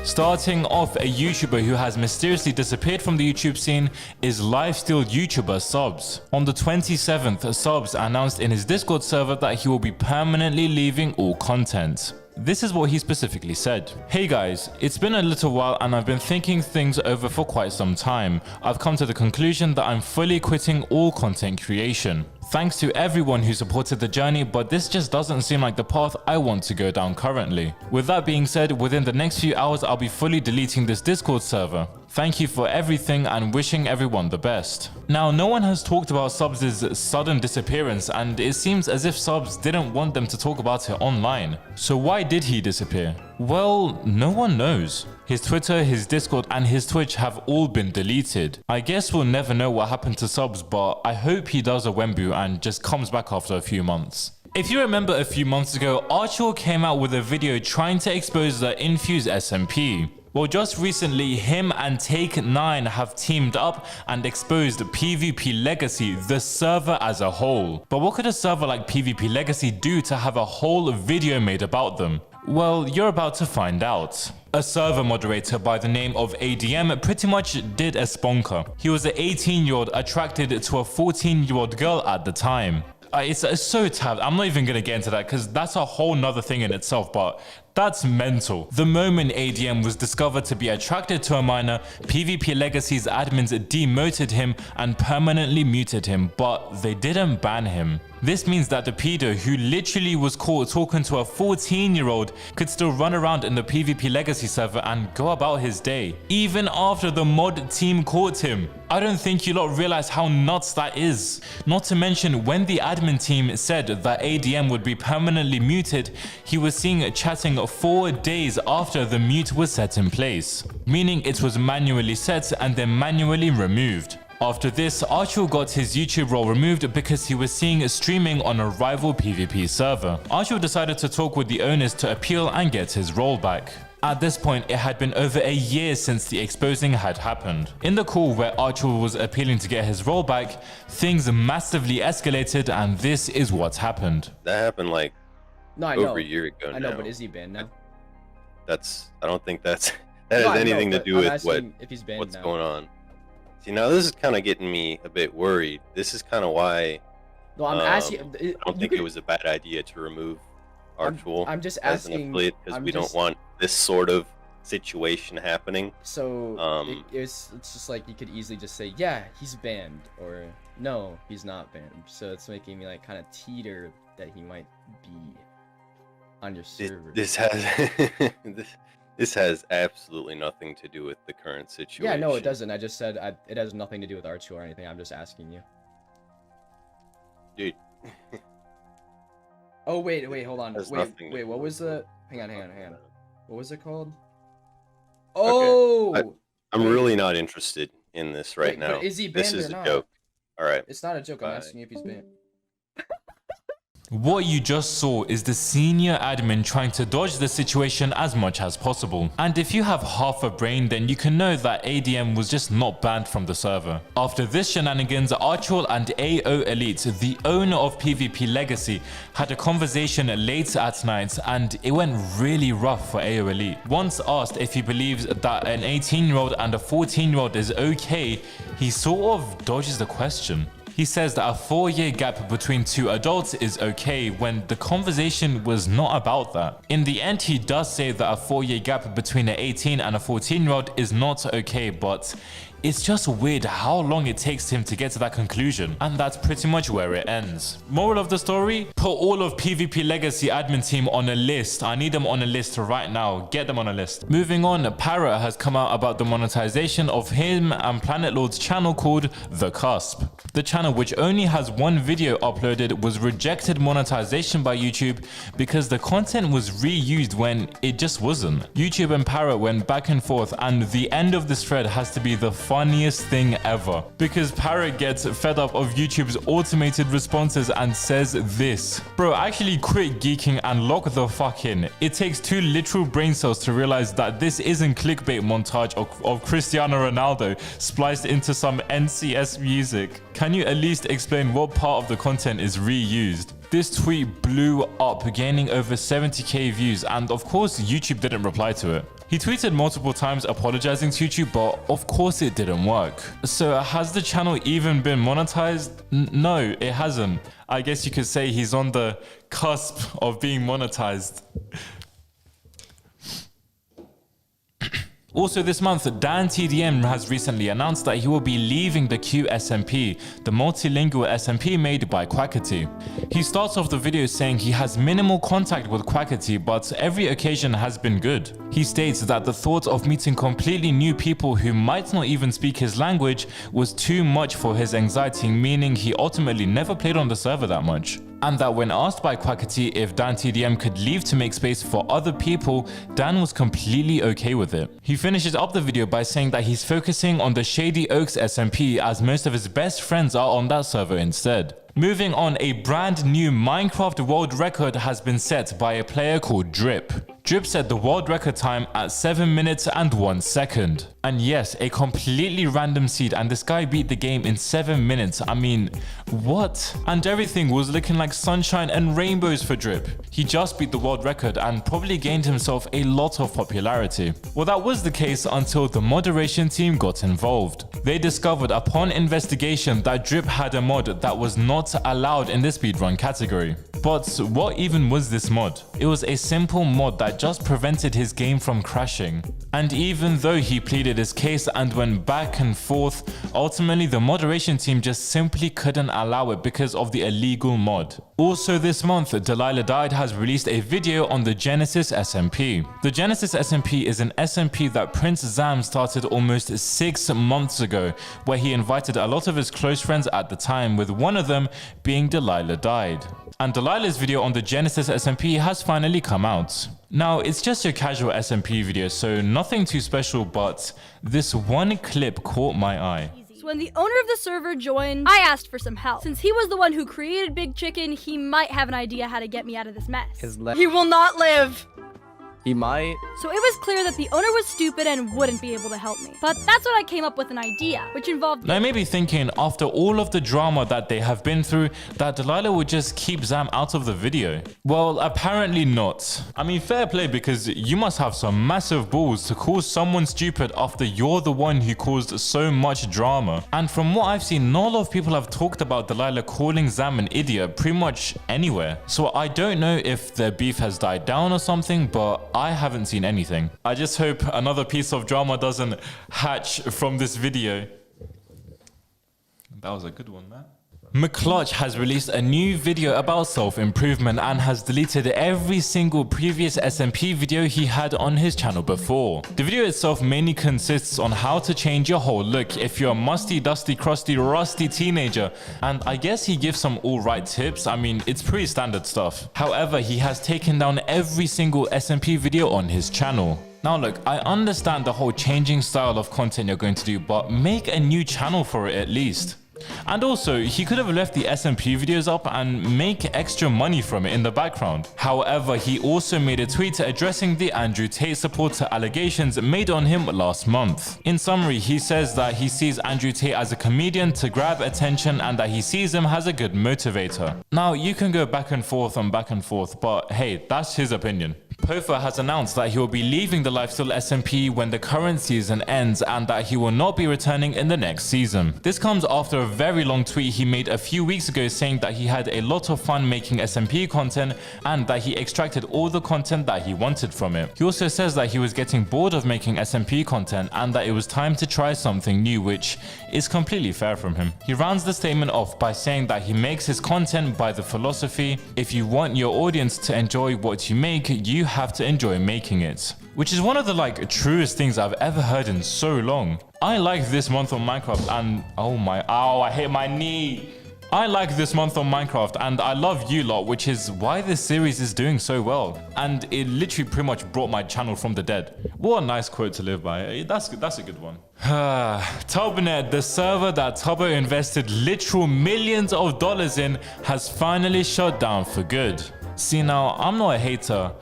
Starting off, a YouTuber who has mysteriously disappeared from the YouTube scene is lifesteal YouTuber Subs. On the 27th, Subs announced in his Discord server that he will be permanently leaving all content. This is what he specifically said. Hey guys, it's been a little while and I've been thinking things over for quite some time. I've come to the conclusion that I'm fully quitting all content creation. Thanks to everyone who supported the journey, but this just doesn't seem like the path I want to go down currently. With that being said, within the next few hours I'll be fully deleting this Discord server. Thank you for everything and wishing everyone the best. Now, no one has talked about Subs' sudden disappearance, and it seems as if Subs didn't want them to talk about it online. So why did he disappear? Well, no one knows. His Twitter, his Discord and his Twitch have all been deleted. I guess we'll never know what happened to Subs, but I hope he does a Wembu and just comes back after a few months. If you remember a few months ago, Archwell came out with a video trying to expose the Infuse SMP. Well, just recently, him and Take9 have teamed up and exposed PvP Legacy, the server as a whole. But what could a server like PvP Legacy do to have a whole video made about them? Well, you're about to find out. A server moderator by the name of ADM pretty much did a sponker. He was an 18-year-old attracted to a 14-year-old girl at the time. It's so tabbed. I'm not even going to get into that because that's a whole nother thing in itself, but that's mental. The moment ADM was discovered to be attracted to a minor, PvP Legacy's admins demoted him and permanently muted him, but they didn't ban him. This means that the pedo who literally was caught talking to a 14-year-old could still run around in the PvP Legacy server and go about his day, even after the mod team caught him. I don't think you lot realize how nuts that is. Not to mention, when the admin team said that ADM would be permanently muted, he was seen chatting 4 days after the mute was set in place, meaning it was manually set and then manually removed. After this, Archwell got his YouTube role removed because he was seen streaming on a rival PvP server. Archwell decided to talk with the owners to appeal and get his role back. At this point, it had been over a year since the exposing had happened. In the call where Archwell was appealing to get his role back, things massively escalated and this is what happened. That happened like over a year ago now. I know, but is he banned now? I don't think that has anything to do with what's going on. See, now this is kind of getting me a bit worried. This is kind of why no, I'm asking. I don't think it was a bad idea to remove Archwell I'm just as an affiliate because we don't want this sort of situation happening. So it's just like you could easily just say, yeah, he's banned, or no, he's not banned. So it's making me like kind of teeter that he might be on your server. This has this has absolutely nothing to do with the current situation. Yeah, no, it doesn't. I just said it has nothing to do with Archwell or anything. I'm just asking you. Dude. Oh, wait, hold on. Wait, what was the... Hang on. What was it called? Oh! Okay. I'm really not interested in this right now. But is he banned this is or not? a joke. Alright. It's not a joke. I'm asking if he's banned. What you just saw is the senior admin trying to dodge the situation as much as possible. And if you have half a brain, then you can know that ADM was just not banned from the server. After this shenanigans, Archwell and AO Elite, the owner of PvP Legacy, had a conversation late at night and it went really rough for AO Elite. Once asked if he believes that an 18-year-old and a 14-year-old is okay, he sort of dodges the question. He says that a 4-year gap between 2 adults is okay when the conversation was not about that. In the end, he does say that a 4-year gap between an 18 and a 14-year-old is not okay, but it's just weird how long it takes him to get to that conclusion, and that's pretty much where it ends. Moral of the story? Put all of PvP Legacy admin team on a list. I need them on a list right now. Get them on a list. Moving on, Parrot has come out about the monetization of him and Planet Lord's channel called The Cusp. The channel, which only has 1 video uploaded, was rejected monetization by YouTube because the content was reused when it just wasn't. YouTube and Parrot went back and forth, and the end of this thread has to be the funniest thing ever, because Parrot gets fed up of YouTube's automated responses and says this: bro, actually quit geeking and lock the fuck in. It takes 2 literal brain cells to realize that this isn't clickbait montage of Cristiano Ronaldo spliced into some NCS music. Can you at least explain what part of the content is reused? This tweet blew up, gaining over 70k views, and of course YouTube didn't reply to it. He tweeted multiple times apologizing to YouTube, but of course it didn't work. So has the channel even been monetized? No, it hasn't. I guess you could say he's on the cusp of being monetized. Also this month, Dan TDM has recently announced that he will be leaving the Q SMP, the multilingual SMP made by Quackity. He starts off the video saying he has minimal contact with Quackity, but every occasion has been good. He states that the thought of meeting completely new people who might not even speak his language was too much for his anxiety, meaning he ultimately never played on the server that much. And that when asked by Quackity if Dan TDM could leave to make space for other people, Dan was completely okay with it. He finishes up the video by saying that he's focusing on the Shady Oaks SMP as most of his best friends are on that server instead. Moving on, a brand new Minecraft world record has been set by a player called Drip. Drip set the world record time at 7 minutes and 1 second. And yes, a completely random seed, and this guy beat the game in 7 minutes. I mean, what? And everything was looking like sunshine and rainbows for Drip. He just beat the world record and probably gained himself a lot of popularity. Well, that was the case until the moderation team got involved. They discovered upon investigation that Drip had a mod that was not allowed in the speedrun category. But what even was this mod? It was a simple mod that just prevented his game from crashing. And even though he pleaded his case and went back and forth, ultimately the moderation team just simply couldn't allow it because of the illegal mod. Also this month, Delilah Died has released a video on the Genesis SMP. The Genesis SMP is an SMP that Prince Zam started almost 6 months ago, where he invited a lot of his close friends at the time, with one of them being Delilah Died. And Delilah's video on the Genesis SMP has finally come out. Now, it's just your casual SMP video, so nothing too special, but this one clip caught my eye. When the owner of the server joined, I asked for some help. Since he was the one who created Big Chicken, he might have an idea how to get me out of this mess. He will not live! He might. So it was clear that the owner was stupid and wouldn't be able to help me. But that's when I came up with an idea, which involved— Now, I may be thinking, after all of the drama that they have been through, that Delilah would just keep Zam out of the video. Well, apparently not. I mean, fair play, because you must have some massive balls to call someone stupid after you're the one who caused so much drama. And from what I've seen, not a lot of people have talked about Delilah calling Zam an idiot pretty much anywhere. So I don't know if their beef has died down or something, but I haven't seen anything. I just hope another piece of drama doesn't hatch from this video. That was a good one, man. McClutch has released a new video about self-improvement and has deleted every single previous SMP video he had on his channel before. The video itself mainly consists on how to change your whole look if you're a musty, dusty, crusty, rusty teenager, and I guess he gives some alright tips. I mean, it's pretty standard stuff. However, he has taken down every single SMP video on his channel. Now look, I understand the whole changing style of content you're going to do, but make a new channel for it at least. And also, he could have left the SMP videos up and make extra money from it in the background. However, he also made a tweet addressing the Andrew Tate supporter allegations made on him last month. In summary, he says that he sees Andrew Tate as a comedian to grab attention and that he sees him as a good motivator. Now, you can go back and forth, but hey, that's his opinion. Pofa has announced that he will be leaving the Lifesteal SMP when the current season ends and that he will not be returning in the next season. This comes after a very long tweet he made a few weeks ago saying that he had a lot of fun making SMP content and that he extracted all the content that he wanted from it. He also says that he was getting bored of making SMP content and that it was time to try something new, which is completely fair from him. He rounds the statement off by saying that he makes his content by the philosophy, if you want your audience to enjoy what you make, you have to enjoy making it. Which is one of the truest things I've ever heard in so long. I like this month on Minecraft and I hit my knee. I like this month on Minecraft and I love you lot, which is why this series is doing so well. And it literally pretty much brought my channel from the dead. What a nice quote to live by. That's a good one. Tubnet, the server that Tubbo invested literal millions of dollars in, has finally shut down for good. See, now, I'm not a hater,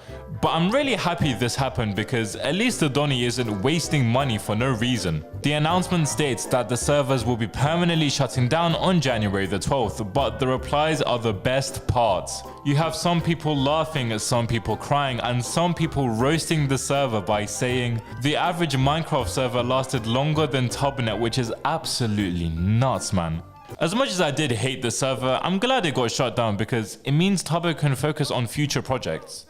But I'm really happy this happened because at least Adoni isn't wasting money for no reason. The announcement states that the servers will be permanently shutting down on January the 12th, but the replies are the best parts. You have some people laughing, some people crying, and some people roasting the server by saying, the average Minecraft server lasted longer than Tubnet, which is absolutely nuts, man. As much as I did hate the server, I'm glad it got shut down because it means Tubbo can focus on future projects.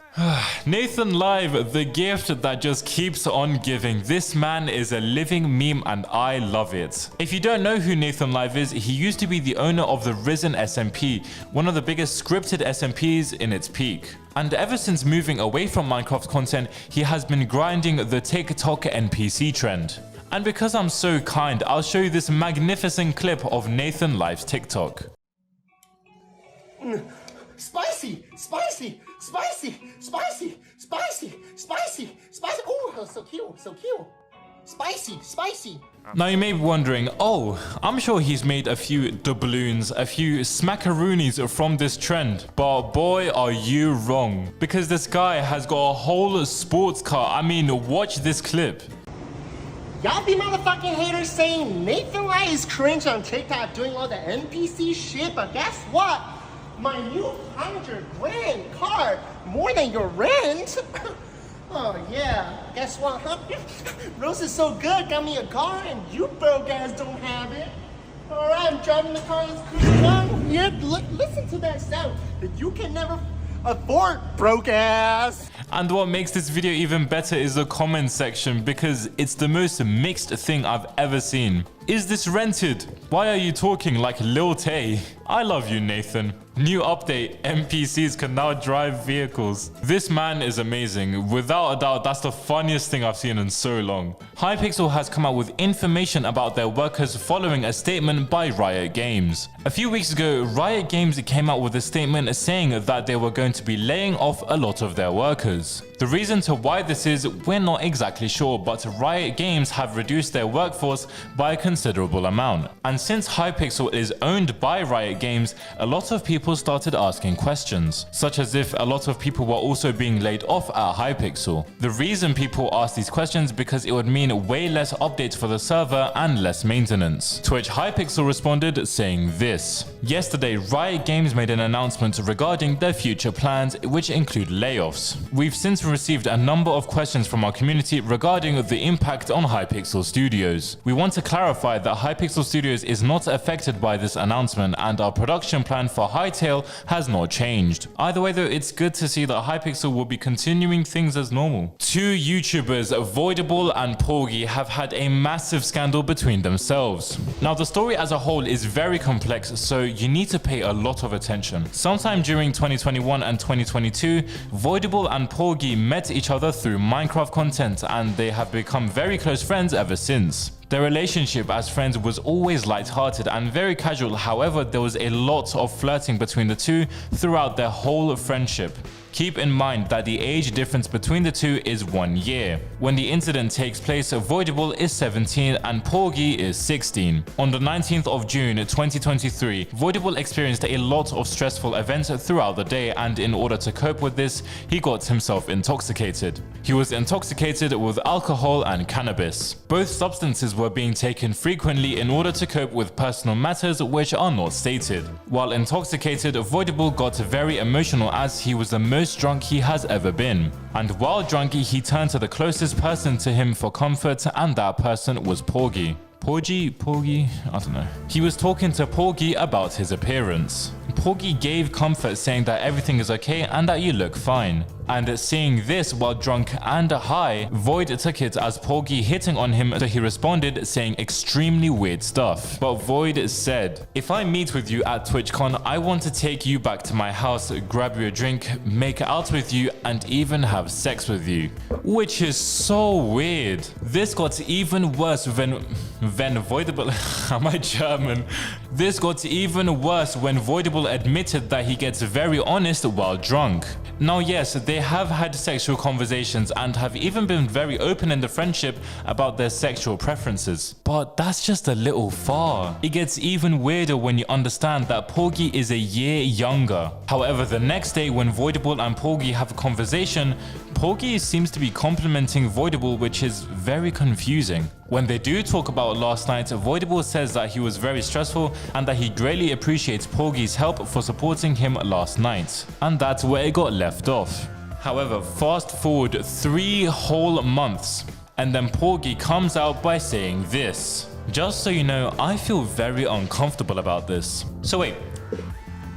Nathan Live, the gift that just keeps on giving. This man is a living meme and I love it. If you don't know who Nathan Live is, he used to be the owner of the Risen SMP, one of the biggest scripted SMPs in its peak. And ever since moving away from Minecraft content, he has been grinding the TikTok NPC trend. And because I'm so kind, I'll show you this magnificent clip of Nathan Live's TikTok. Spicy, spicy, spicy, spicy, spicy, spicy, spicy. Oh, so cute, so cute. Spicy, spicy. Now you may be wondering, oh, I'm sure he's made a few doubloons, a few smackaroonies from this trend. But boy, are you wrong. Because this guy has got a whole sports car. I mean, watch this clip. Y'all be motherfucking haters saying Nathan Light is cringe on TikTok doing all the NPC shit, but guess what? My new 100 grand car, more than your rent. Oh yeah, guess what, huh? Rose is so good, got me a car, and you broke ass don't have it. Alright, I'm driving the car, it's cruising along. Yeah, listen to that sound that you can never afford, broke ass. And what makes this video even better is the comment section because it's the most mixed thing I've ever seen. Is this rented? Why are you talking like Lil Tay? I love you, Nathan. New update, NPCs can now drive vehicles. This man is amazing. Without a doubt, that's the funniest thing I've seen in so long. Hypixel has come out with information about their workers following a statement by Riot Games. A few weeks ago, Riot Games came out with a statement saying that they were going to be laying off a lot of their workers. The reason to why this is, we're not exactly sure, but Riot Games have reduced their workforce by a considerable amount. And since Hypixel is owned by Riot Games, a lot of people started asking questions, such as if a lot of people were also being laid off at Hypixel. The reason people asked these questions because it would mean way less updates for the server and less maintenance. To which Hypixel responded saying this. Yesterday, Riot Games made an announcement regarding their future plans, which include layoffs. We've since received a number of questions from our community regarding the impact on Hypixel Studios. We want to clarify that Hypixel Studios is not affected by this announcement and our production plan for Hytale has not changed. Either way though, it's good to see that Hypixel will be continuing things as normal. Two YouTubers, Voidable and Porgy, have had a massive scandal between themselves. Now the story as a whole is very complex, so you need to pay a lot of attention. Sometime during 2021 and 2022, Voidable and Porgy met each other through Minecraft content and they have become very close friends ever since. Their relationship as friends was always light-hearted and very casual, however there was a lot of flirting between the two throughout their whole friendship. Keep in mind that the age difference between the two is 1 year. When the incident takes place, Voidable is 17 and Porgy is 16. On the 19th of June 2023, Voidable experienced a lot of stressful events throughout the day, and in order to cope with this, he got himself intoxicated. He was intoxicated with alcohol and cannabis. Both substances were being taken frequently in order to cope with personal matters which are not stated. While intoxicated, Voidable got very emotional as he was the most drunk he has ever been. And while drunk, he turned to the closest person to him for comfort, and that person was Porgy. Porgy? I don't know. He was talking to Porgy about his appearance. Porgy gave comfort saying that everything is okay and that you look fine. And seeing this while drunk and high, Void took it as Porgy hitting on him, so he responded saying extremely weird stuff. But Void said, "If I meet with you at TwitchCon, I want to take you back to my house, grab you a drink, make out with you, and even have sex with you." Which is so weird. This got even worse when Voidable... Am I German? This got even worse when Voidable admitted that he gets very honest while drunk. Now yes, they have had sexual conversations and have even been very open in the friendship about their sexual preferences. But that's just a little far. It gets even weirder when you understand that Porgy is a year younger. However, the next day when Voidable and Porgy have a conversation, Porgy seems to be complimenting Voidable, which is very confusing. When they do talk about last night, Voidable says that he was very stressful and that he greatly appreciates Porgy's help for supporting him last night. And that's where it got left off. However, fast forward 3 whole months, and then Porgy comes out by saying this. Just so you know, I feel very uncomfortable about this. So wait,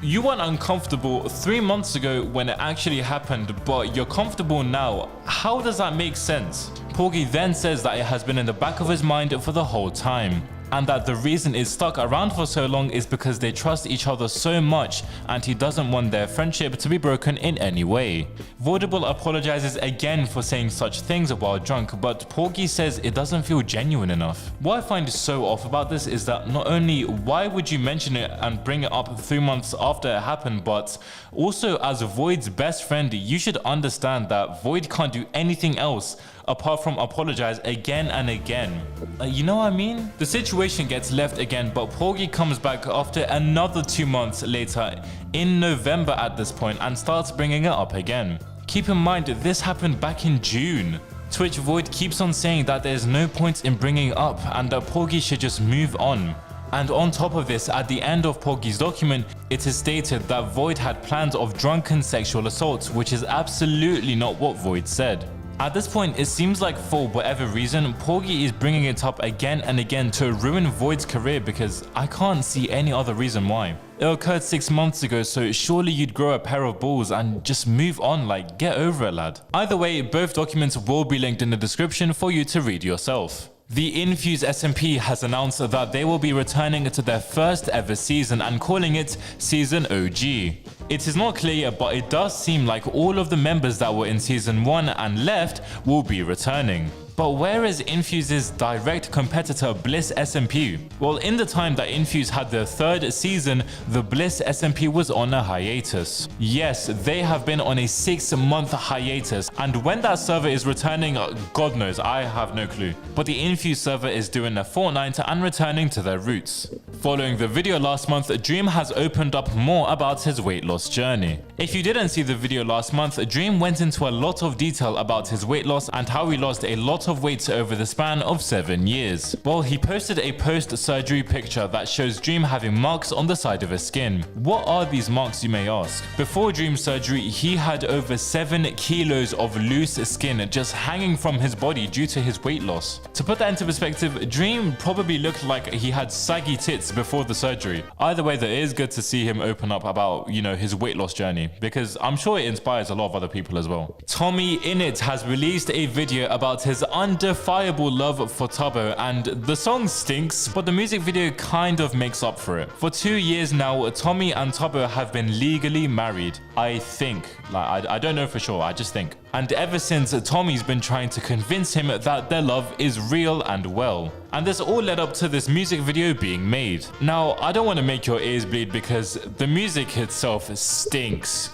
you weren't uncomfortable 3 months ago when it actually happened, but you're comfortable now. How does that make sense? Porgy then says that it has been in the back of his mind for the whole time, and that the reason it's stuck around for so long is because they trust each other so much and he doesn't want their friendship to be broken in any way. Voidable apologizes again for saying such things while drunk, but Porgy says it doesn't feel genuine enough. What I find so off about this is that not only why would you mention it and bring it up 3 months after it happened, but also as Void's best friend, you should understand that Void can't do anything else apart from apologize again and again. You know what I mean? The situation gets left again, but Porgy comes back after another 2 months later in November at this point and starts bringing it up again. Keep in mind this happened back in June. Twitch Void keeps on saying that there's no point in bringing it up and that Porgy should just move on. And on top of this, at the end of Porgy's document, it is stated that Void had plans of drunken sexual assaults, which is absolutely not what Void said. At this point, it seems like for whatever reason, Porgy is bringing it up again and again to ruin Void's career, because I can't see any other reason why. It occurred 6 months ago, so surely you'd grow a pair of balls and just move on, like get over it, lad. Either way, both documents will be linked in the description for you to read yourself. The Infuse SMP has announced that they will be returning to their first ever season and calling it Season OG. It is not clear yet, but it does seem like all of the members that were in Season 1 and left will be returning. But where is Infuse's direct competitor Bliss SMP? Well, in the time that Infuse had their 3rd season, the Bliss SMP was on a hiatus. Yes, they have been on a 6-month hiatus, and when that server is returning, God knows, I have no clue. But the Infuse server is doing a fortnight and returning to their roots. Following the video last month, Dream has opened up more about his weight loss journey. If you didn't see the video last month, Dream went into a lot of detail about his weight loss and how he lost a lot of weight over the span of 7 years. Well, he posted a post-surgery picture that shows Dream having marks on the side of his skin. What are these marks, you may ask? Before Dream's surgery, he had over 7 kilos of loose skin just hanging from his body due to his weight loss. To put that into perspective, Dream probably looked like he had saggy tits before the surgery. Either way, that is good to see him open up about, you know, his weight loss journey, because I'm sure it inspires a lot of other people as well. Tommy Innit has released a video about his undefiable love for Tubbo, and the song stinks, but the music video kind of makes up for it. For 2 years now, Tommy and Tubbo have been legally married. I think. Like, I don't know for sure, I just think. And ever since, Tommy's been trying to convince him that their love is real and well. And this all led up to this music video being made. Now, I don't want to make your ears bleed because the music itself stinks.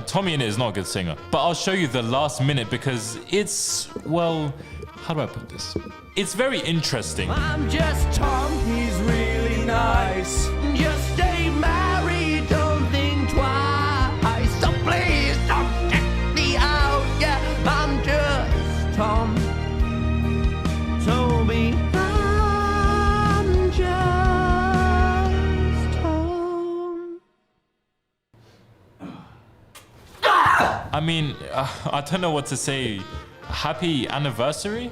Tommy Innit is not a good singer, but I'll show you the last minute because it's, well, how do I put this? It's very interesting. I'm just Tom, he's really nice. Just stay married, don't think twice. So please don't get me out, yeah. I'm just Tom. Toby, I'm just Tom. I mean, I don't know what to say. Happy anniversary?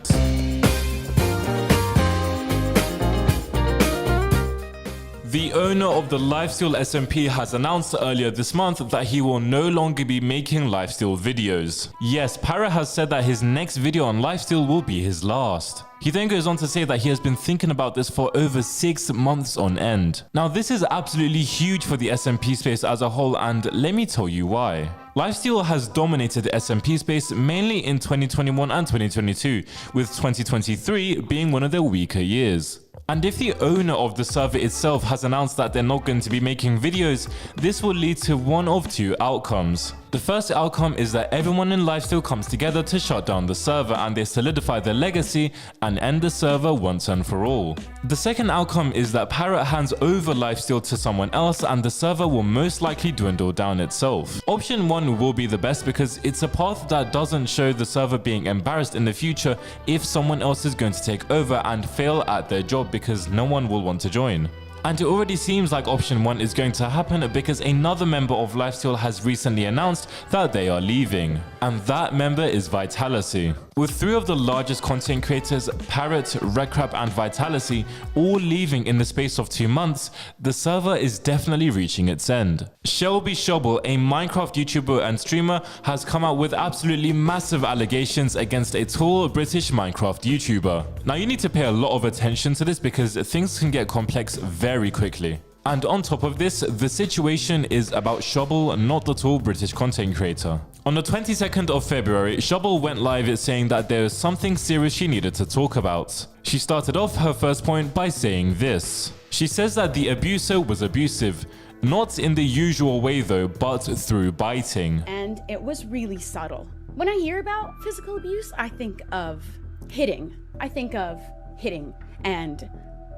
The owner of the Lifesteal SMP has announced earlier this month that he will no longer be making Lifesteal videos. Yes, Para has said that his next video on Lifesteal will be his last. He then goes on to say that he has been thinking about this for over 6 months on end. Now, this is absolutely huge for the SMP space as a whole, and let me tell you why. Lifesteal has dominated the SMP space mainly in 2021 and 2022, with 2023 being one of their weaker years. And if the owner of the server itself has announced that they're not going to be making videos, this will lead to one of two outcomes. The first outcome is that everyone in Lifesteal comes together to shut down the server and they solidify their legacy and end the server once and for all. The second outcome is that Parrot hands over Lifesteal to someone else and the server will most likely dwindle down itself. Option 1 will be the best because it's a path that doesn't show the server being embarrassed in the future if someone else is going to take over and fail at their job because no one will want to join. And it already seems like option 1 is going to happen because another member of Lifesteal has recently announced that they are leaving. And that member is Vitality. With 3 of the largest content creators, Parrot, Redcrab and Vitality, all leaving in the space of 2 months, the server is definitely reaching its end. Shelby Shobble, a Minecraft YouTuber and streamer, has come out with absolutely massive allegations against a tall British Minecraft YouTuber. Now you need to pay a lot of attention to this because things can get complex very quickly. And on top of this, the situation is about Shobble, not the tall British content creator. On the 22nd of February, Shobble went live saying that there is something serious she needed to talk about. She started off her first point by saying this. She says that the abuser was abusive, not in the usual way though, but through biting. And it was really subtle. When I hear about physical abuse, I think of hitting. I think of hitting and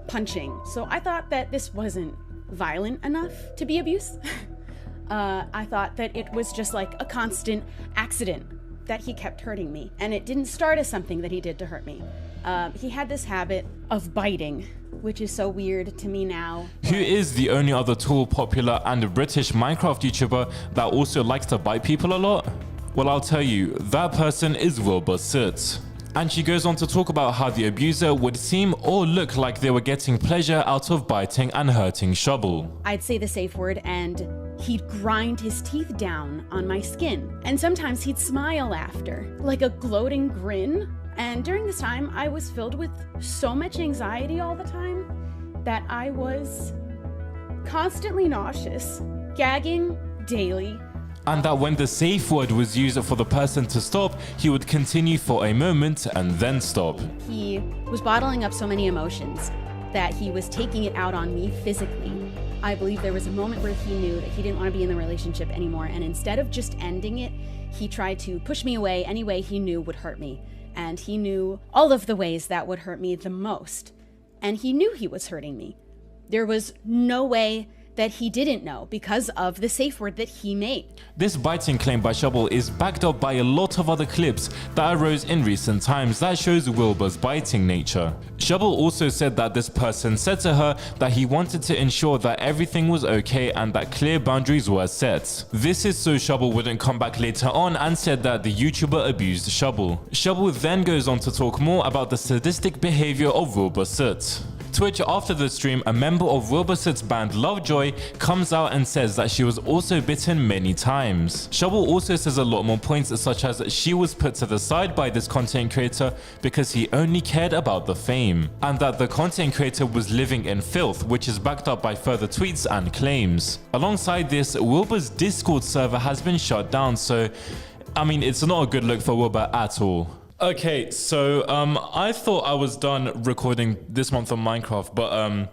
punching. So I thought that this wasn't violent enough to be abuse. I thought that it was just like a constant accident that he kept hurting me. And it didn't start as something that he did to hurt me. He had this habit of biting, which is so weird to me now. Who is the only other tall, popular and British Minecraft YouTuber that also likes to bite people a lot? Well, I'll tell you, that person is Wilbur Soot. And she goes on to talk about how the abuser would seem or look like they were getting pleasure out of biting and hurting Shobble. I'd say the safe word and he'd grind his teeth down on my skin. And sometimes he'd smile after, like a gloating grin. And during this time, I was filled with so much anxiety all the time that I was constantly nauseous, gagging daily. And that when the safe word was used for the person to stop, he would continue for a moment and then stop. He was bottling up so many emotions that he was taking it out on me physically. I believe there was a moment where he knew that he didn't want to be in the relationship anymore, and instead of just ending it, he tried to push me away any way he knew would hurt me. And he knew all of the ways that would hurt me the most. And he knew he was hurting me. There was no way that he didn't know because of the safe word that he made. This biting claim by Shobble is backed up by a lot of other clips that arose in recent times that shows Wilbur's biting nature. Shobble also said that this person said to her that he wanted to ensure that everything was okay and that clear boundaries were set. This is so Shobble wouldn't come back later on and said that the YouTuber abused Shobble. Shobble then goes on to talk more about the sadistic behavior of Wilbur Soot. Twitch, after the stream, a member of Wilbur Soot's band Lovejoy comes out and says that she was also bitten many times. Shobble also says a lot more points, such as she was put to the side by this content creator because he only cared about the fame, and that the content creator was living in filth, which is backed up by further tweets and claims. Alongside this, Wilbur's Discord server has been shut down, so I mean, it's not a good look for Wilbur at all. Okay, so I thought I was done recording this month on Minecraft, but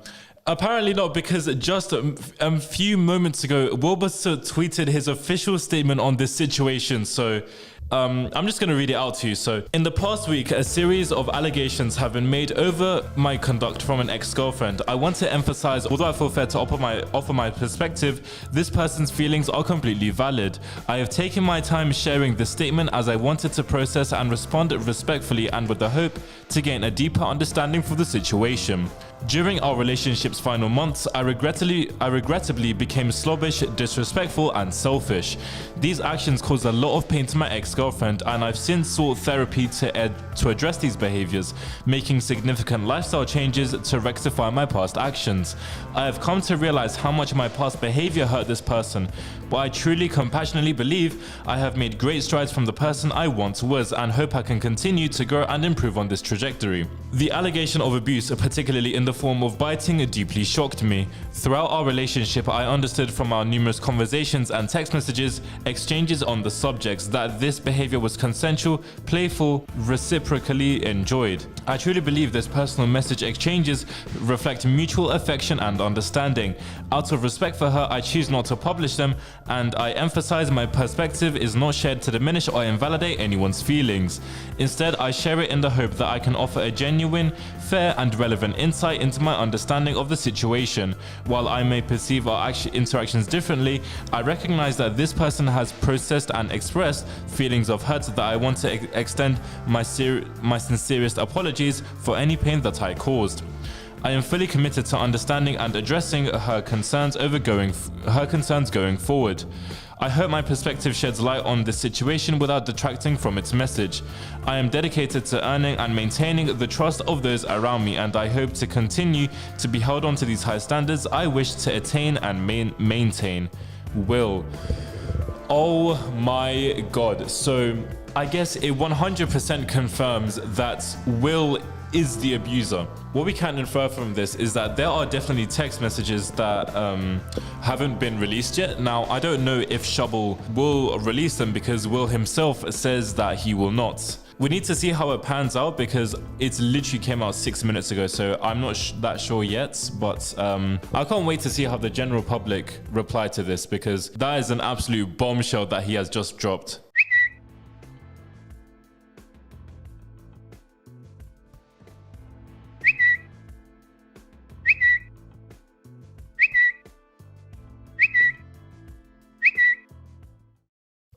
apparently not, because just a few moments ago, Wilbur Soot tweeted his official statement on this situation. So I'm just going to read it out to you. So, in the past week, a series of allegations have been made over my conduct from an ex-girlfriend. I want to emphasize, although I feel fair to offer my perspective, this person's feelings are completely valid. I have taken my time sharing this statement as I wanted to process and respond respectfully and with the hope to gain a deeper understanding for the situation. During our relationship's final months, I regrettably became slobbish, disrespectful, and selfish. These actions caused a lot of pain to my ex-girlfriend, and I've since sought therapy to address these behaviors, making significant lifestyle changes to rectify my past actions. I have come to realize how much my past behavior hurt this person, but I truly compassionately believe I have made great strides from the person I once was, and hope I can continue to grow and improve on this trajectory. trajectory. The allegation of abuse, particularly in the form of biting, deeply shocked me. Throughout our relationship, I understood from our numerous conversations and text messages, exchanges on the subjects, that this behavior was consensual, playful, reciprocally enjoyed. I truly believe this personal message exchanges reflect mutual affection and understanding. Out of respect for her, I choose not to publish them, and I emphasize my perspective is not shared to diminish or invalidate anyone's feelings. Instead, I share it in the hope that I can offer a genuine, fair and relevant insight into my understanding of the situation. While I may perceive our interactions differently, I recognize that this person has processed and expressed feelings of hurt that I want to extend my sincerest apologies for any pain that I caused. I am fully committed to understanding and addressing her concerns going forward. I hope my perspective sheds light on this situation without detracting from its message. I am dedicated to earning and maintaining the trust of those around me, and I hope to continue to be held on to these high standards I wish to attain and maintain. Will. Oh my god. So I guess it 100% confirms that Will is the abuser. What we can infer from this is that there are definitely text messages that haven't been released yet. Now, I don't know if Shubble will release them because Will himself says that he will not. We need to see how it pans out because it literally came out 6 minutes ago, so I'm not that sure yet, but I can't wait to see how the general public reply to this because that is an absolute bombshell that he has just dropped.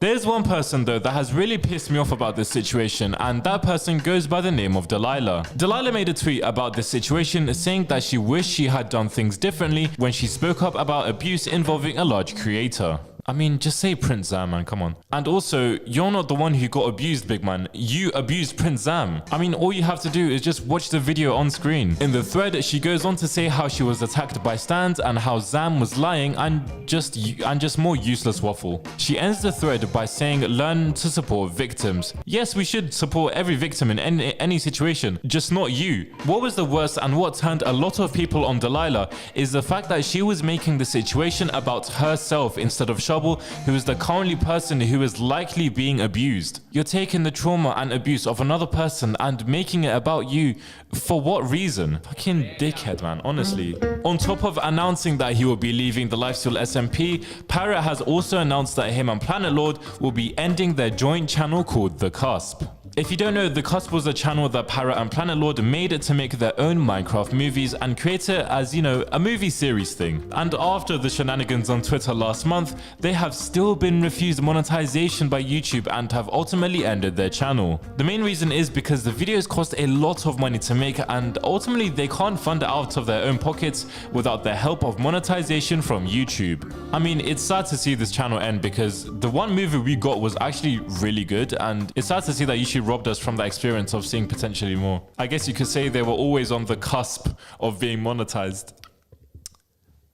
There's one person though that has really pissed me off about this situation, and that person goes by the name of Delilah. Delilah made a tweet about this situation saying that she wished she had done things differently when she spoke up about abuse involving a large creator. I mean, just say Prince Zam, man, come on. And also, you're not the one who got abused, big man. You abused Prince Zam. I mean, all you have to do is just watch the video on screen. In the thread, she goes on to say how she was attacked by stans and how Zam was lying and just more useless waffle. She ends the thread by saying, learn to support victims. Yes, we should support every victim in any situation, just not you. What was the worst and what turned a lot of people on Delilah is the fact that she was making the situation about herself instead of Shubble, who is the currently person who is likely being abused. You're taking the trauma and abuse of another person and making it about you. For what reason? Fucking dickhead, man, honestly. On top of announcing that he will be leaving the Lifesteal SMP, Parrot has also announced that him and Planet Lord will be ending their joint channel called The Cusp. If you don't know, The Cusp was a channel that Parrot and Planet Lord made it to make their own Minecraft movies and create it as, you know, a movie series thing. And after the shenanigans on Twitter last month, they have still been refused monetization by YouTube and have ultimately ended their channel. The main reason is because the videos cost a lot of money to make and ultimately they can't fund it out of their own pockets without the help of monetization from YouTube. I mean, it's sad to see this channel end because the one movie we got was actually really good, and it's sad to see that YouTube robbed us from the experience of seeing potentially more. I guess you could say they were always on the cusp of being monetized.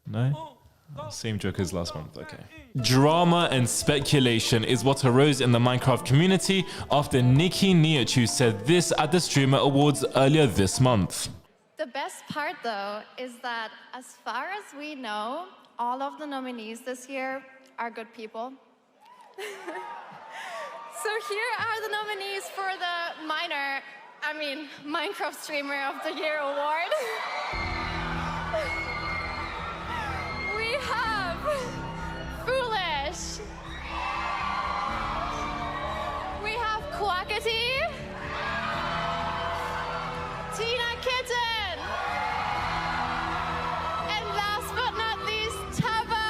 No? Same joke as last month, okay. Drama and speculation is what arose in the Minecraft community after Nikki Niachu said this at the Streamer Awards earlier this month. The best part though is that as far as we know, all of the nominees this year are good people. So here are the nominees for the Minecraft Streamer of the Year award. We have Foolish. We have Quackity. Tina Kitten. And last but not least, Tabo.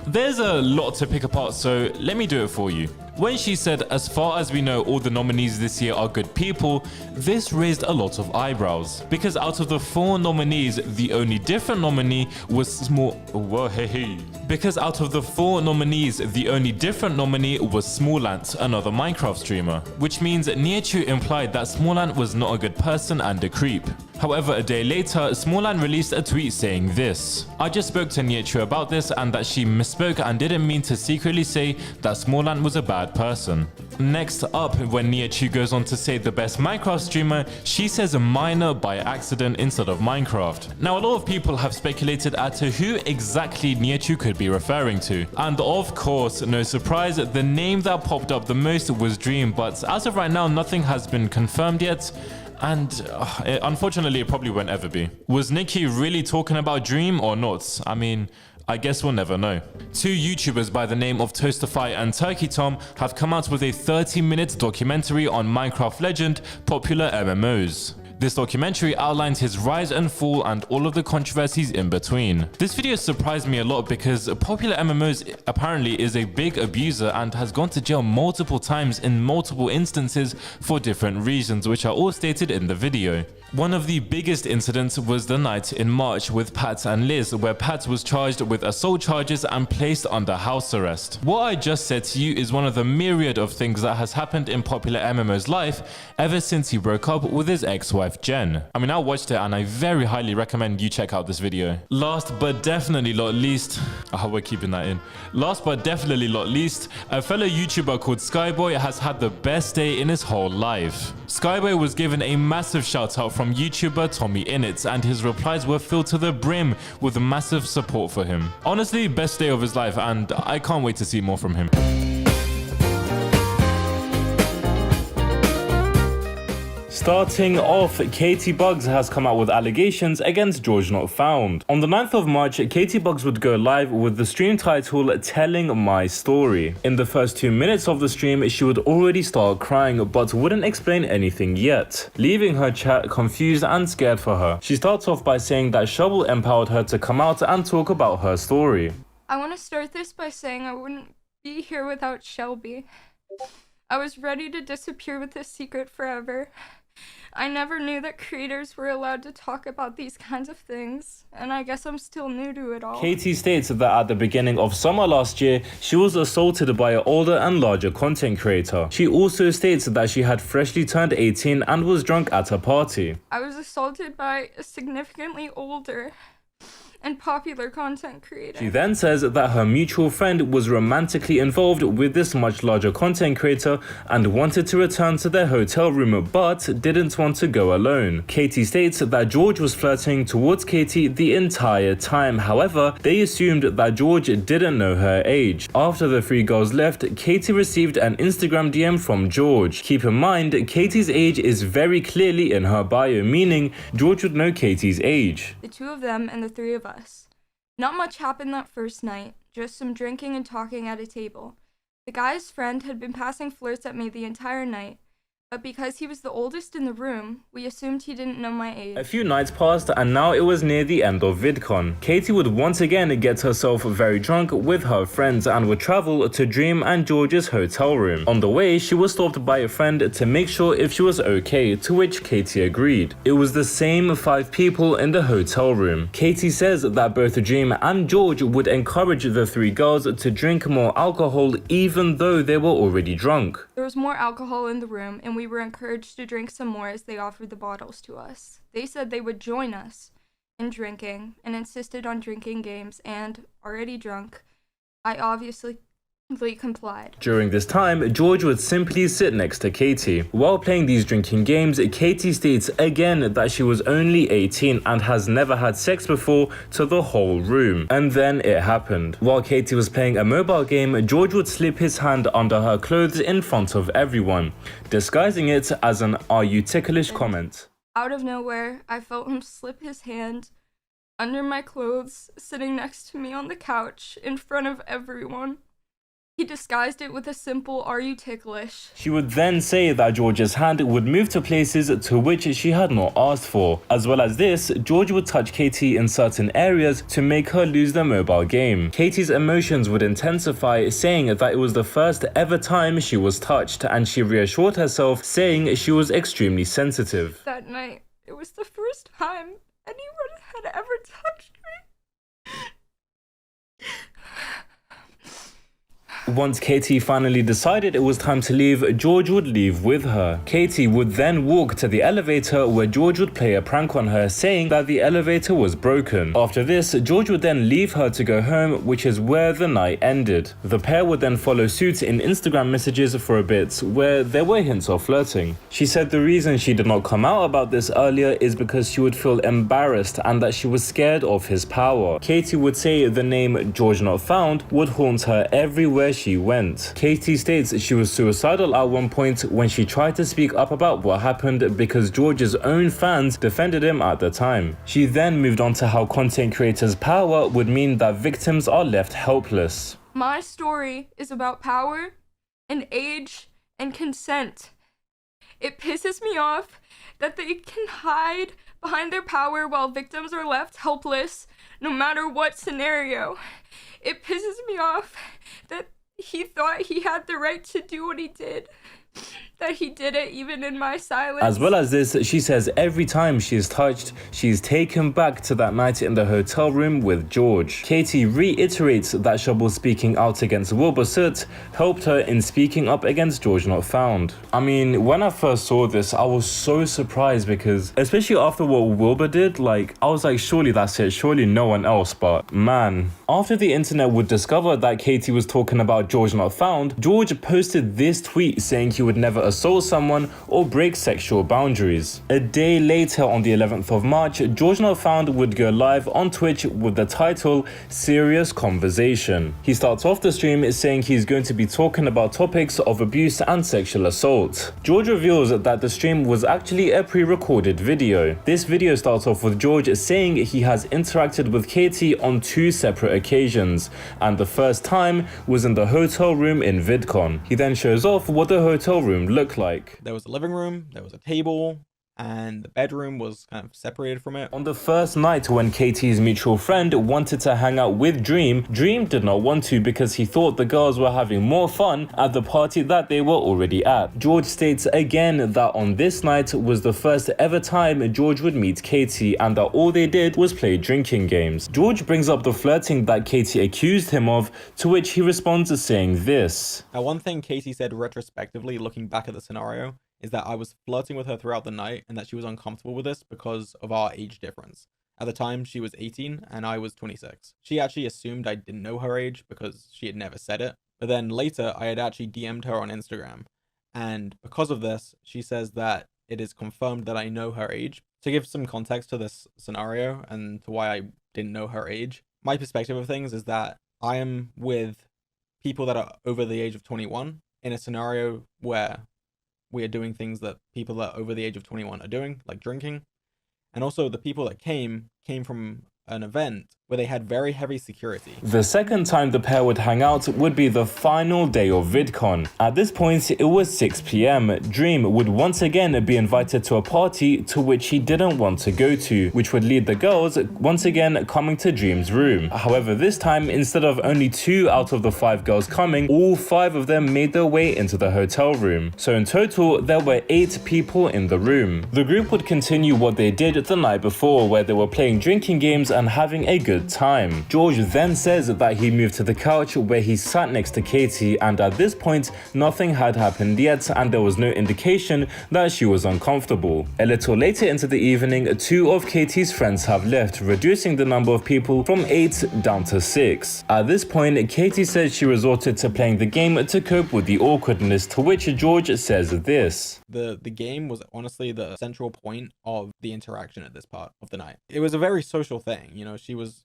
There's a lot to pick apart, so let me do it for you. When she said, as far as we know, all the nominees this year are good people, this raised a lot of eyebrows. Because out of the 4 nominees, the only different nominee was Because out of the 4 nominees, the only different nominee was Smallant, another Minecraft streamer, which means Niachu implied that Smallant was not a good person and a creep. However, a day later, Smallant released a tweet saying this: "I just spoke to Niachu about this and that she misspoke and didn't mean to secretly say that Smallant was a bad person." Next up, when Niachu goes on to say the best Minecraft streamer, she says a miner by accident instead of Minecraft. Now, a lot of people have speculated as to who exactly Niachu could be referring to. And of course, no surprise, the name that popped up the most was Dream, but as of right now, nothing has been confirmed yet. And unfortunately, it probably won't ever be. Was Nikki really talking about Dream or not? I mean, I guess we'll never know. 2 YouTubers by the name of Toastify and Turkey Tom have come out with a 30-minute documentary on Minecraft Legend, popular MMOs. This documentary outlines his rise and fall and all of the controversies in between. This video surprised me a lot because popular MMOs apparently is a big abuser and has gone to jail multiple times in multiple instances for different reasons, which are all stated in the video. One of the biggest incidents was the night in March with Pat and Liz, where Pat was charged with assault charges and placed under house arrest. What I just said to you is one of the myriad of things that has happened in popular MMO's life ever since he broke up with his ex-wife Jen. I mean, I watched it and I very highly recommend you check out this video. Last but definitely not least, we're keeping that in. Last but definitely not least, a fellow YouTuber called Skyboy has had the best day in his whole life. Skyboy was given a massive shout out from YouTuber Tommy Innit, and his replies were filled to the brim with massive support for him. Honestly, best day of his life, and I can't wait to see more from him. Starting off, Katie Bugs has come out with allegations against George Not Found. On the 9th of March, Katie Bugs would go live with the stream title Telling My Story. In the first 2 minutes of the stream, she would already start crying but wouldn't explain anything yet, leaving her chat confused and scared for her. She starts off by saying that Shovel empowered her to come out and talk about her story. I want to start this by saying I wouldn't be here without Shelby. I was ready to disappear with this secret forever. I never knew that creators were allowed to talk about these kinds of things, and I guess I'm still new to it all. Katie states that at the beginning of summer last year, she was assaulted by an older and larger content creator. She also states that she had freshly turned 18 and was drunk at a party. I was assaulted by a significantly older and popular content creator. She then says that her mutual friend was romantically involved with this much larger content creator and wanted to return to their hotel room but didn't want to go alone. Katie states that George was flirting towards Katie the entire time. However, they assumed that George didn't know her age. After the 3 girls left, Katie received an Instagram DM from George. Keep in mind, Katie's age is very clearly in her bio, meaning George would know Katie's age. The 2 of them and the 3 of us. Not much happened that first night, just some drinking and talking at a table. The guy's friend had been passing flirts at me the entire night, but because he was the oldest in the room, we assumed he didn't know my age. A few nights passed and now it was near the end of VidCon. Katie would once again get herself very drunk with her friends and would travel to Dream and George's hotel room. On the way, she was stopped by a friend to make sure if she was okay, to which Katie agreed. It was the same 5 people in the hotel room. Katie says that both Dream and George would encourage the 3 girls to drink more alcohol even though they were already drunk. There was more alcohol in the room and we were encouraged to drink some more as they offered the bottles to us. They said they would join us in drinking and insisted on drinking games, and, already drunk, I obviously complied. During this time, George would simply sit next to Katie. While playing these drinking games, Katie states again that she was only 18 and has never had sex before to the whole room. And then it happened. While Katie was playing a mobile game, George would slip his hand under her clothes in front of everyone, disguising it as an "Are you ticklish?" comment. Out of nowhere, I felt him slip his hand under my clothes, sitting next to me on the couch in front of everyone. He disguised it with a simple "Are you ticklish?" She would then say that George's hand would move to places to which she had not asked for. As well as this, George would touch Katie in certain areas to make her lose the mobile game. Katie's emotions would intensify, saying that it was the first ever time she was touched, and she reassured herself, saying she was extremely sensitive. That night, it was the first time anyone had ever touched me. Once Katie finally decided it was time to leave, George would leave with her. Katie would then walk to the elevator where George would play a prank on her, saying that the elevator was broken. After this, George would then leave her to go home, which is where the night ended. The pair would then follow suit in Instagram messages for a bit, where there were hints of flirting. She said the reason she did not come out about this earlier is because she would feel embarrassed and that she was scared of his power. Katie would say the name George Not Found would haunt her everywhere she went. Katie states she was suicidal at one point when she tried to speak up about what happened because George's own fans defended him at the time. She then moved on to how content creators' power would mean that victims are left helpless. My story is about power and age and consent. It pisses me off that they can hide behind their power while victims are left helpless no matter what scenario. It pisses me off that he thought he had the right to do what he did. That he did it even in my silence. As well as this, she says every time she is touched, she is taken back to that night in the hotel room with George. Katie reiterates that Shubble speaking out against Wilbur Soot helped her in speaking up against George Not Found. I mean, when I first saw this, I was so surprised because, especially after what Wilbur did, like, I was like, surely that's it, surely no one else, but man. After the internet would discover that Katie was talking about George Not Found, George posted this tweet saying he would never assault someone or break sexual boundaries. A day later, on the 11th of March, George Not Found would go live on Twitch with the title Serious Conversation. He starts off the stream saying he's going to be talking about topics of abuse and sexual assault. George reveals that the stream was actually a pre-recorded video. This video starts off with George saying he has interacted with Katie on 2 separate occasions, and the first time was in the hotel room in VidCon. He then shows off what the hotel room looked like. There was a living room, there was a table, and the bedroom was kind of separated from it. On the first night when Katie's mutual friend wanted to hang out with Dream, Dream did not want to because he thought the girls were having more fun at the party that they were already at. George states again that on this night was the first ever time George would meet Katie and that all they did was play drinking games. George brings up the flirting that Katie accused him of, to which he responds saying this. Now, one thing Katie said retrospectively, looking back at the scenario, is that I was flirting with her throughout the night and that she was uncomfortable with this because of our age difference. At the time, she was 18 and I was 26. She actually assumed I didn't know her age because she had never said it. But then later, I had actually DM'd her on Instagram. And because of this, she says that it is confirmed that I know her age. To give some context to this scenario and to why I didn't know her age, my perspective of things is that I am with people that are over the age of 21 in a scenario where we are doing things that people that are over the age of 21 are doing, like drinking. And also the people that came from an event where they had very heavy security. The second time the pair would hang out would be the final day of VidCon. At this point, it was 6 PM. Dream would once again be invited to a party to which he didn't want to go to, which would lead the girls once again coming to Dream's room. However, this time, instead of only 2 out of the 5 girls coming, all 5 of them made their way into the hotel room. So in total, there were 8 people in the room. The group would continue what they did the night before, where they were playing drinking games and having a good time. George then says that he moved to the couch where he sat next to Katie, and at this point nothing had happened yet and there was no indication that she was uncomfortable. A little later into the evening, 2 of Katie's friends have left, reducing the number of people from 8 down to 6. At this point, Katie said she resorted to playing the game to cope with the awkwardness, to which George says this. The game was honestly the central point of the interaction at this part of the night. It was a very social thing, you know, she was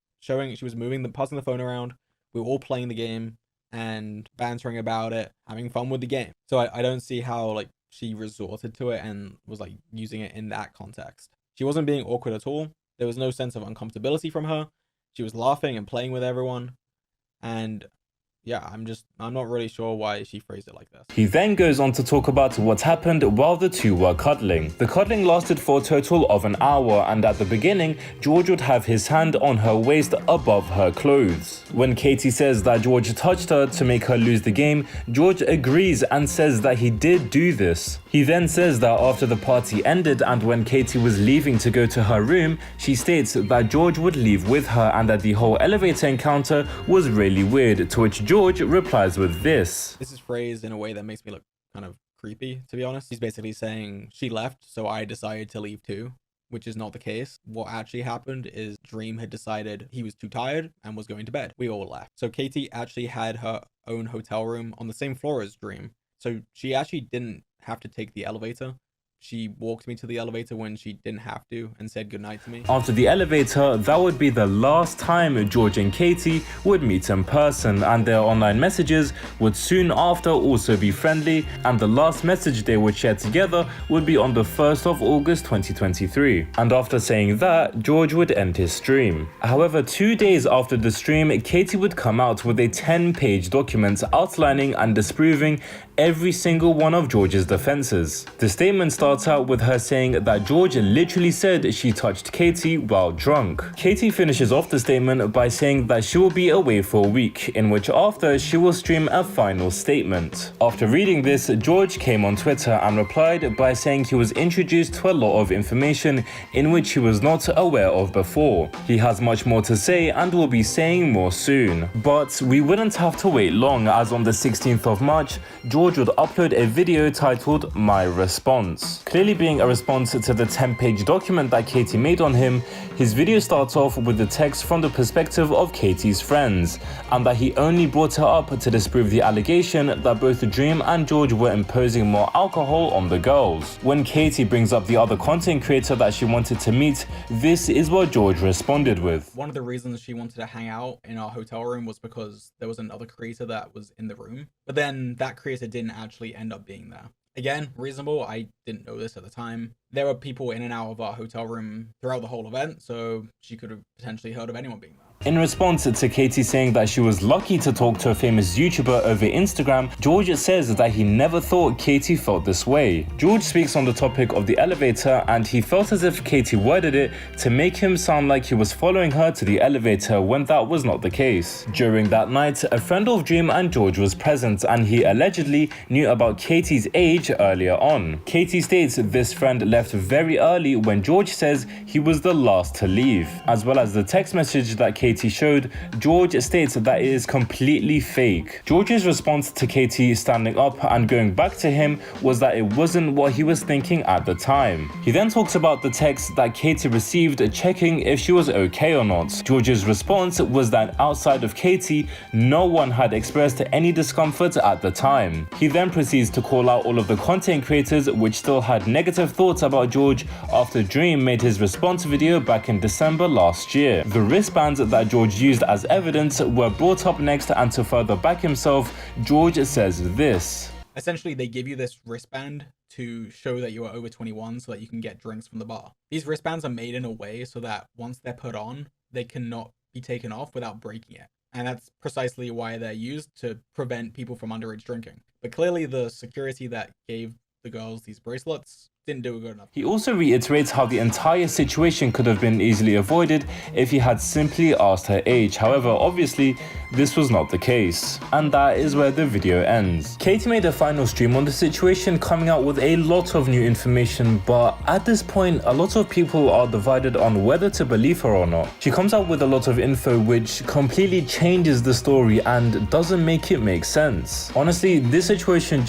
passing the phone around, we were all playing the game and bantering about it, having fun with the game. So I don't see how like she resorted to it and was like using it in that context. She wasn't being awkward at all. There was no sense of uncomfortability from her. She was laughing and playing with everyone. And yeah, I'm not really sure why she phrased it like this. He then goes on to talk about what happened while the 2 were cuddling. The cuddling lasted for a total of an hour, and at the beginning, George would have his hand on her waist above her clothes. When Katie says that George touched her to make her lose the game, George agrees and says that he did do this. He then says that after the party ended and when Katie was leaving to go to her room, she states that George would leave with her and that the whole elevator encounter was really weird, to which George replies with this. This is phrased in a way that makes me look kind of creepy, to be honest. He's basically saying, she left, so I decided to leave too, which is not the case. What actually happened is Dream had decided he was too tired and was going to bed. We all left. So Katie actually had her own hotel room on the same floor as Dream. So she actually didn't have to take the elevator. She walked me to the elevator when she didn't have to and said goodnight to me. After the elevator, that would be the last time George and Katie would meet in person, and their online messages would soon after also be friendly, and the last message they would share together would be on the 1st of August 2023. And after saying that, George would end his stream. However, 2 days after the stream, Katie would come out with a 10-page document outlining and disproving every single one of George's defenses. The statement starts out with her saying that George literally said she touched Katie while drunk. Katie finishes off the statement by saying that she will be away for a week, in which after she will stream a final statement. After reading this, George came on Twitter and replied by saying he was introduced to a lot of information in which he was not aware of before. He has much more to say and will be saying more soon. But we wouldn't have to wait long, as on the 16th of March, George would upload a video titled My Response. Clearly being a response to the 10-page document that Katie made on him, his video starts off with the text from the perspective of Katie's friends, and that he only brought her up to disprove the allegation that both Dream and George were imposing more alcohol on the girls. When Katie brings up the other content creator that she wanted to meet, this is what George responded with. One of the reasons she wanted to hang out in our hotel room was because there was another creator that was in the room, but then that creator didn't actually end up being there. Again, reasonable, I didn't know this at the time. There were people in and out of our hotel room throughout the whole event, so she could have potentially heard of anyone being there. In response to Katie saying that she was lucky to talk to a famous YouTuber over Instagram, George says that he never thought Katie felt this way. George speaks on the topic of the elevator, and he felt as if Katie worded it to make him sound like he was following her to the elevator when that was not the case. During that night, a friend of Dream and George was present, and he allegedly knew about Katie's age earlier on. Katie states this friend left very early when George says he was the last to leave. As well as the text message that Katie showed, George states that it is completely fake. George's response to Katie standing up and going back to him was that it wasn't what he was thinking at the time. He then talks about the text that Katie received checking if she was okay or not. George's response was that outside of Katie, no one had expressed any discomfort at the time. He then proceeds to call out all of the content creators which still had negative thoughts about George after Dream made his response video back in December last year. The wristbands that George used as evidence were brought up next, and to further back himself, George says this. Essentially, they give you this wristband to show that you are over 21 so that you can get drinks from the bar. These wristbands are made in a way so that once they're put on, they cannot be taken off without breaking it. And that's precisely why they're used, to prevent people from underage drinking. But clearly the security that gave the girls these bracelets didn't do good enough. He also reiterates how the entire situation could have been easily avoided if he had simply asked her age. However, obviously, this was not the case. And that is where the video ends. Katie made a final stream on the situation, coming out with a lot of new information, but at this point, a lot of people are divided on whether to believe her or not. She comes out with a lot of info which completely changes the story and doesn't make it make sense. Honestly, this situation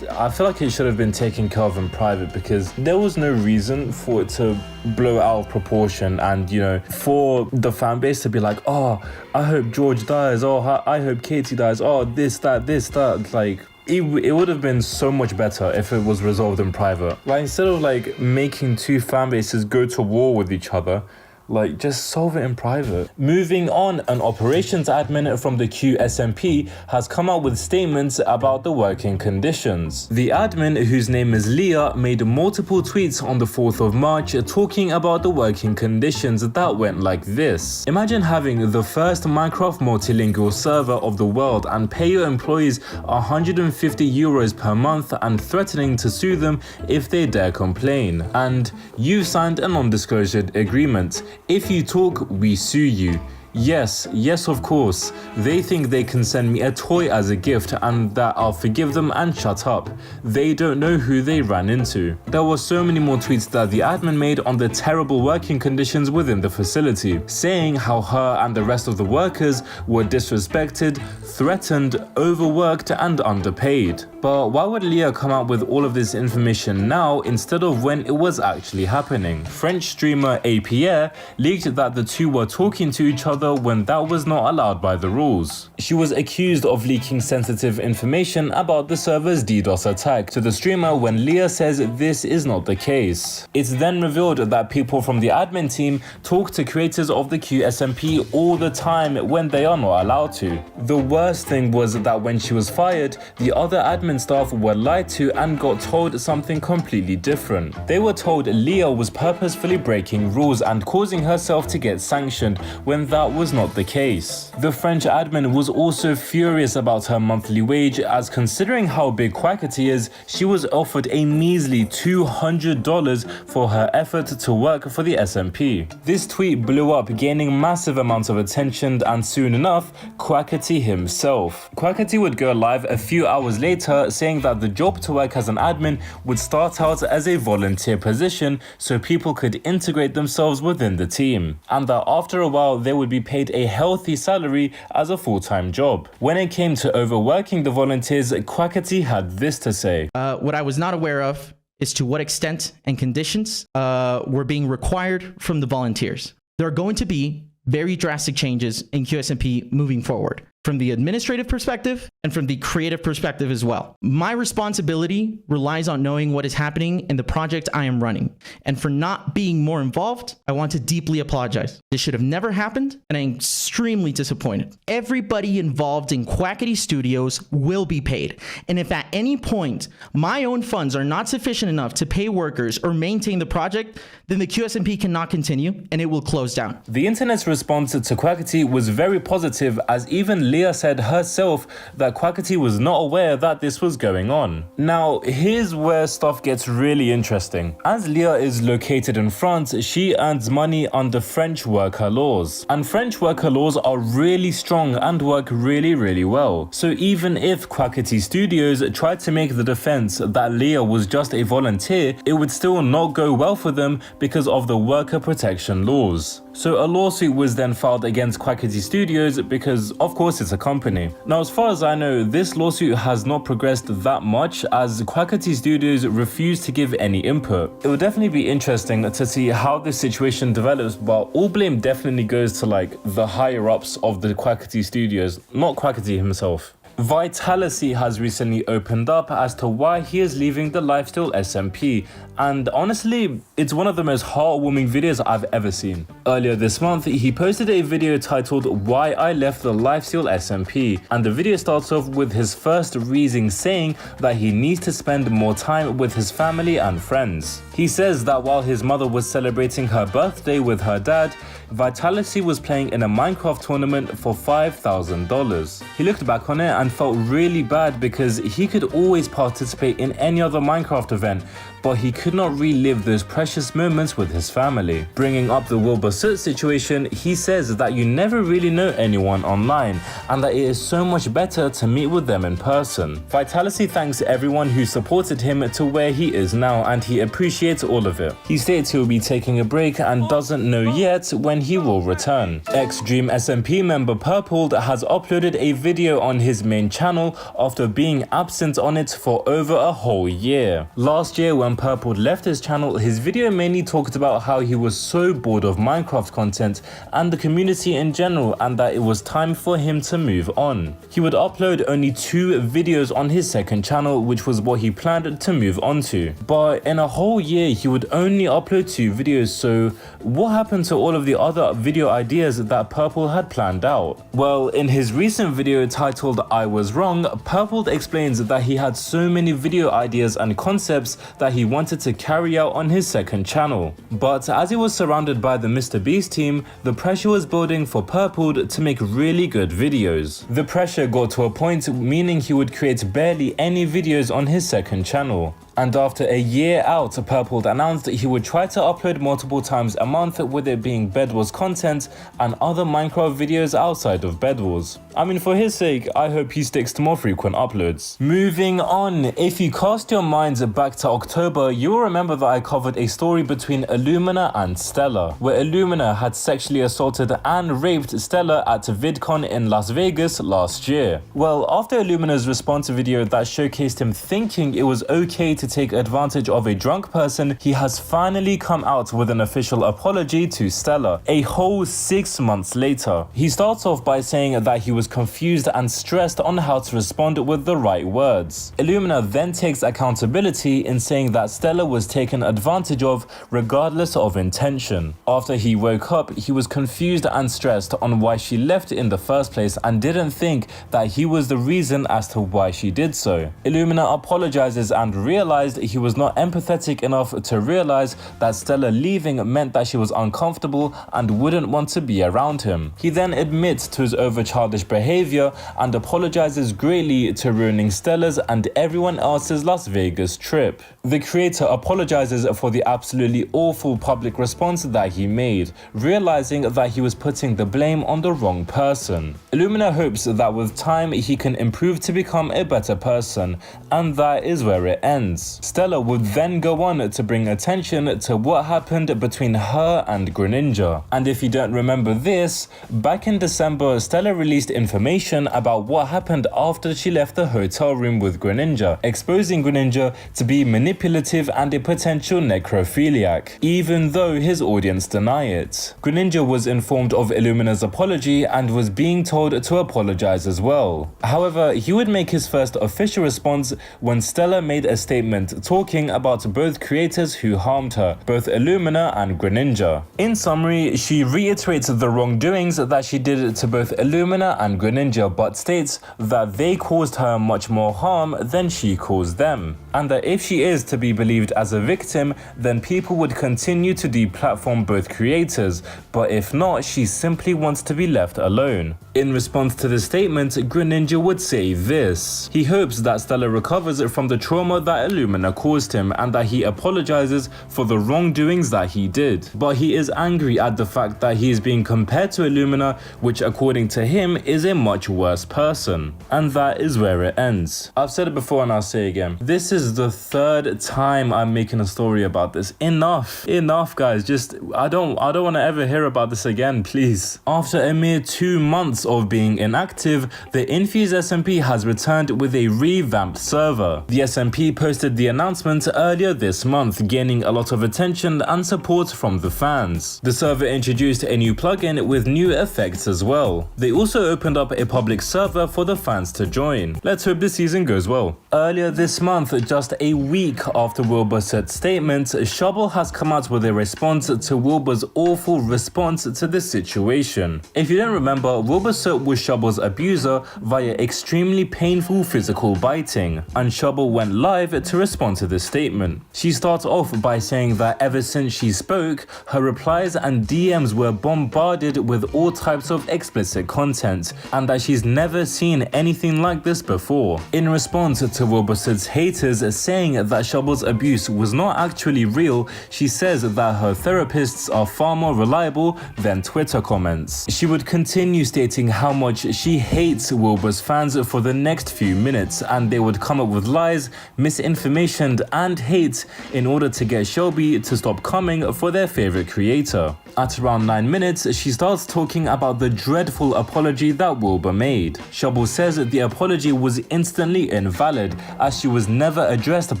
I feel like it should have been taken care of in private, because there was no reason for it to blow out of proportion and, you know, for the fan base to be like, oh, I hope George dies, oh, I hope Katie dies, oh, this, that. Like, it would have been so much better if it was resolved in private. Like, instead of like making two fan bases go to war with each other, like, just solve it in private. Moving on, an operations admin from the QSMP has come out with statements about the working conditions. The admin, whose name is Leah, made multiple tweets on the 4th of March talking about the working conditions that went like this. Imagine having the first Minecraft multilingual server of the world and pay your employees 150 euros per month and threatening to sue them if they dare complain. And you've signed a non-disclosure agreement. If you talk, we sue you. Yes, of course. They think they can send me a toy as a gift and that I'll forgive them and shut up. They don't know who they ran into. There were so many more tweets that the admin made on the terrible working conditions within the facility, saying how her and the rest of the workers were disrespected, threatened, overworked, and underpaid. But why would Leah come out with all of this information now instead of when it was actually happening? French streamer Pierre leaked that the two were talking to each other when that was not allowed by the rules. She was accused of leaking sensitive information about the server's DDoS attack to the streamer when Leah says this is not the case. It's then revealed that people from the admin team talk to creators of the QSMP all the time when they are not allowed to. The worst thing was that when she was fired, the other admin staff were lied to and got told something completely different. They were told Leah was purposefully breaking rules and causing herself to get sanctioned when that was not the case. The French admin was also furious about her monthly wage, as considering how big Quackity is, she was offered a measly $200 for her effort to work for the SMP. This tweet blew up, gaining massive amounts of attention, and soon enough, Quackity himself. Quackity would go live a few hours later saying that the job to work as an admin would start out as a volunteer position so people could integrate themselves within the team, and that after a while they would be paid a healthy salary as a full-time job. When it came to overworking the volunteers, Quackity had this to say. What I was not aware of is to what extent and conditions were being required from the volunteers. There are going to be very drastic changes in QSMP moving forward, from the administrative perspective and from the creative perspective as well. My responsibility relies on knowing what is happening in the project I am running. And for not being more involved, I want to deeply apologize. This should have never happened, and I'm extremely disappointed. Everybody involved in Quackity Studios will be paid. And if at any point my own funds are not sufficient enough to pay workers or maintain the project, then the QSMP cannot continue and it will close down. The internet's response to Quackity was very positive, as even Leah said herself that Quackity was not aware that this was going on. Now, here's where stuff gets really interesting. As Leah is located in France, she earns money under French worker laws. And French worker laws are really strong and work really well. So even if Quackity Studios tried to make the defense that Leah was just a volunteer, it would still not go well for them because of the worker protection laws. So a lawsuit was then filed against Quackity Studios because, of course, it's a company. Now, as far as I know, this lawsuit has not progressed that much, as Quackity Studios refused to give any input. It would definitely be interesting to see how this situation develops, but all blame definitely goes to like the higher ups of the Quackity Studios, not Quackity himself. Vitality has recently opened up as to why he is leaving the Lifesteal SMP, and honestly, it's one of the most heartwarming videos I've ever seen. Earlier this month, he posted a video titled "Why I Left the Lifesteal SMP," and the video starts off with his first reason saying that he needs to spend more time with his family and friends. He says that while his mother was celebrating her birthday with her dad, Vitality was playing in a Minecraft tournament for $5,000. He looked back on it and felt really bad because he could always participate in any other Minecraft event, but he could not relive those precious moments with his family. Bringing up the Wilbur Soot situation, he says that you never really know anyone online and that it is so much better to meet with them in person. Vitality thanks everyone who supported him to where he is now, and he appreciates all of it. He states he will be taking a break and doesn't know yet when he will return. Ex-Dream SMP member Purpled has uploaded a video on his main channel after being absent on it for over a whole year. Last year, when Purpled left his channel, his video mainly talked about how he was so bored of Minecraft content and the community in general, and that it was time for him to move on. He would upload only 2 videos on his second channel, which was what he planned to move on to. But in a whole year, he would only upload 2 videos, so what happened to all of the other video ideas that Purple had planned out? Well, in his recent video titled "I Was Wrong," Purple explains that he had so many video ideas and concepts that he wanted to carry out on his second channel. But as he was surrounded by the Mr. Beast team, the pressure was building for Purple to make really good videos. The pressure got to a point meaning he would create barely any videos on his second channel. And after a year out, Purple announced that he would try to upload multiple times a month, with it being Bed Wars content and other Minecraft videos outside of Bed Wars. I mean, for his sake, I hope he sticks to more frequent uploads. Moving on, if you cast your minds back to October, you will remember that I covered a story between Illumina and Stella, where Illumina had sexually assaulted and raped Stella at VidCon in Las Vegas last year. Well, after Illumina's response video that showcased him thinking it was okay to take advantage of a drunk person, he has finally come out with an official apology to Stella, a whole 6 months later. He starts off by saying that he was confused and stressed on how to respond with the right words. Illumina then takes accountability in saying that Stella was taken advantage of regardless of intention. After he woke up, he was confused and stressed on why she left in the first place and didn't think that he was the reason as to why she did so. Illumina apologizes and realized he was not empathetic enough to realize that Stella leaving meant that she was uncomfortable and wouldn't want to be around him. He then admits to his over childish behavior and apologizes greatly to ruining Stella's and everyone else's Las Vegas trip. The creator apologizes for the absolutely awful public response that he made, realizing that he was putting the blame on the wrong person. Illumina hopes that with time he can improve to become a better person, and that is where it ends. Stella would then go on to bring attention to what happened between her and Greninja. And if you don't remember this, back in December, Stella released information about what happened after she left the hotel room with Greninja, exposing Greninja to be manipulative and a potential necrophiliac, even though his audience deny it. Greninja was informed of Illumina's apology and was being told to apologize as well. However, he would make his first official response when Stella made a statement talking about both creators who harmed her, both Illumina and Greninja. In summary, she reiterates the wrongdoings that she did to both Illumina and Greninja, but states that they caused her much more harm than she caused them, and that if she is to be believed as a victim, then people would continue to deplatform both creators, but if not, she simply wants to be left alone. In response to the statement, Greninja would say this: he hopes that Stella recovers from the trauma that Illumina caused him and that he apologizes for the wrongdoings that he did. But he is angry at the fact that he is being compared to Illumina, which according to him is a much worse person. And that is where it ends. I've said it before and I'll say it again. This is the third time I'm making a story about this. Enough guys, just I don't want to ever hear about this again, please. After a mere 2 months of being inactive, the Infuse SMP has returned with a revamped server. The SMP posted the announcement earlier this month, gaining a lot of attention and support from the fans. The server introduced a new plugin with new effects as well. They also opened up a public server for the fans to join. Let's hope this season goes well. Earlier this month, just a week after Wilbur's said statement, Shubble has come out with a response to Wilbur's awful response to the situation. If you don't remember, Wilbur Soap was Shubble's abuser via extremely painful physical biting, and Shubble went live to respond to this statement. She starts off by saying that ever since she spoke, her replies and DMs were bombarded with all types of explicit content, and that she's never seen anything like this before. In response to Wilbur's haters saying that Shubble's abuse was not actually real, she says that her therapists are far more reliable than Twitter comments. She would continue stating how much she hates Wilbur's fans for the next few minutes, and they would come up with lies, misinformation and hate in order to get Shelby to stop coming for their favorite creator. At around 9 minutes, she starts talking about the dreadful apology that Wilbur made. Shubble says the apology was instantly invalid as she was never addressed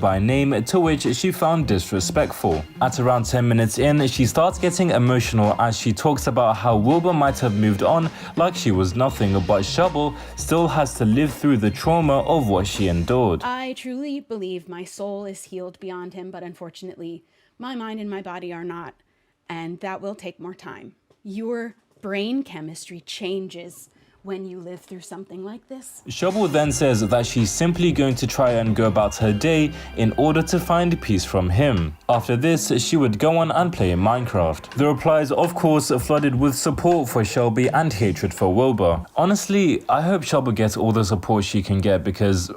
by name, to which she found disrespectful. At around 10 minutes in, she starts getting emotional as she talks about how Wilbur might have moved on like she was nothing, but Shubble still has to live through the trauma of what she endured. I truly believe my soul is healed beyond him, but unfortunately, my mind and my body are not, and that will take more time. Your brain chemistry changes when you live through something like this. Shubble then says that she's simply going to try and go about her day in order to find peace from him. After this, she would go on and play Minecraft. The replies, of course, flooded with support for Shelby and hatred for Wilbur. Honestly, I hope Shelby gets all the support she can get because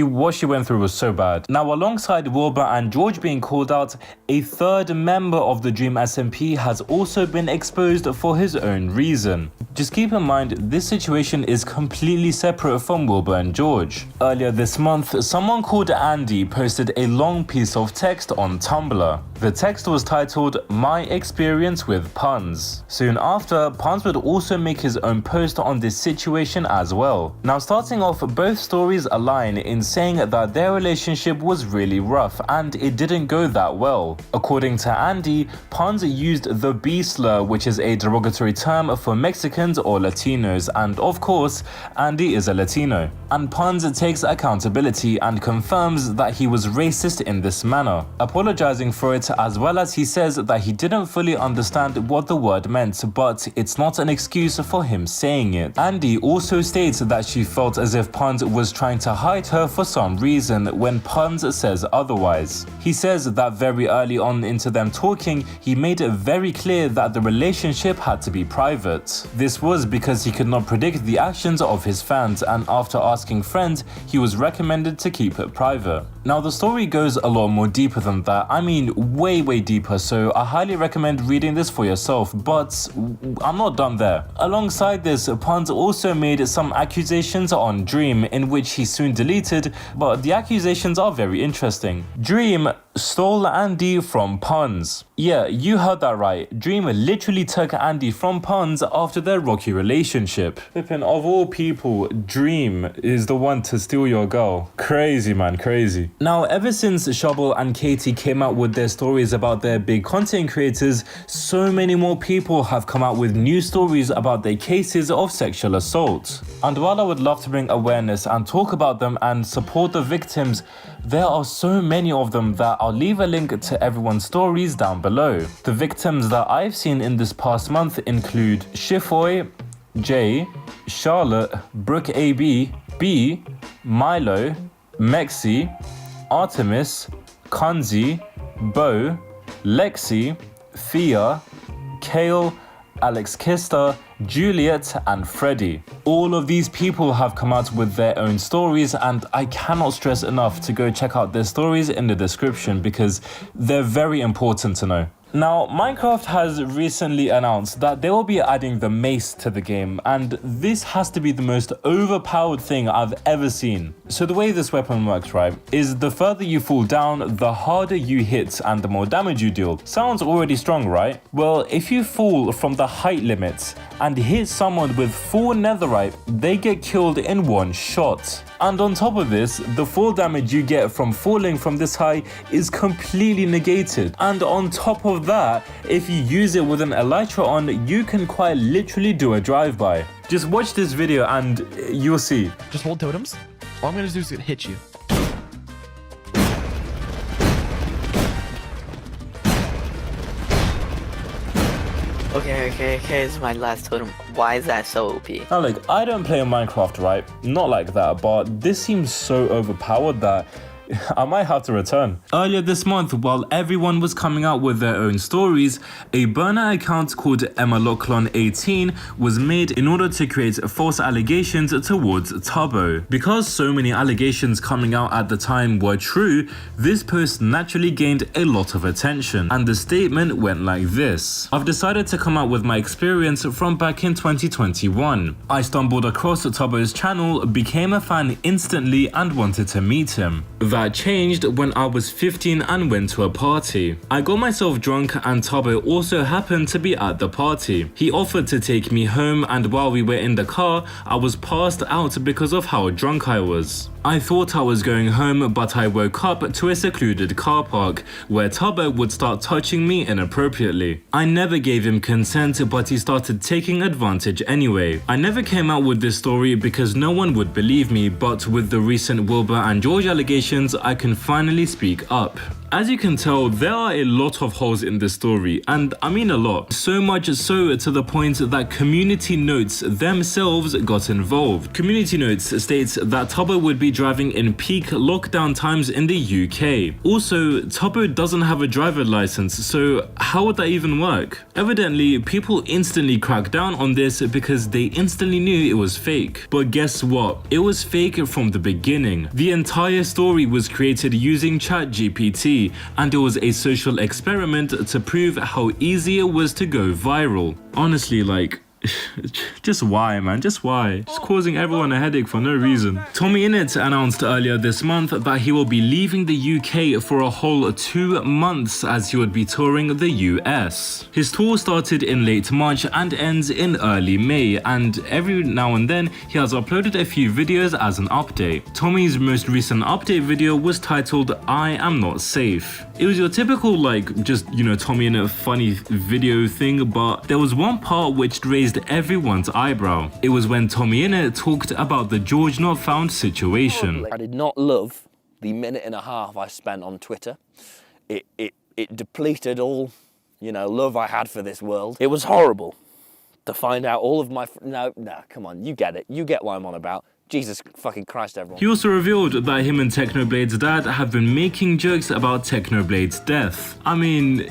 what she went through was so bad. Now, alongside Wilbur and George being called out, a third member of the Dream SMP has also been exposed for his own reason. Just keep in mind, this situation is completely separate from Wilbur and George. Earlier this month, someone called Andy posted a long piece of text on Tumblr. The text was titled, "My Experience with Puns." Soon after, Puns would also make his own post on this situation as well. Now, starting off, both stories align in saying that their relationship was really rough and it didn't go that well. According to Andy, Puns used the B slur, which is a derogatory term for Mexicans or Latinos, and of course, Andy is a Latino. And Puns takes accountability and confirms that he was racist in this manner, apologizing for it, as well as he says that he didn't fully understand what the word meant, but it's not an excuse for him saying it. Andy also states that she felt as if Puns was trying to hide her for some reason when Puns says otherwise. He says that very early on into them talking, he made it very clear that the relationship had to be private. This was because he could not predict the actions of his fans, and after asking friends, he was recommended to keep it private. Now, the story goes a lot more deeper than that. I mean, way deeper, so I highly recommend reading this for yourself, but I'm not done there. Alongside this, Puns also made some accusations on Dream, in which he soon deleted, but the accusations are very interesting. Dream stole Andy from Puns. Yeah, you heard that right. Dream literally took Andy from Puns after their rocky relationship. Flippin', of all people, Dream is the one to steal your girl. Crazy, man, crazy. Now, ever since Shovel and Katie came out with their stories about their big content creators, so many more people have come out with new stories about their cases of sexual assault. And while I would love to bring awareness and talk about them and support the victims, there are so many of them that I'll leave a link to everyone's stories down below. The victims that I've seen in this past month include Shifoy, Jay, Charlotte, Brooke AB, B, Milo, Mexi, Artemis, Kanzi, Bo, Lexi, Thea, Kale, Alex Kister, Juliet, and Freddie. All of these people have come out with their own stories, and I cannot stress enough to go check out their stories in the description because they're very important to know. Now, Minecraft has recently announced that they will be adding the mace to the game, and this has to be the most overpowered thing I've ever seen. So the way this weapon works, right, is the further you fall down, the harder you hit and the more damage you deal. Sounds already strong, right? Well, if you fall from the height limit and hit someone with full netherite, they get killed in one shot. And on top of this, the fall damage you get from falling from this high is completely negated. And on top of that, if you use it with an elytra on, you can quite literally do a drive-by. Just watch this video and you'll see. Just hold totems. All I'm gonna do is hit you. Okay, this is my last totem. Why is that so OP? Now look, I don't play Minecraft, right? Not like that, but this seems so overpowered that I might have to return. Earlier this month, while everyone was coming out with their own stories, a burner account called EmmaLocklon18 was made in order to create false allegations towards Tubbo. Because so many allegations coming out at the time were true, this post naturally gained a lot of attention, and the statement went like this. I've decided to come out with my experience from back in 2021. I stumbled across Tubbo's channel, became a fan instantly and wanted to meet him. That changed when I was 15 and went to a party. I got myself drunk and Tubbo also happened to be at the party. He offered to take me home, and while we were in the car, I was passed out because of how drunk I was. I thought I was going home, but I woke up to a secluded car park where Tubbo would start touching me inappropriately. I never gave him consent, but he started taking advantage anyway. I never came out with this story because no one would believe me, but with the recent Wilbur and George allegations, I can finally speak up. As you can tell, there are a lot of holes in this story, and I mean a lot. So much so to the point that Community Notes themselves got involved. Community Notes states that Tubbo would be driving in peak lockdown times in the UK. Also, Tubbo doesn't have a driver license, so how would that even work? Evidently, people instantly cracked down on this because they instantly knew it was fake. But guess what? It was fake from the beginning. The entire story was created using ChatGPT, and it was a social experiment to prove how easy it was to go viral. Honestly, like, just why, man? Just why? Just causing everyone a headache for no reason. Tommy Innit announced earlier this month that he will be leaving the UK for a whole 2 months as he would be touring the US. His tour started in late March and ends in early May, and every now and then he has uploaded a few videos as an update. Tommy's most recent update video was titled "I Am Not Safe." It was your typical, like, just, you know, Tommy Innit funny video thing, but there was one part which raised everyone's eyebrow. It was when Tommy Innit talked about the George Not Found situation. I did not love the minute and a half I spent on Twitter. It depleted all, you know, love I had for this world. It was horrible to find out all of my... No, come on, you get it. You get what I'm on about. Jesus fucking Christ, everyone. He also revealed that him and Technoblade's dad have been making jokes about Technoblade's death. I mean,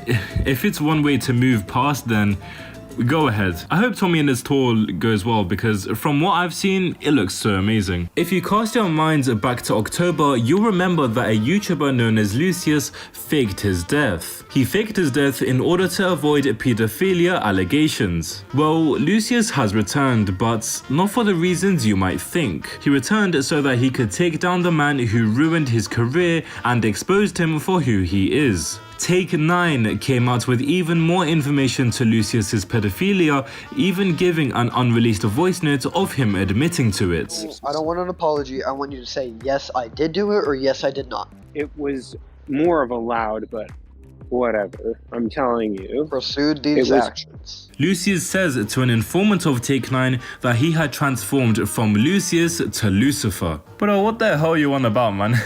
if it's one way to move past, then go ahead. I hope Tommy and his tour goes well, because from what I've seen, it looks so amazing. If you cast your minds back to October, you'll remember that a YouTuber known as Lucius faked his death. He faked his death in order to avoid pedophilia allegations. Well, Lucius has returned, but not for the reasons you might think. He returned so that he could take down the man who ruined his career and exposed him for who he is. Take 9 came out with even more information to Lucius's pedophilia, even giving an unreleased voice note of him admitting to it. I don't want an apology, I want you to say, yes, I did do it, or yes, I did not. It was more of a loud, but whatever, I'm telling you. Pursued these actions. Lucius says to an informant of Take 9 that he had transformed from Lucius to Lucifer. Bro, what the hell are you on about, man?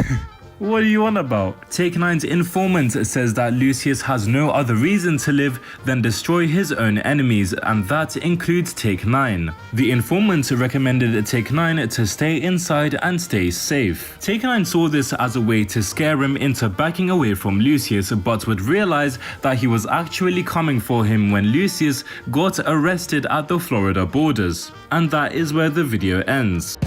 What are you on about? Take 9's informant says that Lucius has no other reason to live than destroy his own enemies, and that includes Take 9. The informant recommended Take 9 to stay inside and stay safe. Take 9 saw this as a way to scare him into backing away from Lucius, but would realize that he was actually coming for him when Lucius got arrested at the Florida borders. And that is where the video ends.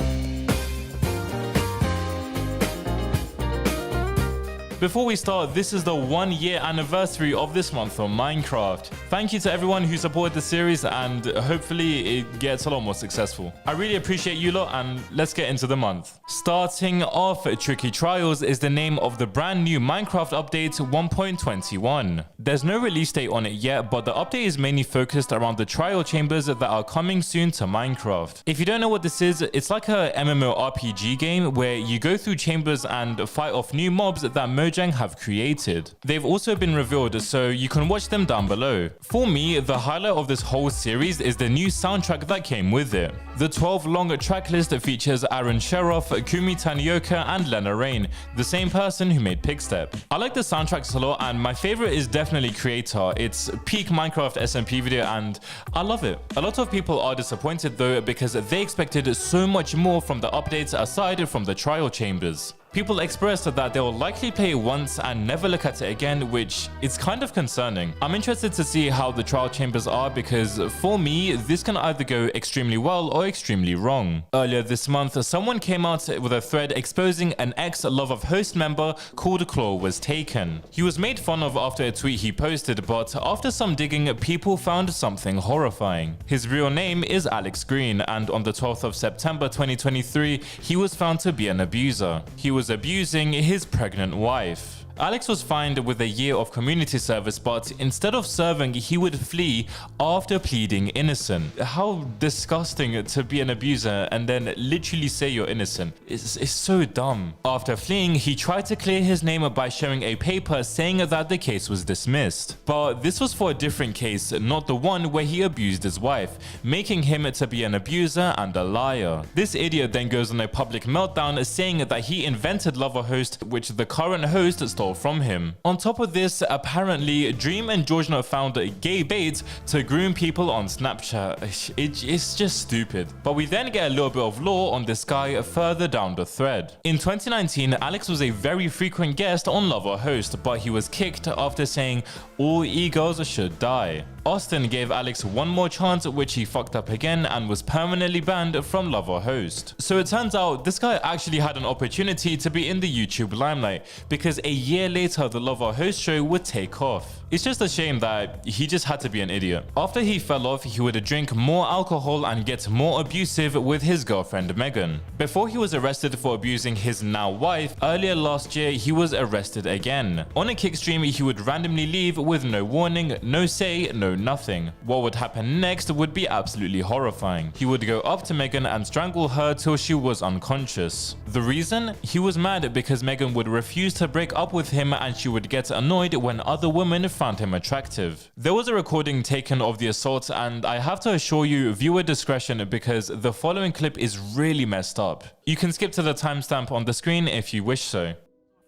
Before we start, this is the 1-year anniversary of this month on Minecraft. Thank you to everyone who supported the series, and hopefully it gets a lot more successful. I really appreciate you lot, and let's get into the month. Starting off, Tricky Trials is the name of the brand new Minecraft update 1.21. There's no release date on it yet, but the update is mainly focused around the trial chambers that are coming soon to Minecraft. If you don't know what this is, it's like a MMORPG game where you go through chambers and fight off new mobs that Mojang have created. They've also been revealed, so you can watch them down below. For me, the highlight of this whole series is the new soundtrack that came with it. The 12-long track list features Aaron Sheroff, Kumi Tanioka, and Lena Rain, the same person who made Pigstep. I like the soundtracks a lot, and my favorite is definitely Creator. It's peak Minecraft SMP video, and I love it. A lot of people are disappointed though, because they expected so much more from the updates aside from the trial chambers. People expressed that they will likely play it once and never look at it again, which is kind of concerning. I'm interested to see how the trial chambers are, because for me, this can either go extremely well or extremely wrong. Earlier this month, someone came out with a thread exposing an ex-Love of Host member called Claw was taken. He was made fun of after a tweet he posted, but after some digging, people found something horrifying. His real name is Alex Green, and on the 12th of September 2023, he was found to be an abuser. He was abusing his pregnant wife. Alex was fined with a year of community service, but instead of serving, he would flee after pleading innocent. How disgusting to be an abuser and then literally say you're innocent. It's so dumb. After fleeing, he tried to clear his name by showing a paper saying that the case was dismissed. But this was for a different case, not the one where he abused his wife, making him to be an abuser and a liar. This idiot then goes on a public meltdown saying that he invented Lover Host, which the current host stole stole from him. On top of this, apparently Dream and Georgina found gay bait to groom people on Snapchat. It's just stupid. But we then get a little bit of lore on this guy further down the thread. In 2019, Alex was a very frequent guest on Love or Host, but he was kicked after saying all egos should die. Austin gave Alex one more chance, which he fucked up again and was permanently banned from Love or Host. So it turns out this guy actually had an opportunity to be in the YouTube limelight, because a year later the Love or Host show would take off. It's just a shame that he just had to be an idiot. After he fell off, he would drink more alcohol and get more abusive with his girlfriend Megan. Before he was arrested for abusing his now wife, earlier last year he was arrested again. On a kick stream, he would randomly leave with no warning, no say, no nothing. What would happen next would be absolutely horrifying. He would go up to Megan and strangle her till she was unconscious. The reason? He was mad because Megan would refuse to break up with him and she would get annoyed when other women found him attractive. There was a recording taken of the assault, and I have to assure you, viewer discretion, because the following clip is really messed up. You can skip to the timestamp on the screen if you wish so.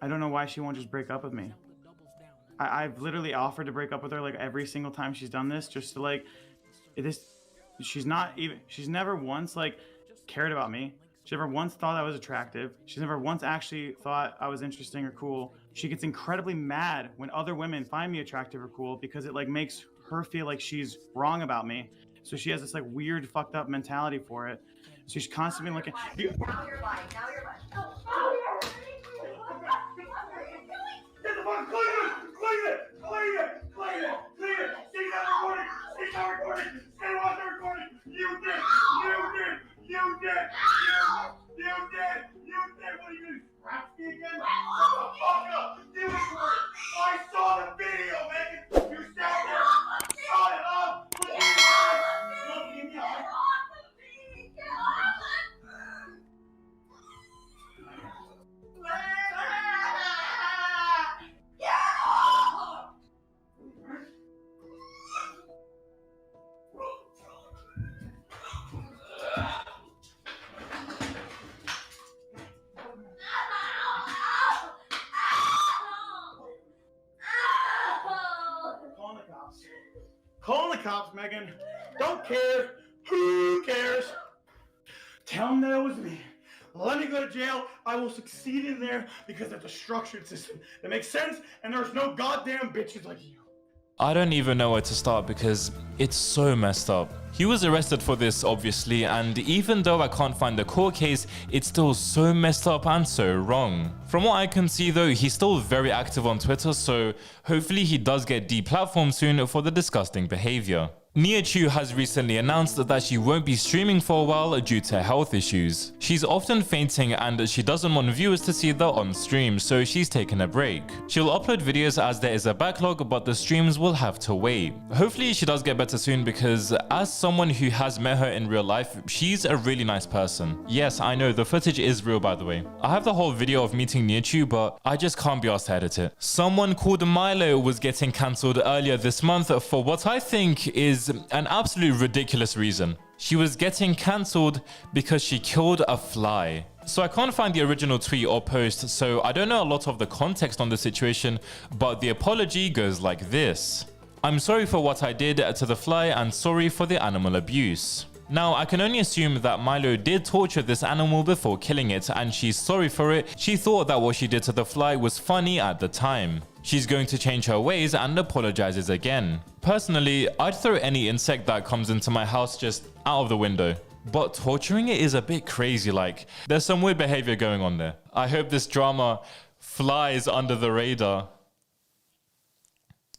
I don't know why she won't just break up with me. I've literally offered to break up with her like every single time she's done this, just to like this. She's never once like cared about me. She never once thought I was attractive. She's never once actually thought I was interesting or cool. She gets incredibly mad when other women find me attractive or cool because it like makes her feel like she's wrong about me. So she has this like weird fucked up mentality for it. So she's constantly looking. Now you're lying. Now you're lying. Get the fuck, clean it. She's not recording. Stay watch the recording. You did. What are you doing? Scratch me again? Shut the fuck up. You recorded. I saw the video, Megan. You sat there. Shut it up. Look in the eye. Look in the eye. Call the cops, Megan. Don't care. Who cares? Tell them that it was me. Let me go to jail. I will succeed in there because it's a structured system that makes sense, and there's no goddamn bitches like you. I don't even know where to start because it's so messed up. He was arrested for this, obviously, and even though I can't find the court case, it's still so messed up and so wrong. From what I can see though, he's still very active on Twitter, so hopefully he does get deplatformed soon for the disgusting behavior. Nia Chu has recently announced that she won't be streaming for a while due to health issues. She's often fainting and she doesn't want viewers to see that on stream, so she's taken a break. She'll upload videos as there is a backlog, but the streams will have to wait. Hopefully she does get better soon because as someone who has met her in real life, she's a really nice person. Yes, I know the footage is real, by the way. I have the whole video of meeting Nia Chu, but I just can't be asked to edit it. Someone called Milo was getting cancelled earlier this month for what I think is an absolute ridiculous reason. She was getting cancelled because she killed a fly. So I can't find the original tweet or post, so I don't know a lot of the context on the situation, but the apology goes like this. I'm sorry for what I did to the fly and sorry for the animal abuse. Now, I can only assume that Milo did torture this animal before killing it, and she's sorry for it. She thought that what she did to the fly was funny at the time. She's going to change her ways and apologizes again. Personally, I'd throw any insect that comes into my house just out of the window. But torturing it is a bit crazy, like, there's some weird behavior going on there. I hope this drama flies under the radar.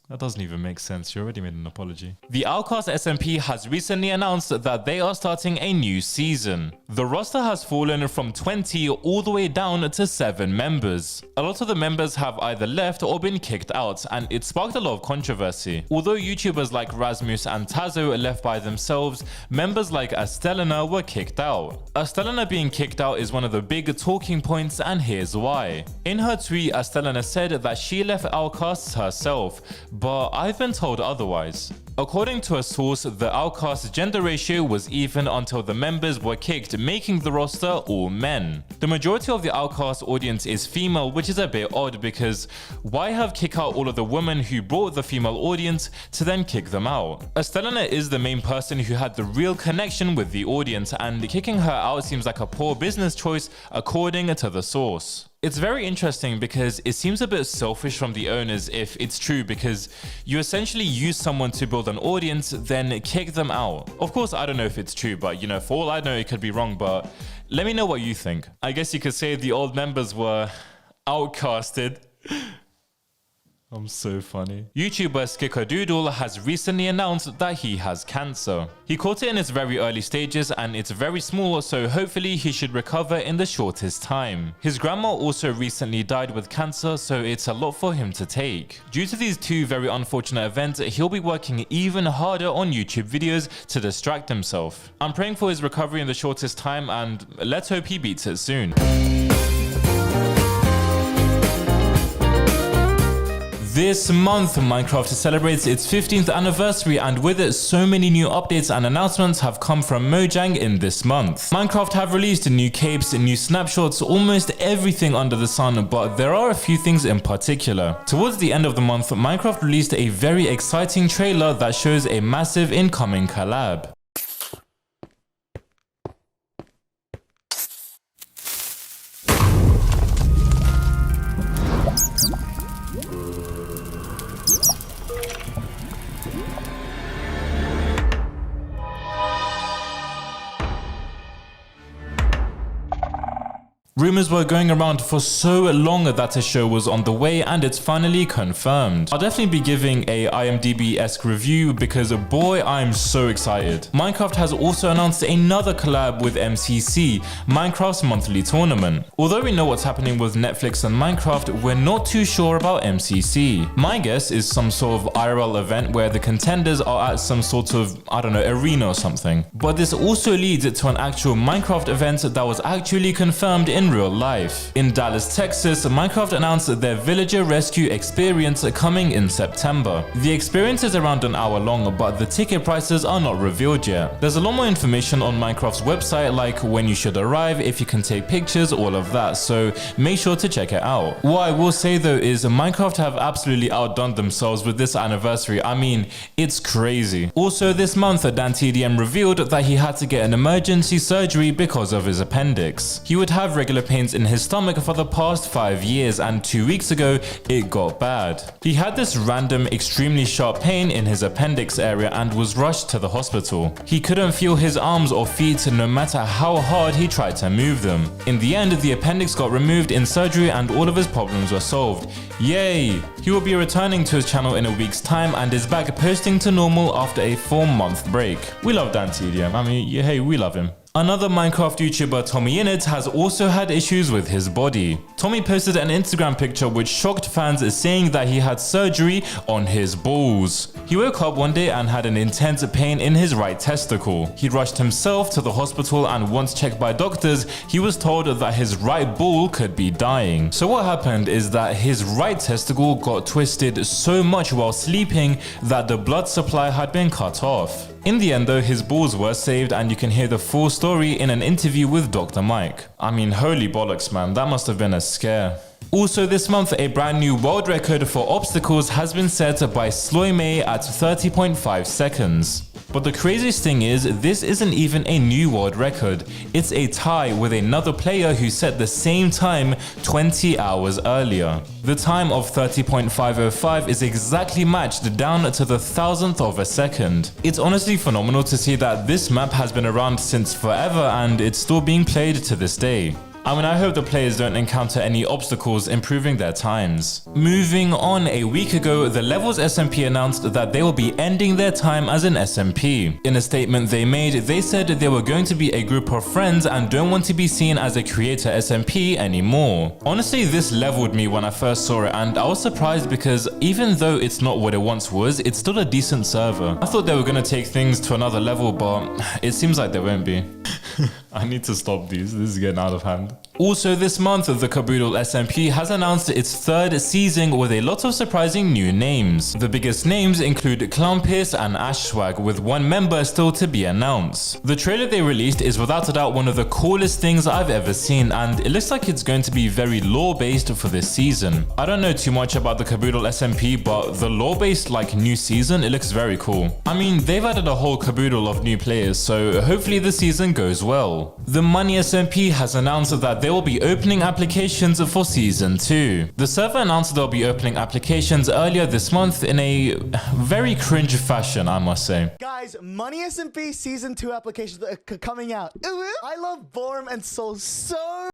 That doesn't even make sense. You already made an apology. The Outcast SMP has recently announced that they are starting a new season. The roster has fallen from 20 all the way down to 7 members. A lot of the members have either left or been kicked out, and it sparked a lot of controversy. Although YouTubers like Rasmus and Tazo left by themselves, members like Astelina were kicked out. Astelina being kicked out is one of the big talking points, and here's why. In her tweet, Astelina said that she left Outcasts herself, but I've been told otherwise. According to a source, the Outcast gender ratio was even until the members were kicked, making the roster all men. The majority of the Outcast audience is female, which is a bit odd because why have kick out all of the women who brought the female audience to then kick them out? Estelina is the main person who had the real connection with the audience, and kicking her out seems like a poor business choice according to the source. It's very interesting because it seems a bit selfish from the owners if it's true, because you essentially use someone to build an audience, then kick them out. Of course, I don't know if it's true, but you know, for all I know, it could be wrong, but let me know what you think. I guess you could say the old members were outcasted. I'm so funny. YouTuber Skickadoodle has recently announced that he has cancer. He caught it in its very early stages and it's very small, so hopefully he should recover in the shortest time. His grandma also recently died with cancer, so it's a lot for him to take. Due to these two very unfortunate events, he'll be working even harder on YouTube videos to distract himself. I'm praying for his recovery in the shortest time, and let's hope he beats it soon. This month, Minecraft celebrates its 15th anniversary, and with it, so many new updates and announcements have come from Mojang in this month. Minecraft have released new capes, new snapshots, almost everything under the sun, but there are a few things in particular. Towards the end of the month, Minecraft released a very exciting trailer that shows a massive incoming collab. Rumors were going around for so long that a show was on the way, and it's finally confirmed. I'll definitely be giving a IMDb-esque review because boy, I'm so excited. Minecraft has also announced another collab with MCC, Minecraft's monthly tournament. Although we know what's happening with Netflix and Minecraft, we're not too sure about MCC. My guess is some sort of IRL event where the contenders are at some sort of, I don't know, arena or something. But this also leads to an actual Minecraft event that was actually confirmed in real life. In Dallas, Texas, Minecraft announced their villager rescue experience coming in September. The experience is around an hour long, but the ticket prices are not revealed yet. There's a lot more information on Minecraft's website, like when you should arrive, if you can take pictures, all of that, so make sure to check it out. What I will say though is Minecraft have absolutely outdone themselves with this anniversary. I mean, it's crazy. Also this month, Dan TDM revealed that he had to get an emergency surgery because of his appendix. He would have regular pains in his stomach for the past 5 years, and 2 weeks ago it got bad. He had this random extremely sharp pain in his appendix area and was rushed to the hospital. He couldn't feel his arms or feet no matter how hard he tried to move them. In the end, the appendix got removed in surgery and all of his problems were solved. Yay! He will be returning to his channel in a week's time and is back posting to normal after a 4-month break. We love Dan TDM. I mean, hey, we love him. Another Minecraft YouTuber, Tommy Innit, has also had issues with his body. Tommy posted an Instagram picture which shocked fans, saying that he had surgery on his balls. He woke up one day and had an intense pain in his right testicle. He rushed himself to the hospital, and once checked by doctors, he was told that his right ball could be dying. So what happened is that his right testicle got twisted so much while sleeping that the blood supply had been cut off. In the end though, his balls were saved, and you can hear the full story in an interview with Dr. Mike. I mean, holy bollocks man, that must have been a scare. Also this month, a brand new world record for obstacles has been set by Sloymay at 30.5 seconds. But the craziest thing is, this isn't even a new world record. It's a tie with another player who set the same time 20 hours earlier. The time of 30.505 is exactly matched down to the thousandth of a second. It's honestly phenomenal to see that this map has been around since forever and it's still being played to this day. I mean, I hope the players don't encounter any obstacles improving their times. Moving on, a week ago, the Levels SMP announced that they will be ending their time as an SMP. In a statement they made, they said they were going to be a group of friends and don't want to be seen as a creator SMP anymore. Honestly, this leveled me when I first saw it, and I was surprised because even though it's not what it once was, it's still a decent server. I thought they were going to take things to another level, but it seems like they won't be. I need to stop these. This is getting out of hand. Also this month, the Caprillix SMP has announced its third season with a lot of surprising new names. The biggest names include Clown Pierce and Ashwag, with one member still to be announced. The trailer they released is without a doubt one of the coolest things I've ever seen, and it looks like it's going to be very lore-based for this season. I don't know too much about the Caprillix SMP, but the lore-based like new season, it looks very cool. I mean, they've added a whole caboodle of new players, so hopefully the season goes well. The Money SMP has announced that they will be opening applications for season 2. The server announced they'll be opening applications earlier this month in a very cringe fashion, I must say. Guys, Money SMP season 2 applications are coming out. I love Vorm and Soul so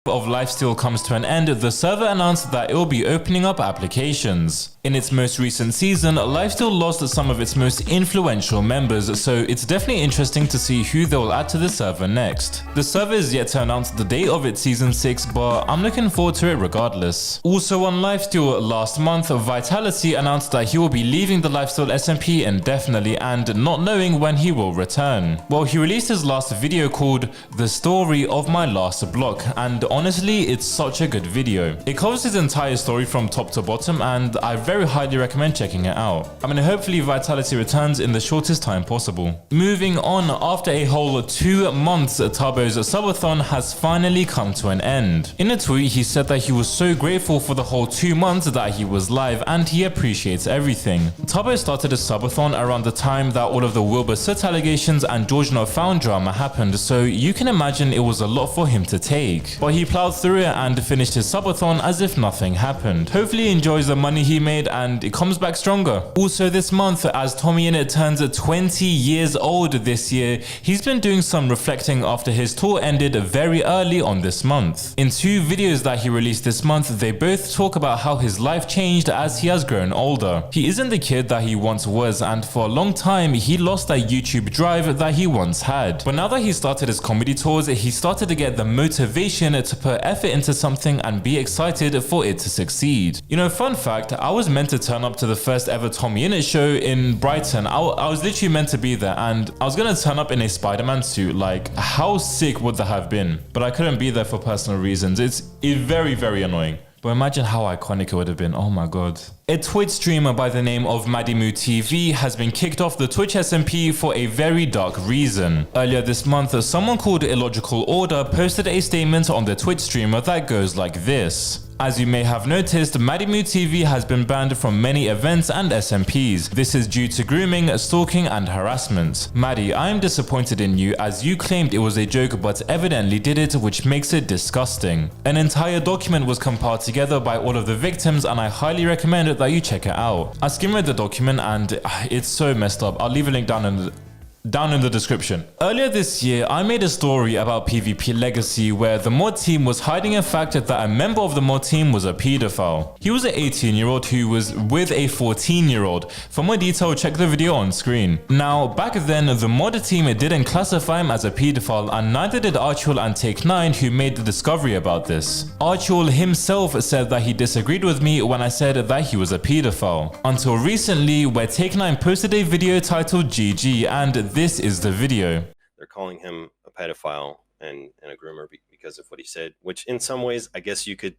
of Lifesteal comes to an end, the server announced that it will be opening up applications. In its most recent season, Lifesteal lost some of its most influential members, so it's definitely interesting to see who they will add to the server next. The server is yet to announce the date of its season 6, but I'm looking forward to it regardless. Also on Lifesteal last month, Vitality announced that he will be leaving the Lifesteal SMP indefinitely and not knowing when he will return. Well, he released his last video called The Story of My Last Block, and honestly, it's such a good video. It covers his entire story from top to bottom, and I very highly recommend checking it out. I mean, hopefully Vitality returns in the shortest time possible. Moving on, after a whole 2 months, Turbo's subathon has finally come to an end. In a tweet, he said that he was so grateful for the whole 2 months that he was live, and he appreciates everything. Turbo started a subathon around the time that all of the Wilbur Soot allegations and George Not Found drama happened, so you can imagine it was a lot for him to take. But he plowed through it and finished his subathon as if nothing happened. Hopefully he enjoys the money he made and it comes back stronger. Also this month, as Tommy Innit turns 20 years old this year, he's been doing some reflecting after his tour ended very early on this month. In 2 videos that he released this month, they both talk about how his life changed as he has grown older. He isn't the kid that he once was, and for a long time he lost that YouTube drive that he once had. But now that he started his comedy tours, he started to get the motivation to put effort into something and be excited for it to succeed. You know, fun fact, I was meant to turn up to the first ever Tommy Innit show in Brighton. I was literally meant to be there, and I was gonna turn up in a Spider-Man suit. Like, how sick would that have been? But I couldn't be there for personal reasons. It's very, very annoying. But imagine how iconic it would have been. Oh my god. A Twitch streamer by the name of Madimu TV has been kicked off the Twitch SMP for a very dark reason. Earlier this month, someone called Illogical Order posted a statement on the Twitch streamer that goes like this. As you may have noticed, Madimu TV has been banned from many events and SMPs. This is due to grooming, stalking and harassment. Maddie, I am disappointed in you as you claimed it was a joke but evidently did it, which makes it disgusting. An entire document was compiled together by all of the victims and I highly recommend that you check it out. I skimmed the document and it's so messed up. I'll leave a link down in the description. Earlier this year, I made a story about PvP Legacy where the mod team was hiding a fact that a member of the mod team was a pedophile. He was an 18-year-old who was with a 14-year-old. For more detail, check the video on screen. Now, back then, the mod team didn't classify him as a pedophile, and neither did Archul and Take9, who made the discovery about this. Archul himself said that he disagreed with me when I said that he was a pedophile. Until recently, where Take9 posted a video titled GG, and this is the video. They're calling him a pedophile and a groomer because of what he said, which in some ways, I guess you could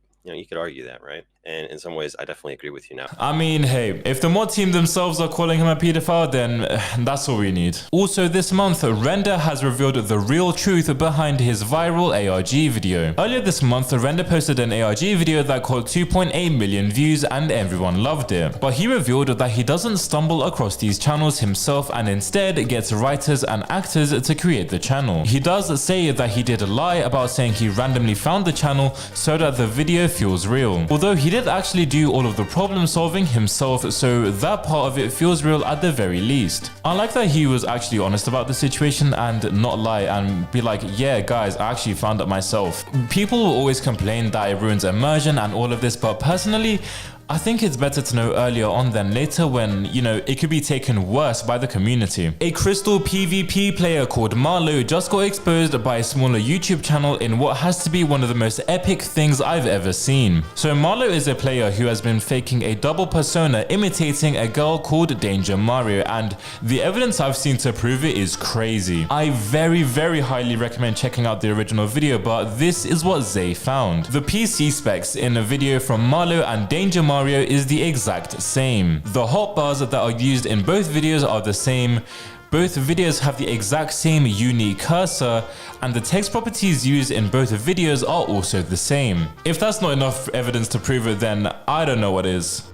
argue that, right? And in some ways, I definitely agree with you now. I mean, hey, if the mod team themselves are calling him a pedophile, then that's all we need. Also this month, Render has revealed the real truth behind his viral ARG video. Earlier this month, Render posted an ARG video that caught 2.8 million views and everyone loved it. But he revealed that he doesn't stumble across these channels himself and instead gets writers and actors to create the channel. He does say that he did lie about saying he randomly found the channel so that the video feels real. Although he did actually do all of the problem solving himself, so that part of it feels real at the very least. I like that he was actually honest about the situation and not lie and be like, yeah guys, I actually found it myself. People will always complain that it ruins immersion and all of this, but personally, I think it's better to know earlier on than later when, you know, it could be taken worse by the community. A Crystal PvP player called Marlow just got exposed by a smaller YouTube channel in what has to be one of the most epic things I've ever seen. So Marlow is a player who has been faking a double persona imitating a girl called Danger Mario, and the evidence I've seen to prove it is crazy. I very highly recommend checking out the original video, but this is what Zay found. The PC specs in a video from Marlow and Danger Mario is the exact same. The hotbars that are used in both videos are the same. Both videos have the exact same unique cursor, and the text properties used in both videos are also the same. If that's not enough evidence to prove it, then I don't know what is.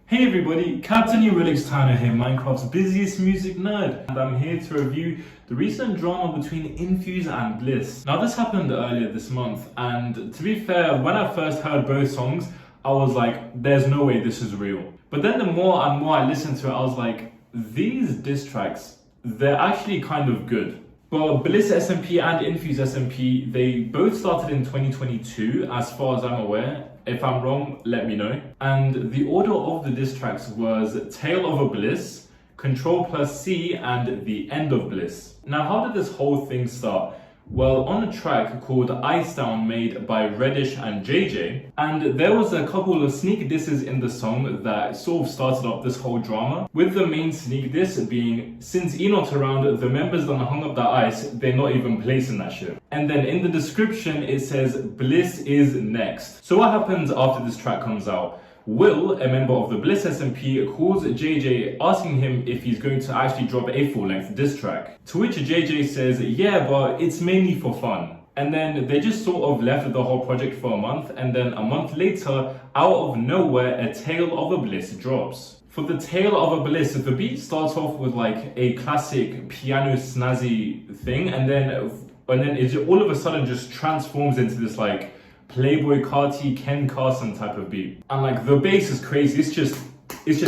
Hey everybody, Captain Caprillix here, Minecraft's busiest music nerd, and I'm here to review the recent drama between Infuse and Bliss. Now this happened earlier this month, and to be fair, when I first heard both songs, I was like, there's no way this is real. But then the more and more I listened to it, I was like, these diss tracks, they're actually kind of good. Well, Bliss SMP and Infuse SMP, they both started in 2022, as far as I'm aware. If I'm wrong, let me know. And the order of the diss tracks was Tale of a Bliss, Control plus C, and The End of Bliss. Now, how did this whole thing start? Well, on a track called Ice Down made by Reddish and JJ, and there was a couple of sneak disses in the song that sort of started up this whole drama, with the main sneak diss being, since E not around, the members done hung up the ice, they're not even placing that shit. And then in the description it says, Bliss is next. So what happens after this track comes out? Will, a member of the Bliss SMP, calls JJ asking him if he's going to actually drop a full-length diss track. To which JJ says, yeah, but it's mainly for fun. And then they just sort of left the whole project for a month, and then a month later, out of nowhere, a Tale of a Bliss drops. For the Tale of a Bliss, the beat starts off with like a classic piano snazzy thing, and then it all of a sudden just transforms into this like Playboy Carti, Ken Carson type of beat. And like the bass is crazy, it's just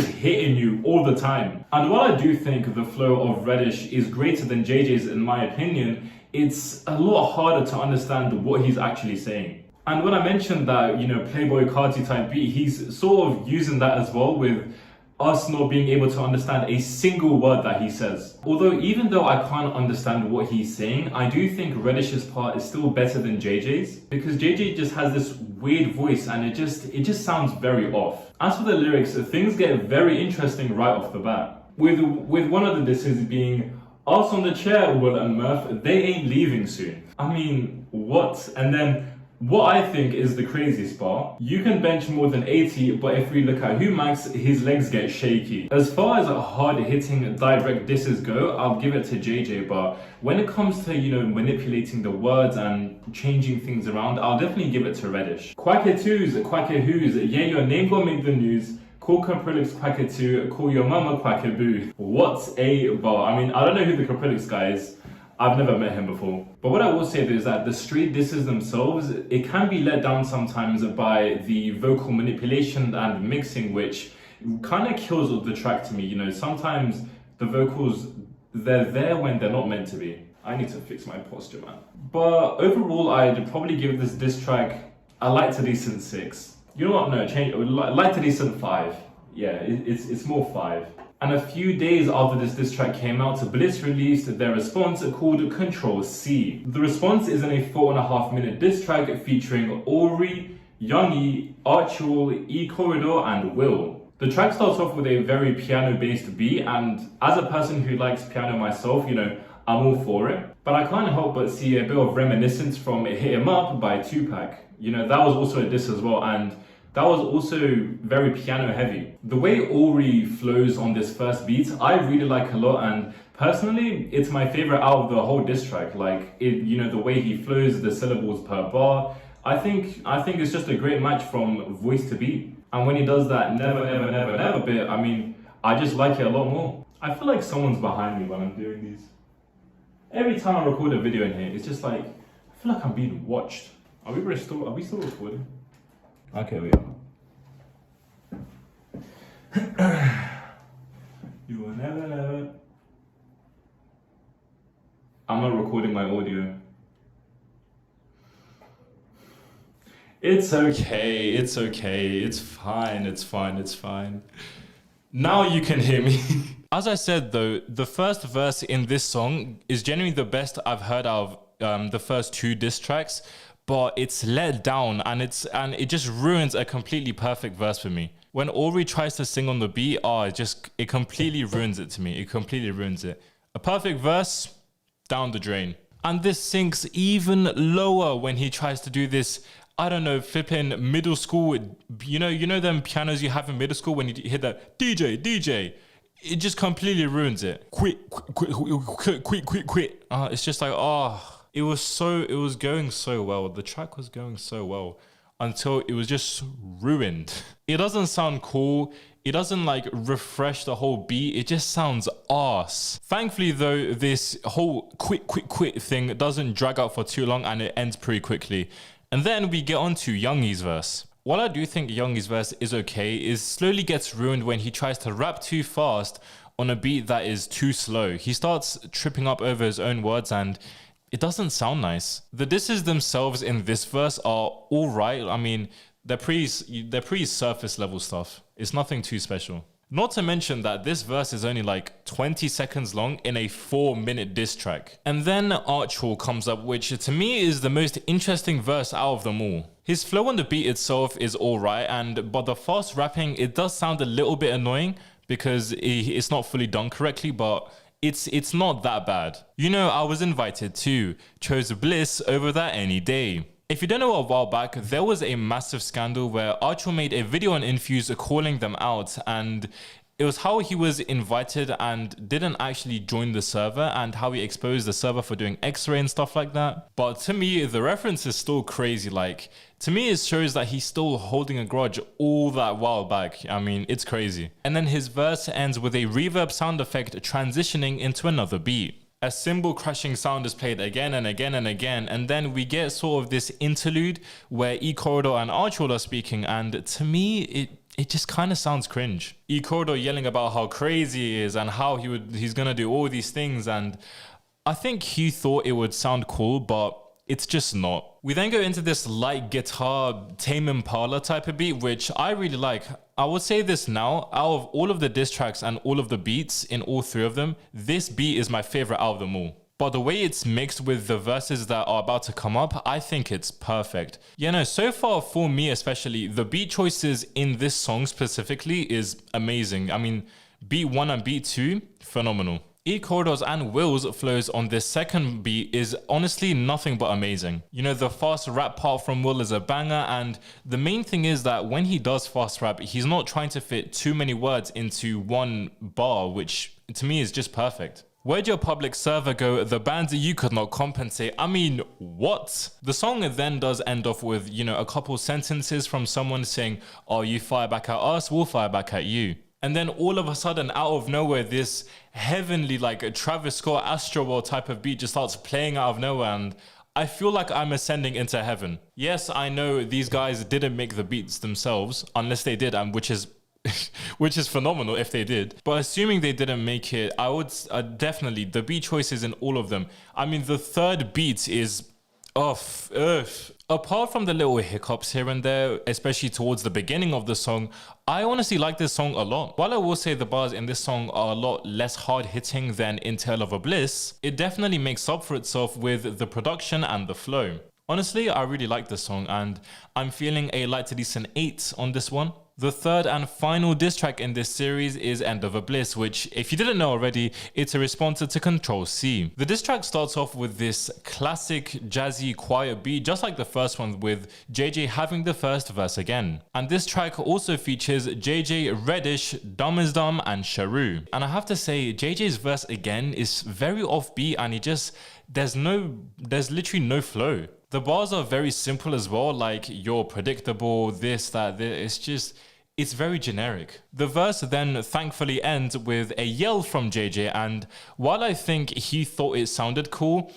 hitting you all the time. And while I do think the flow of Reddish is greater than JJ's in my opinion, it's a lot harder to understand what he's actually saying. And when I mentioned that, you know, Playboy Carti type beat, he's sort of using that as well with us not being able to understand a single word that he says. Although even though I can't understand what he's saying, I do think Reddish's part is still better than JJ's, because JJ just has this weird voice and it just sounds very off. As for the lyrics, things get very interesting right off the bat. With one of the disses being, us on the chair, Will and Murph, they ain't leaving soon. I mean, what? And then what I think is the craziest part, you can bench more than 80, but if we look at Max, his legs get shaky. As far as hard-hitting direct disses go, I'll give it to JJ, but when it comes to, you know, manipulating the words and changing things around, I'll definitely give it to Reddish. Quacker 2s, Quacker who's, yeah, your name gon' make the news. Call Caprillix Quacker 2, call your mama Quacker Boo. What a bar. I mean, I don't know who the Caprillix guy is. I've never met him before. But what I will say is that the street disses themselves, it can be let down sometimes by the vocal manipulation and mixing, which kind of kills the track to me. You know, sometimes the vocals, they're there when they're not meant to be. I need to fix my posture, man. But overall, I'd probably give this diss track a light to decent 6. You know what? No, change light to decent 5. Yeah, it's more 5. And a few days after this diss track came out, Bliss released their response called Control C. The response is in a 4.5-minute diss track featuring Ori, Youngie, Archul, E-Corridor, and Will. The track starts off with a very piano-based beat, and as a person who likes piano myself, you know, I'm all for it. But I can't help but see a bit of reminiscence from Hit 'Em Up by Tupac. You know, that was also a diss as well, and that was also very piano heavy. The way Ori flows on this first beat, I really like a lot, and personally, it's my favorite out of the whole diss track. Like, you know, the way he flows, the syllables per bar, I think it's just a great match from voice to beat. And when he does that never, never, never, never bit, I mean, I just like it a lot more. I feel like someone's behind me when I'm doing these. Every time I record a video in here, it's just like, I feel like I'm being watched. Are we still recording? Okay, we are. You will never, never. I'm not recording my audio. It's okay, it's okay, it's fine, it's fine, it's fine. Now you can hear me. As I said though, the first verse in this song is genuinely the best I've heard out of the first 2 diss tracks, but it's let down and it just ruins a completely perfect verse for me. When Ori tries to sing on the beat, it completely ruins it to me. It completely ruins it. A perfect verse, down the drain. And this sinks even lower when he tries to do this, I don't know, flipping middle school, you know them pianos you have in middle school when you hit that DJ, it just completely ruins it. Quit. It's just like, it was going so well. The track was going so well until it was just ruined. It doesn't sound cool. It doesn't like refresh the whole beat. It just sounds arse. Thankfully though, this whole quit thing doesn't drag out for too long and it ends pretty quickly. And then we get on to Youngi's verse. While I do think Youngi's verse is okay, it slowly gets ruined when he tries to rap too fast on a beat that is too slow. He starts tripping up over his own words and it doesn't sound nice. The disses themselves in this verse are all right. I mean, they're pretty surface level stuff. It's nothing too special. Not to mention that this verse is only like 20 seconds long in a 4-minute diss track. And then Archwell comes up, which to me is the most interesting verse out of them all. His flow on the beat itself is alright, but the fast rapping, it does sound a little bit annoying because it's not fully done correctly, but it's not that bad. You know, I was invited to, chose Bliss over that any day. If you don't know, a while back, there was a massive scandal where Archwell made a video on Infuse calling them out, and it was how he was invited and didn't actually join the server and how he exposed the server for doing X-ray and stuff like that. But to me, the reference is still crazy. Like, to me, it shows that he's still holding a grudge all that while back. I mean, it's crazy. And then his verse ends with a reverb sound effect transitioning into another beat. A cymbal crashing sound is played again and again and again, and then we get sort of this interlude where E-Corridor and Archwell are speaking, and to me, it just kind of sounds cringe. E-Corridor yelling about how crazy he is and how he's gonna do all these things, and I think he thought it would sound cool, but it's just not. We then go into this light guitar Tame Impala type of beat, which I really like. I would say this now, out of all of the diss tracks and all of the beats in all 3 of them, this beat is my favorite out of them all. But the way it's mixed with the verses that are about to come up, I think it's perfect. You know, so far for me especially, the beat choices in this song specifically is amazing. I mean, beat 1 and beat 2, phenomenal. E-Corridor's and Will's flows on this second beat is honestly nothing but amazing. You know, the fast rap part from Will is a banger, and the main thing is that when he does fast rap, he's not trying to fit too many words into one bar, which to me is just perfect. Where'd your public server go? The bands you could not compensate. I mean, what? The song then does end off with, you know, a couple sentences from someone saying, oh, you fire back at us, we'll fire back at you. And then all of a sudden, out of nowhere, this heavenly, like a Travis Scott Astroworld type of beat just starts playing out of nowhere, and I feel like I'm ascending into heaven. Yes, I know these guys didn't make the beats themselves, unless they did, and which is phenomenal if they did. But assuming they didn't make it, I would definitely, the beat choices in all of them. I mean, the third beat is off. Apart from the little hiccups here and there, especially towards the beginning of the song, I honestly like this song a lot. While I will say the bars in this song are a lot less hard-hitting than in Tale of a Bliss, it definitely makes up for itself with the production and the flow. Honestly, I really like this song, and I'm feeling a light to decent 8 on this one. The third and final diss track in this series is End of a Bliss, which, if you didn't know already, it's a response to Control C. The diss track starts off with this classic jazzy quiet beat, just like the first one, with JJ having the first verse again. And this track also features JJ, Reddish, Dumb is Dumb, and Sharu. And I have to say, JJ's verse again is very offbeat, and there's literally no flow. The bars are very simple as well, like you're predictable, this, that, it's very generic. The verse then thankfully ends with a yell from JJ, and while I think he thought it sounded cool,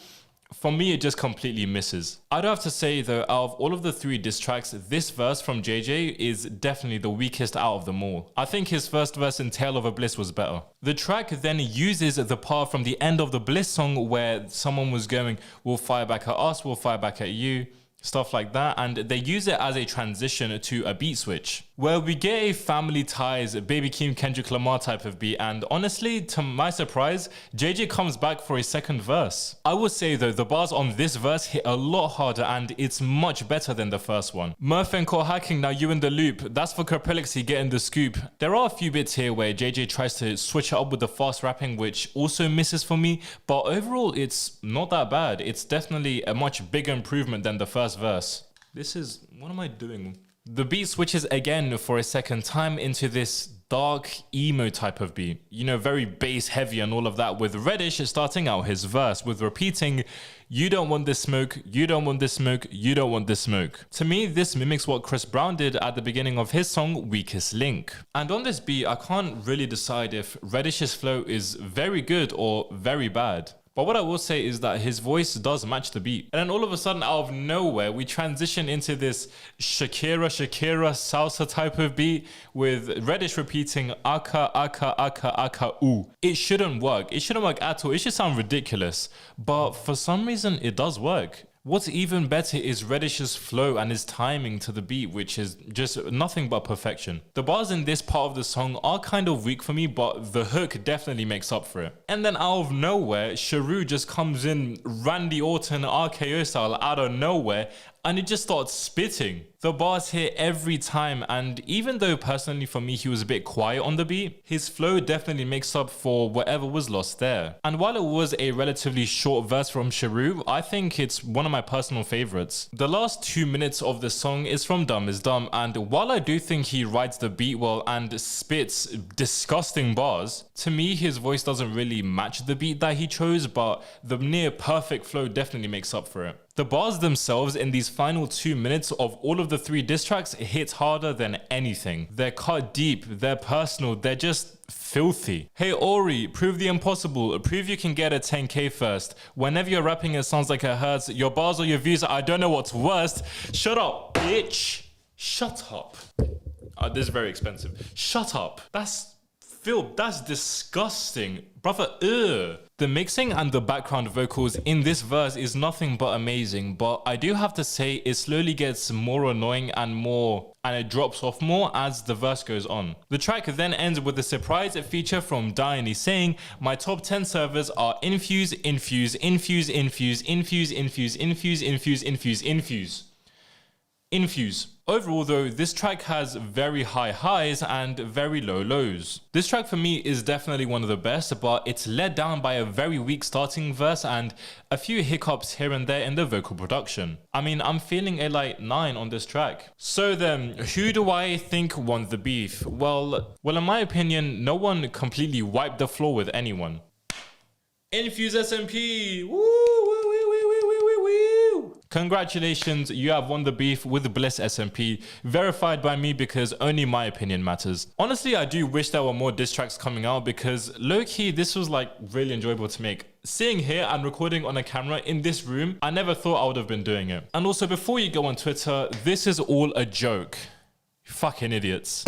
for me it just completely misses. I'd have to say though, out of all of the 3 diss tracks, this verse from JJ is definitely the weakest out of them all. I think his first verse in Tale of a Bliss was better. The track then uses the part from the end of the Bliss song where someone was going, we'll fire back at us, we'll fire back at you, stuff like that, and they use it as a transition to a beat switch where we get a Family Ties, Baby Keem, Kendrick Lamar type of beat, and honestly, to my surprise, JJ comes back for a second verse. I would say though, the bars on this verse hit a lot harder and it's much better than the first one. Murph and Core Hacking, now you in the loop, that's for Caprillix, he getting the scoop. There are a few bits here where JJ tries to switch it up with the fast rapping, which also misses for me, but overall it's not that bad. It's definitely a much bigger improvement than the first verse. What am I doing? The beat switches again for a second time into this dark emo type of beat. You know, very bass heavy and all of that, with Reddish starting out his verse with repeating, you don't want this smoke, you don't want this smoke, you don't want this smoke. To me, this mimics what Chris Brown did at the beginning of his song, Weakest Link. And on this beat, I can't really decide if Reddish's flow is very good or very bad. But what I will say is that his voice does match the beat. And then all of a sudden, out of nowhere, we transition into this Shakira salsa type of beat with Reddish repeating aka, aka, aka, aka, ooh. It shouldn't work. It shouldn't work at all. It should sound ridiculous. But for some reason, it does work. What's even better is Reddish's flow and his timing to the beat, which is just nothing but perfection. The bars in this part of the song are kind of weak for me, but the hook definitely makes up for it. And then out of nowhere, Sharu just comes in Randy Orton RKO style out of nowhere, and it just starts spitting. The bars hit every time, and even though personally for me he was a bit quiet on the beat, his flow definitely makes up for whatever was lost there. And while it was a relatively short verse from Sharu, I think it's one of my personal favorites. The last 2 minutes of the song is from Dumb is Dumb, and while I do think he rides the beat well and spits disgusting bars, to me his voice doesn't really match the beat that he chose, but the near perfect flow definitely makes up for it. The bars themselves in these final 2 minutes of all of the 3 diss tracks hit harder than anything. They're cut deep, they're personal, they're just filthy. Hey Ori, prove the impossible, prove you can get a 10k first. Whenever you're rapping it sounds like it hurts, your bars or your views, I don't know what's worst. Shut up, bitch. Shut up. This is very expensive. Shut up. That's disgusting. Brother, ugh. The mixing and the background vocals in this verse is nothing but amazing, but I do have to say it slowly gets more annoying and it drops off more as the verse goes on. The track then ends with a surprise feature from Diony saying, my top 10 servers are infuse, infuse, infuse, infuse, infuse, infuse, infuse, infuse, infuse, infuse. Infuse. Overall though, this track has very high highs and very low lows. This track for me is definitely one of the best, but it's led down by a very weak starting verse and a few hiccups here and there in the vocal production. I mean, I'm feeling a light 9 on this track. So then, who do I think won the beef? Well, in my opinion, no one completely wiped the floor with anyone. Infuse SMP! Woo! Congratulations, you have won the beef with Bliss SMP, verified by me because only my opinion matters. Honestly, I do wish there were more diss tracks coming out because low-key, this was like really enjoyable to make. Sitting here and recording on a camera in this room, I never thought I would have been doing it. And also, before you go on Twitter, this is all a joke. Fucking idiots.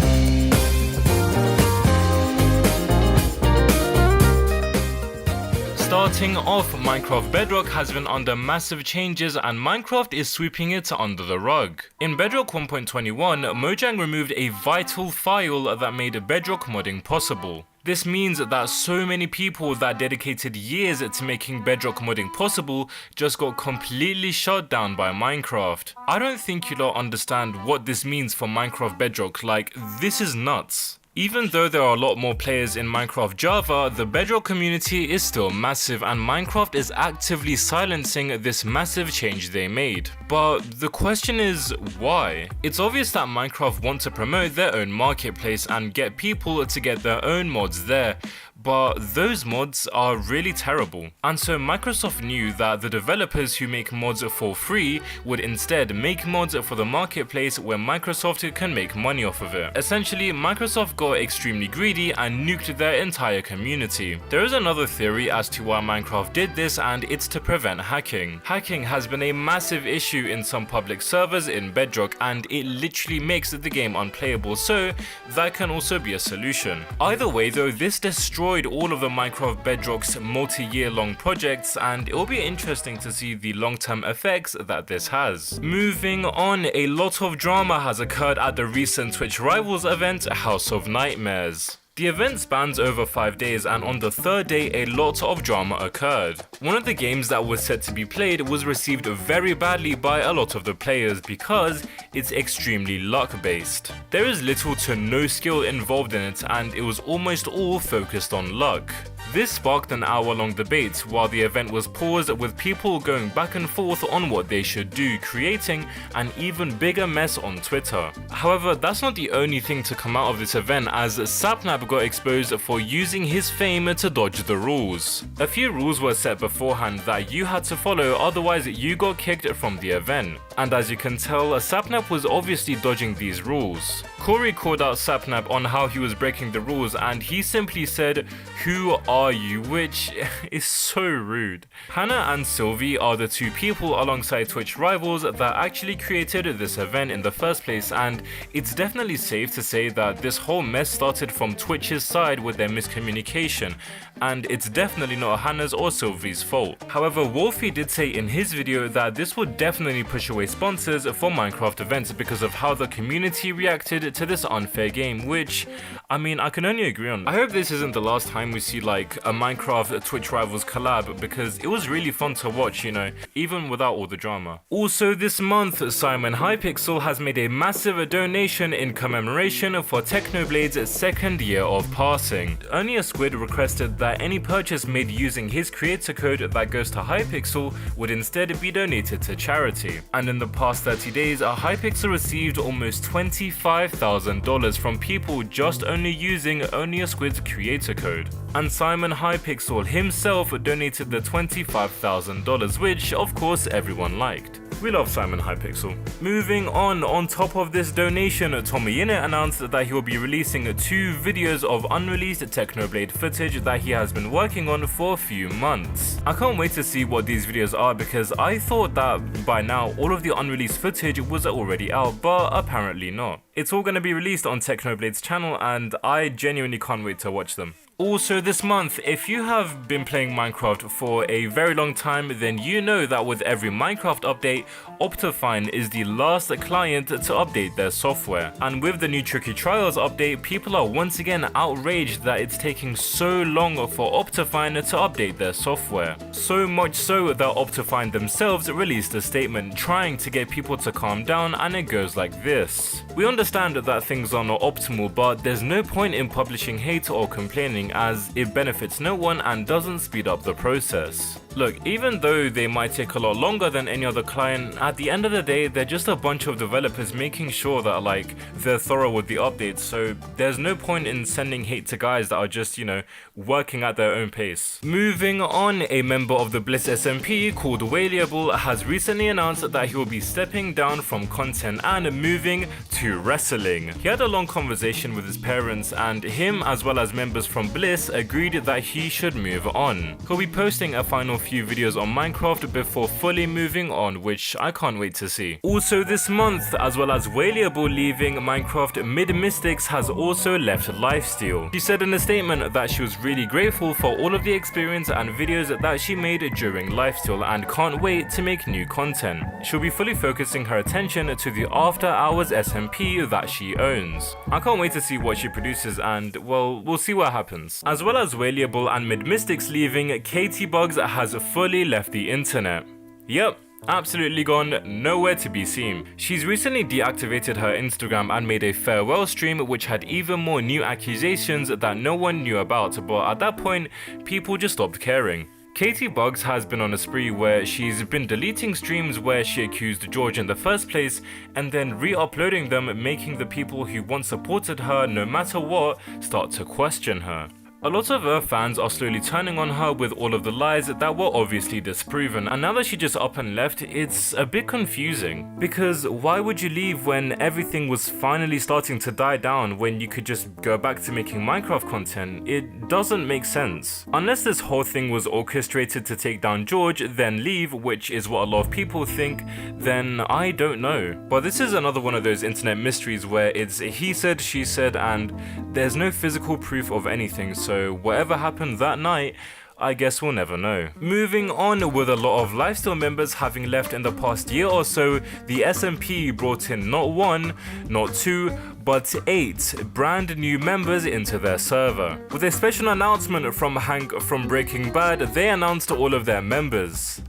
Starting off, Minecraft Bedrock has been under massive changes and Minecraft is sweeping it under the rug. In Bedrock 1.21, Mojang removed a vital file that made Bedrock modding possible. This means that so many people that dedicated years to making Bedrock modding possible just got completely shut down by Minecraft. I don't think you lot understand what this means for Minecraft Bedrock, like, this is nuts. Even though there are a lot more players in Minecraft Java, the Bedrock community is still massive and Minecraft is actively silencing this massive change they made. But the question is, why? It's obvious that Minecraft want to promote their own marketplace and get people to get their own mods there. but those mods are really terrible. And so Microsoft knew that the developers who make mods for free would instead make mods for the marketplace where Microsoft can make money off of it. Essentially, Microsoft got extremely greedy and nuked their entire community. There is another theory as to why Minecraft did this, and it's to prevent hacking. Hacking has been a massive issue in some public servers in Bedrock, and it literally makes the game unplayable, so that can also be a solution. Either way though, this destroyed all of the Minecraft Bedrock's multi-year long projects, and it will be interesting to see the long-term effects that this has. Moving on, a lot of drama has occurred at the recent Twitch Rivals event, House of Nightmares. The event spans over 5 days, and on the third day a lot of drama occurred. One of the games that was set to be played was received very badly by a lot of the players because it's extremely luck based. There is little to no skill involved in it, and it was almost all focused on luck. This sparked an hour-long debate while the event was paused, with people going back and forth on what they should do, creating an even bigger mess on Twitter. However, that's not the only thing to come out of this event, as Sapnap got exposed for using his fame to dodge the rules. A few rules were set beforehand that you had to follow, otherwise you got kicked from the event. And as you can tell, Sapnap was obviously dodging these rules. Corey called out Sapnap on how he was breaking the rules, and he simply said, "Who are you?" which is so rude. Hannah and Sylvie are the two people alongside Twitch Rivals that actually created this event in the first place, and it's definitely safe to say that this whole mess started from Twitch's side with their miscommunication, and it's definitely not Hannah's or Sylvie's fault. However, Wolfie did say in his video that this would definitely push away sponsors for Minecraft events because of how the community reacted to this unfair game, which, I mean, I can only agree on. I hope this isn't the last time we see like a Minecraft Twitch Rivals collab, because it was really fun to watch, you know, even without all the drama. Also this month, Simon Hypixel has made a massive donation in commemoration for Technoblade's second year of passing. Only a Squid requested that any purchase made using his creator code that goes to Hypixel would instead be donated to charity. And in the past 30 days, Hypixel received almost $25,000 from people just only using Only a Squid's creator code. And Simon Hypixel himself donated the $25,000, which of course everyone liked. We love Simon Hypixel. Moving on top of this donation, Tomoyine announced that he will be releasing 2 videos of unreleased Technoblade footage that he has been working on for a few months. I can't wait to see what these videos are, because I thought that by now all of the unreleased footage was already out, but apparently not. It's all going to be released on Technoblade's channel, and I genuinely can't wait to watch them. Also this month, if you have been playing Minecraft for a very long time, then you know that with every Minecraft update, Optifine is the last client to update their software. And with the new Tricky Trials update, people are once again outraged that it's taking so long for Optifine to update their software. So much so that Optifine themselves released a statement trying to get people to calm down, and it goes like this. We understand that things are not optimal, but there's no point in publishing hate or complaining, as it benefits no one and doesn't speed up the process. Look, even though they might take a lot longer than any other client, at the end of the day, they're just a bunch of developers making sure that like they're thorough with the updates, so there's no point in sending hate to guys that are just, you know, working at their own pace. Moving on, a member of the Bliss SMP called Wayliable has recently announced that he will be stepping down from content and moving to wrestling. He had a long conversation with his parents, and him as well as members from Bliss agreed that he should move on. He'll be posting a final few videos on Minecraft before fully moving on, which I can't wait to see. Also this month, as well as Wayliable leaving Minecraft, Mid Mystics has also left Lifesteal. She said in a statement that she was really grateful for all of the experience and videos that she made during Lifesteal and can't wait to make new content. She'll be fully focusing her attention to the After Hours SMP that she owns. I can't wait to see what she produces, and well, we'll see what happens. As well as Wayliable and Mid Mystics leaving, Katie Bugs has fully left the internet. Yep, absolutely gone, nowhere to be seen. She's recently deactivated her Instagram and made a farewell stream which had even more new accusations that no one knew about, but at that point, people just stopped caring. Katie Bugs has been on a spree where she's been deleting streams where she accused George in the first place and then re-uploading them, making the people who once supported her no matter what start to question her. A lot of her fans are slowly turning on her with all of the lies that were obviously disproven, and now that she just up and left, it's a bit confusing. Because why would you leave when everything was finally starting to die down, when you could just go back to making Minecraft content? It doesn't make sense. Unless this whole thing was orchestrated to take down George, then leave, which is what a lot of people think, then I don't know. But this is another one of those internet mysteries where it's he said, she said, and there's no physical proof of anything, so whatever happened that night, I guess we'll never know. Moving on, with a lot of Lifesteal members having left in the past year or so, the SMP brought in not 1, not 2, but 8 brand new members into their server. With a special announcement from Hank from Breaking Bad, they announced all of their members.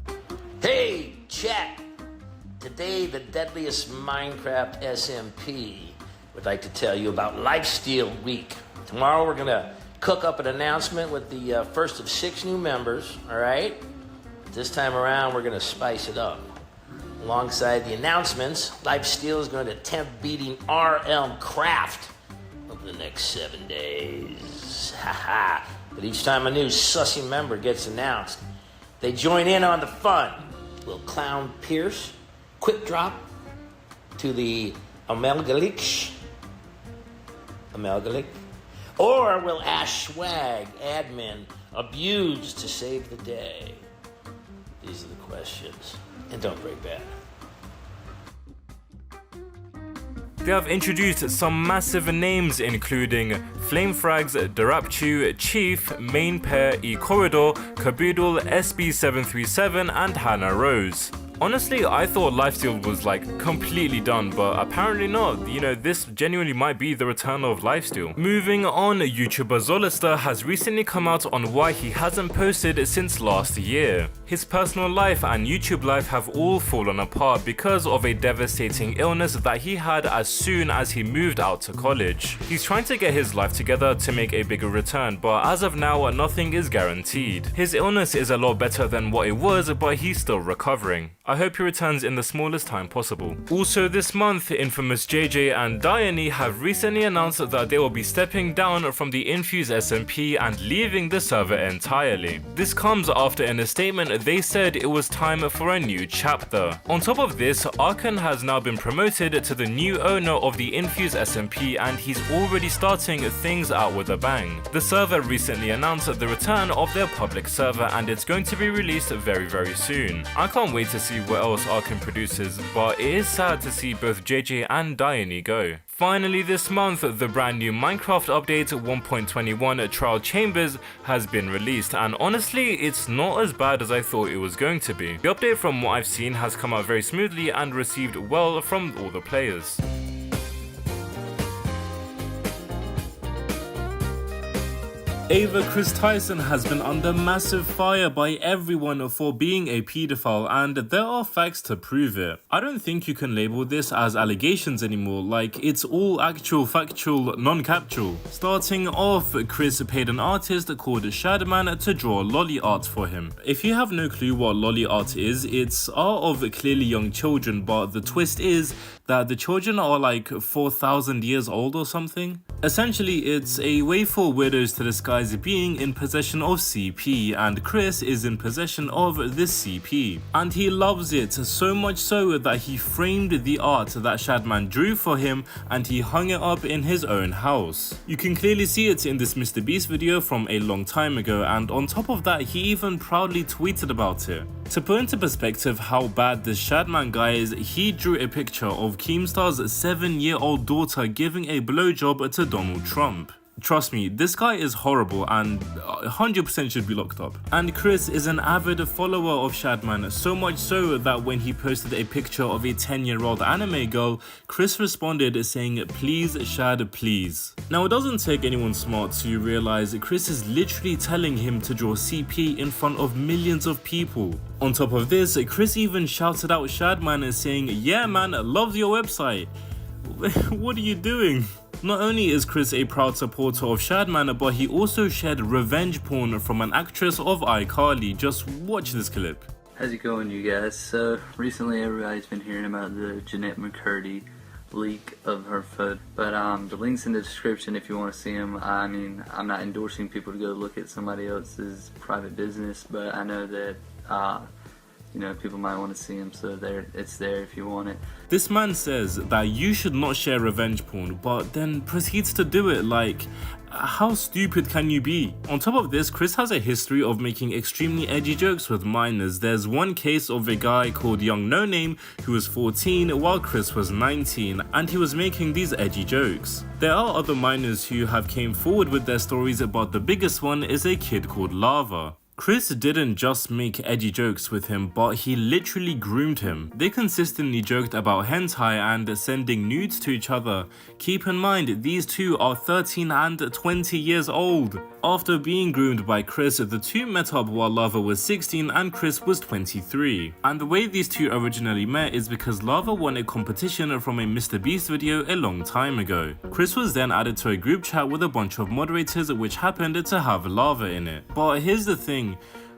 Hey, chat! Today, the deadliest Minecraft SMP would like to tell you about Lifesteal Week. Tomorrow, we're gonna cook up an announcement with the first of 6 new members, all right? This time around, we're gonna spice it up. Alongside the announcements, Lifesteal is going to attempt beating RM Craft over the next 7 days. Haha. But each time a new sussy member gets announced, they join in on the fun. Will Clown Pierce quick drop to the Amalgalic? Or will Ash Swag, admin, abuse to save the day? These are the questions. And don't break bad. They have introduced some massive names including Flamefrags, Darapchu, Chief, Main Pair, E-Corridor, Caboodle, SB737 and Hannah Rose. Honestly, I thought Lifesteal was like completely done, but apparently not. You know, this genuinely might be the return of Lifesteal. Moving on, YouTuber Zolister has recently come out on why he hasn't posted since last year. His personal life and YouTube life have all fallen apart because of a devastating illness that he had as soon as he moved out to college. He's trying to get his life together to make a bigger return, but as of now, nothing is guaranteed. His illness is a lot better than what it was, but he's still recovering. I hope he returns in the smallest time possible. Also this month, infamous JJ and Diane have recently announced that they will be stepping down from the Infuse SMP and leaving the server entirely. This comes after in a statement they said it was time for a new chapter. On top of this, Arkan has now been promoted to the new owner of the Infuse SMP and he's already starting things out with a bang. The server recently announced the return of their public server and it's going to be released very soon. I can't wait to see what else Arkan produces, but it is sad to see both JJ and Diane go. Finally this month, the brand new Minecraft update 1.21 Trial Chambers has been released, and honestly it's not as bad as I thought it was going to be. The update from what I've seen has come out very smoothly and received well from all the players. Ava Chris Tyson has been under massive fire by everyone for being a paedophile, and there are facts to prove it. I don't think you can label this as allegations anymore, like it's all actual, factual, non-captual. Starting off, Chris paid an artist called Shadman to draw lolly art for him. If you have no clue what lolly art is, it's art of clearly young children, but the twist is that the children are like 4,000 years old or something. Essentially, it's a way for weirdos to disguise being in possession of CP, and Chris is in possession of this CP. And he loves it, so much so that he framed the art that Shadman drew for him and he hung it up in his own house. You can clearly see it in this Mr. Beast video from a long time ago, and on top of that, he even proudly tweeted about it. To put into perspective how bad this Shadman guy is, he drew a picture of Keemstar's 7-year-old daughter giving a blowjob to Donald Trump. Trust me, this guy is horrible and 100% should be locked up. And Chris is an avid follower of Shadman, so much so that when he posted a picture of a 10-year-old anime girl, Chris responded saying, "Please Shad, please." Now it doesn't take anyone smart to realize Chris is literally telling him to draw CP in front of millions of people. On top of this, Chris even shouted out Shadman saying, "Yeah man, love your website." What are you doing? Not only is Chris a proud supporter of Shadman, but he also shared revenge porn from an actress of iCarly. Just watch this clip. How's it going, you guys? So recently everybody's been hearing about the Jeanette McCurdy leak of her foot. But the link's in the description if you want to see them. I mean, I'm not endorsing people to go look at somebody else's private business, but I know that you know, people might want to see him, so it's there if you want it. This man says that you should not share revenge porn, but then proceeds to do it. Like, how stupid can you be? On top of this, Chris has a history of making extremely edgy jokes with minors. There's one case of a guy called Young No Name who was 14 while Chris was 19, and he was making these edgy jokes. There are other minors who have came forward with their stories, but the biggest one is a kid called Lava. Chris didn't just make edgy jokes with him, but he literally groomed him. They consistently joked about hentai and sending nudes to each other. Keep in mind, these two are 13 and 20 years old. After being groomed by Chris, the two met up while Lava was 16 and Chris was 23. And the way these two originally met is because Lava won a competition from a MrBeast video a long time ago. Chris was then added to a group chat with a bunch of moderators which happened to have Lava in it. But here's the thing.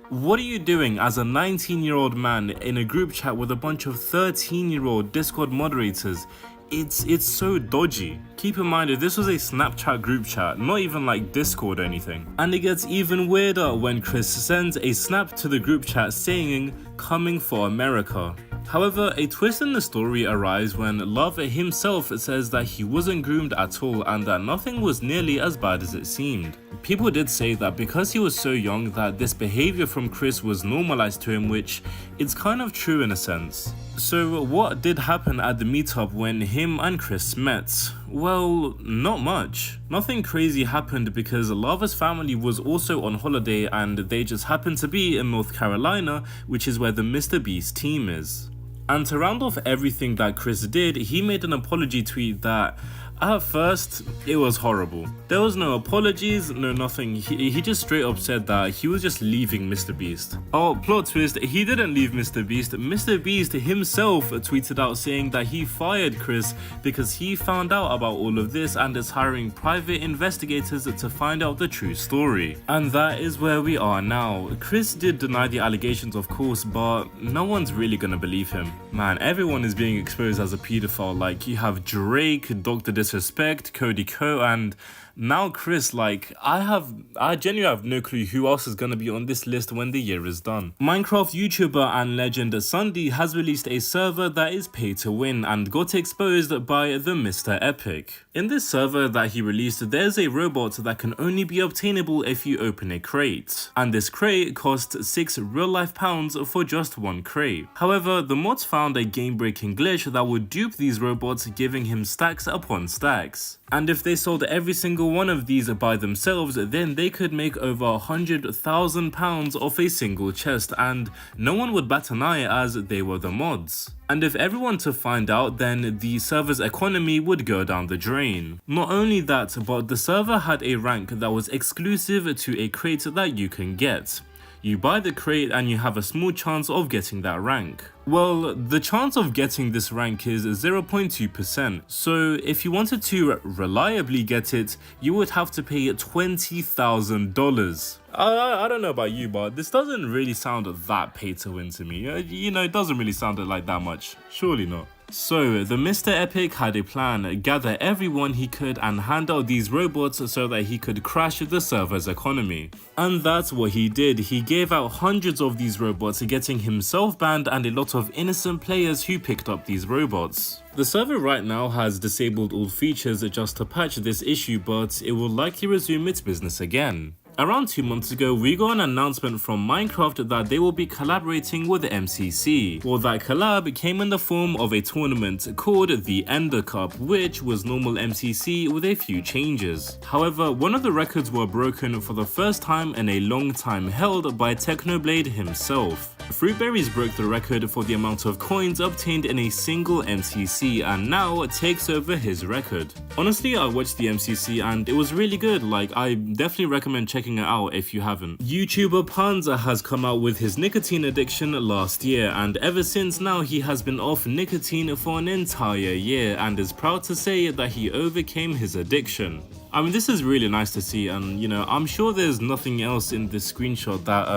What are you doing as a 19-year-old man in a group chat with a bunch of 13-year-old Discord moderators? It's so dodgy. Keep in mind that this was a Snapchat group chat, not even like Discord or anything. And it gets even weirder when Chris sends a snap to the group chat saying, "Coming for America." However, a twist in the story arrives when Lava himself says that he wasn't groomed at all and that nothing was nearly as bad as it seemed. People did say that because he was so young that this behavior from Chris was normalized to him, which it's kind of true in a sense. So what did happen at the meetup when him and Chris met? Well, not much. Nothing crazy happened because Lava's family was also on holiday and they just happened to be in North Carolina, which is where the MrBeast team is. And to round off everything that Chris did, he made an apology tweet that at first, it was horrible. There was no apologies, no nothing. He just straight up said that he was just leaving MrBeast. Oh, plot twist, he didn't leave MrBeast. MrBeast himself tweeted out saying that he fired Chris because he found out about all of this and is hiring private investigators to find out the true story. And that is where we are now. Chris did deny the allegations, of course, but no one's really gonna believe him. Man, everyone is being exposed as a pedophile. Like, you have Drake, Dr. Disrespect, Cody Ko, and now Chris. Like, I genuinely have no clue who else is gonna be on this list when the year is done. Minecraft YouTuber and legend Sunday has released a server that is pay to win and got exposed by the Mr. Epic. In this server that he released, there's a robot that can only be obtainable if you open a crate, and this crate costs 6 real-life pounds for just one crate. However, the mods found a game-breaking glitch that would dupe these robots, giving him stacks upon stacks. And if they sold every single one of these by themselves, then they could make over £100,000 off a single chest, and no one would bat an eye as they were the mods. And if everyone to find out, then the server's economy would go down the drain. Not only that, but the server had a rank that was exclusive to a crate that you can get. You buy the crate and you have a small chance of getting that rank. Well, the chance of getting this rank is 0.2%, so if you wanted to reliably get it, you would have to pay $20,000. I don't know about you, but this doesn't really sound that pay to win to me. You know, it doesn't really sound like that much. Surely not. So, the Mr. Epic had a plan: gather everyone he could and hand out these robots so that he could crash the server's economy. And that's what he did. He gave out hundreds of these robots, getting himself banned and a lot of innocent players who picked up these robots. The server right now has disabled all features just to patch this issue, but it will likely resume its business again. Around 2 months ago, we got an announcement from Minecraft that they will be collaborating with the MCC. Well, that collab came in the form of a tournament called the Ender Cup, which was normal MCC with a few changes. However, one of the records were broken for the first time in a long time, held by Technoblade himself. Fruitberries broke the record for the amount of coins obtained in a single MCC and now takes over his record. Honestly, I watched the MCC and it was really good. Like, I definitely recommend checking it out if you haven't. YouTuber Panza has come out with his nicotine addiction last year, and ever since now he has been off nicotine for an entire year and is proud to say that he overcame his addiction. I mean, this is really nice to see, and you know, I'm sure there's nothing else in this screenshot that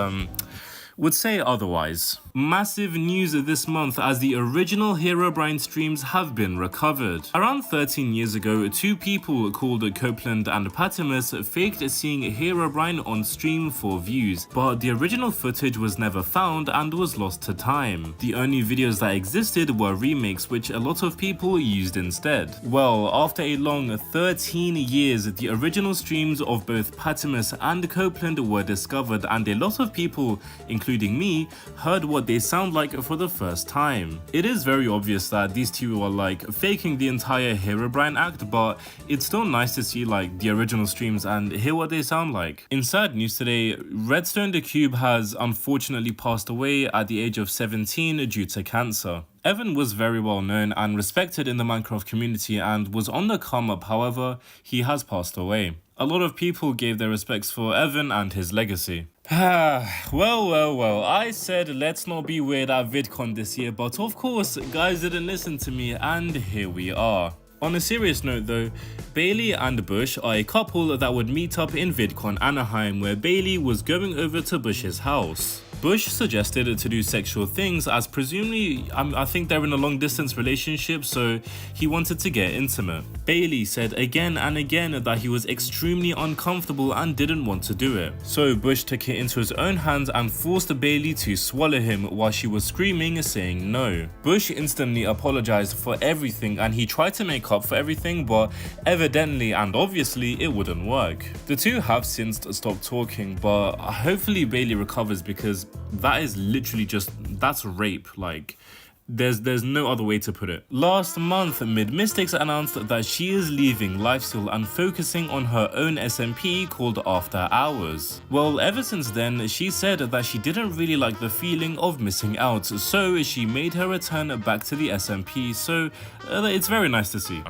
would say otherwise. Massive news this month as the original Herobrine streams have been recovered. Around 13 years ago, two people called Copeland and Patimus faked seeing Herobrine on stream for views, but the original footage was never found and was lost to time. The only videos that existed were remakes, which a lot of people used instead. Well, after a long 13 years, the original streams of both Patimus and Copeland were discovered, and a lot of people, including me, heard what they sound like for the first time. It is very obvious that these two are like faking the entire Herobrine act, but it's still nice to see like the original streams and hear what they sound like. In sad news today, Redstone the Cube has unfortunately passed away at the age of 17 due to cancer. Evan was very well known and respected in the Minecraft community and was on the come up, however, he has passed away. A lot of people gave their respects for Evan and his legacy. Well, I said let's not be weird at VidCon this year, but of course, guys didn't listen to me and here we are. On a serious note though, Bailey and Bush are a couple that would meet up in VidCon Anaheim, where Bailey was going over to Bush's house. Bush suggested to do sexual things as presumably, I think they're in a long distance relationship, so he wanted to get intimate. Bailey said again and again that he was extremely uncomfortable and didn't want to do it. So Bush took it into his own hands and forced Bailey to swallow him while she was screaming, saying no. Bush instantly apologized for everything and he tried to make up for everything, but evidently and obviously it wouldn't work. The two have since stopped talking, but hopefully Bailey recovers, because that is literally just, that's rape. Like, there's no other way to put it. Last month, Mid-Mystics announced that she is leaving Lifesteal and focusing on her own SMP called After Hours. Well, ever since then, she said that she didn't really like the feeling of missing out, so she made her return back to the SMP, so it's very nice to see.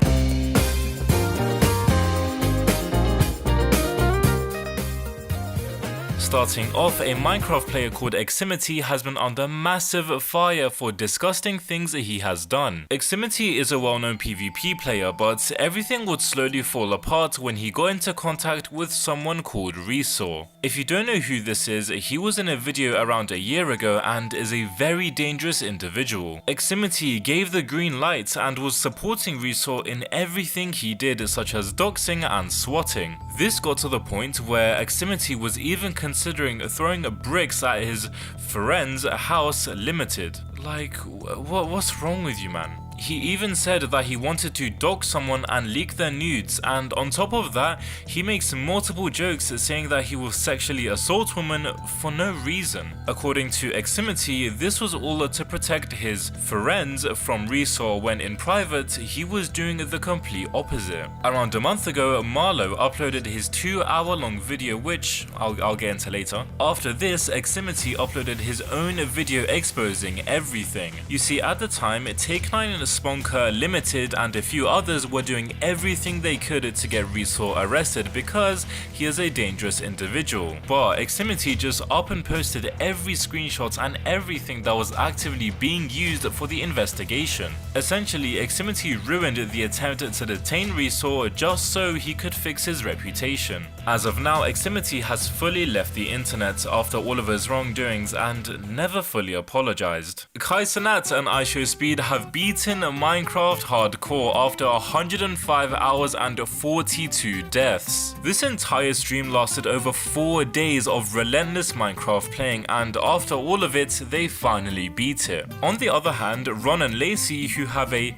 Starting off, a Minecraft player called Eximity has been under massive fire for disgusting things he has done. Eximity is a well-known PvP player, but everything would slowly fall apart when he got into contact with someone called Resaw. If you don't know who this is, he was in a video around a year ago and is a very dangerous individual. Eximity gave the green light and was supporting Resaw in everything he did, such as doxing and swatting. This got to the point where Eximity was even considering throwing bricks at his friend's house limited. Like, what's wrong with you, man? He even said that he wanted to dox someone and leak their nudes, and on top of that, he makes multiple jokes saying that he will sexually assault women for no reason. According to Eximity, this was all to protect his friends from Resaw, when in private, he was doing the complete opposite. Around a month ago, Marlo uploaded his 2-hour-long video, which I'll get into later. After this, Eximity uploaded his own video exposing everything. You see, at the time, Take9 Sponker, Limited and a few others were doing everything they could to get Resaw arrested because he is a dangerous individual. But Eximity just up and posted every screenshot and everything that was actively being used for the investigation. Essentially, Eximity ruined the attempt to detain Resaw just so he could fix his reputation. As of now, Eximity has fully left the internet after all of his wrongdoings and never fully apologized. Kai Cenat and IShowSpeed have beaten Minecraft Hardcore after 105 hours and 42 deaths. This entire stream lasted over 4 days of relentless Minecraft playing, and after all of it, they finally beat it. On the other hand, Ron and Lacey, who have a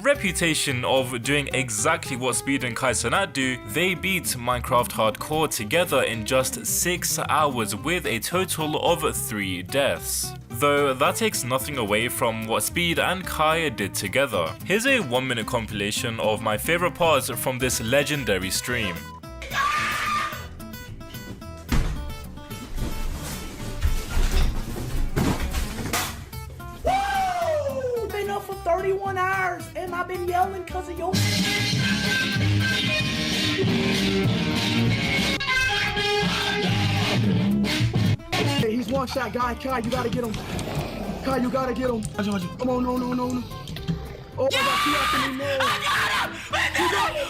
reputation of doing exactly what Speed and Kai Cenat do, they beat Minecraft Hardcore together in just 6 hours with a total of 3 deaths. Though that takes nothing away from what Speed and Kai did together. Here's a 1-minute compilation of my favorite parts from this legendary stream. Woo! Been up for 31 hours and I've been yelling because of your... He's one shot, guy. Kai, you gotta get him. Kai, you gotta get him. Come on, no. Oh, yeah! I got him!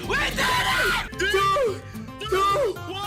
We did it! 2, 1,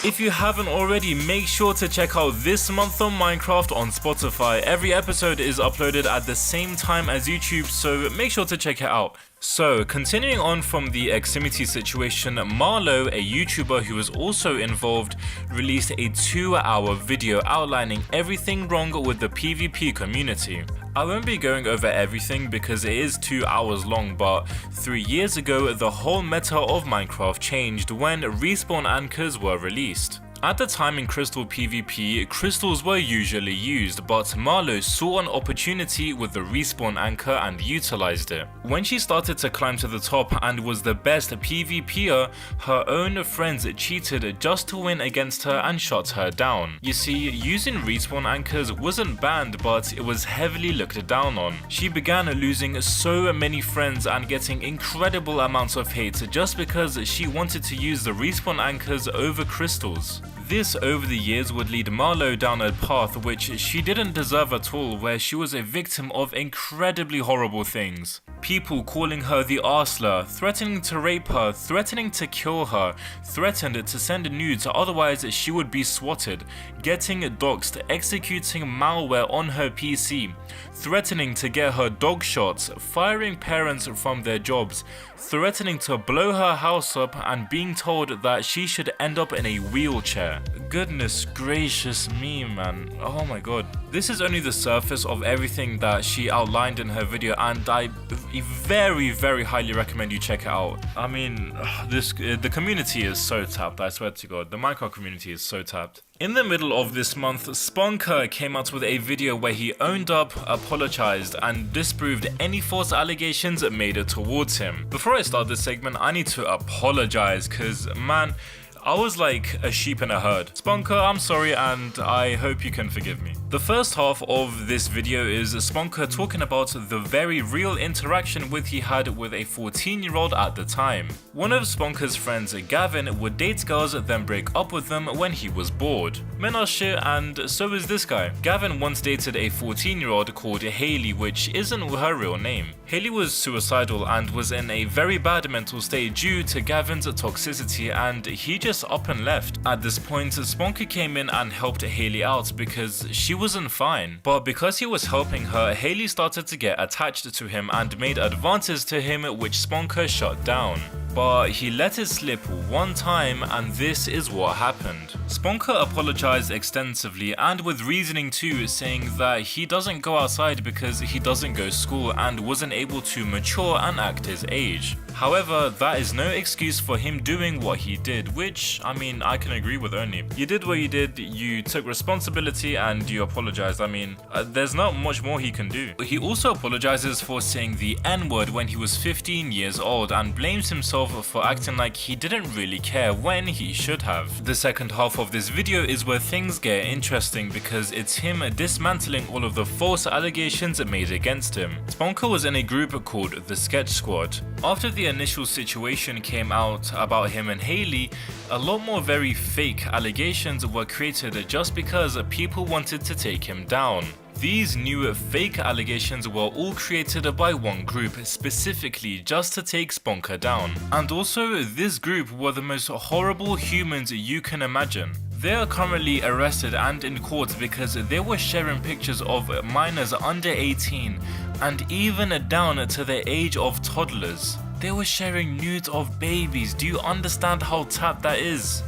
If you haven't already, make sure to check out This Month on Minecraft on Spotify. Every episode is uploaded at the same time as YouTube, so make sure to check it out. So, continuing on from the Eximity situation, Marlo, a YouTuber who was also involved, released a 2-hour video outlining everything wrong with the PvP community. I won't be going over everything because it is 2 hours long, but 3 years ago, the whole meta of Minecraft changed when respawn anchors were released. At the time in Crystal PvP, crystals were usually used, but Marlo saw an opportunity with the respawn anchor and utilized it. When she started to climb to the top and was the best PvPer, her own friends cheated just to win against her and shot her down. You see, using respawn anchors wasn't banned, but it was heavily looked down on. She began losing so many friends and getting incredible amounts of hate just because she wanted to use the respawn anchors over crystals. This over the years would lead Marlo down a path which she didn't deserve at all, where she was a victim of incredibly horrible things. People calling her the Arsler, threatening to rape her, threatening to kill her, threatened to send nudes otherwise she would be swatted, getting doxxed, executing malware on her PC, threatening to get her dog shots, firing parents from their jobs, threatening to blow her house up and being told that she should end up in a wheelchair. Goodness gracious me, man. Oh my god. This is only the surface of everything that she outlined in her video, and I very highly recommend you check it out. I mean, the community is so tapped, I swear to god. The Minecraft community is so tapped. In the middle of this month, Spunker came out with a video where he owned up, apologized, and disproved any false allegations made towards him. Before I start this segment, I need to apologize, cause man, I was like a sheep in a herd. Spunker, I'm sorry and I hope you can forgive me. The first half of this video is Spunker talking about the very real interaction he had with a 14-year-old at the time. One of Spunker's friends, Gavin, would date girls then break up with them when he was bored. Men are shit, and so is this guy. Gavin once dated a 14-year-old called Haley, which isn't her real name. Haley was suicidal and was in a very bad mental state due to Gavin's toxicity, and he just up and left. At this point, Spunker came in and helped Haley out because she wasn't fine. But because he was helping her, Haley started to get attached to him and made advances to him, which Spunker shut down. But he let it slip one time, and this is what happened. Spunker apologized extensively and with reasoning too, saying that he doesn't go outside because he doesn't go to school and wasn't able to mature and act his age. However, that is no excuse for him doing what he did, which, I mean, I can agree with only. You did what you did, you took responsibility and you apologized. I mean, there's not much more he can do. He also apologizes for saying the N-word when he was 15 years old and blames himself for acting like he didn't really care when he should have. The second half of this video is where things get interesting because it's him dismantling all of the false allegations made against him. Spunker was in a group called the Sketch Squad. After the initial situation came out about him and Haley, a lot more very fake allegations were created just because people wanted to take him down. These new fake allegations were all created by one group specifically just to take Spunker down. And also, this group were the most horrible humans you can imagine. They are currently arrested and in court because they were sharing pictures of minors under 18 and even down to the age of toddlers. They were sharing nudes of babies. Do you understand how tapped that is?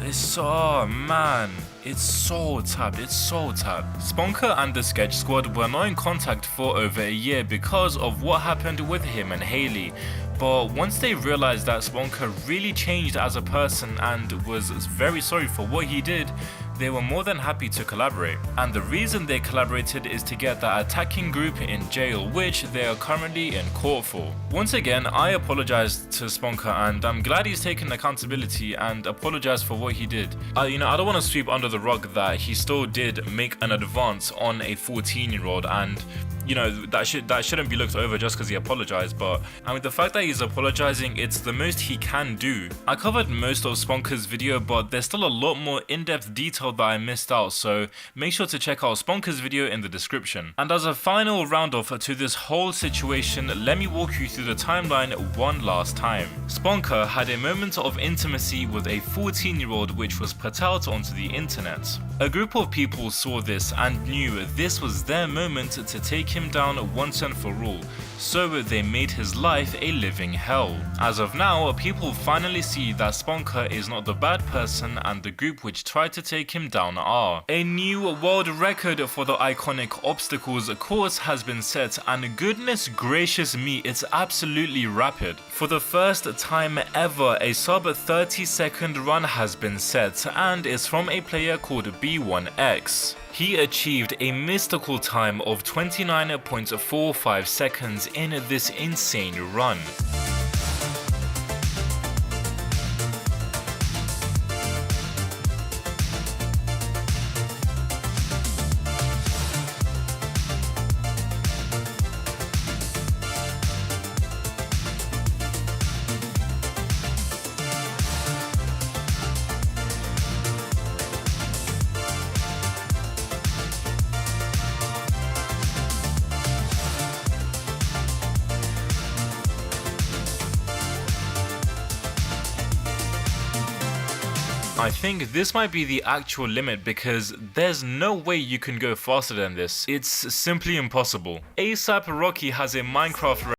It's so, man. It's so tapped, it's so tapped. Spunker and the Sketch Squad were not in contact for over a year because of what happened with him and Haley. But once they realized that Spunker really changed as a person and was very sorry for what he did, they were more than happy to collaborate. And the reason they collaborated is to get that attacking group in jail, which they are currently in court for. Once again, I apologize to Spunker and I'm glad he's taken accountability and apologized for what he did. I don't want to sweep under the rug that he still did make an advance on a 14-year-old, and you know, that shouldn't be looked over just because he apologized. But I mean, the fact that he's apologizing, it's the most he can do. I covered most of Sponker's video, but there's still a lot more in-depth detail that I missed out, so make sure to check out Sponker's video in the description. And as a final round off to this whole situation, let me walk you through the timeline one last time. Sponker had a moment of intimacy with a 14-year-old which was put out onto the internet. A group of people saw this and knew this was their moment to take him down once and for all, so they made his life a living hell. As of now, people finally see that Sponker is not the bad person and the group which tried to take him down are. A new world record for the iconic obstacles course has been set, and goodness gracious me, it's absolutely rapid. For the first time ever, a sub 30-second run has been set, and it's from a player called B1X. He achieved a mystical time of 29.45 seconds in this insane run. I think this might be the actual limit because there's no way you can go faster than this. It's simply impossible. ASAP Rocky has a Minecraft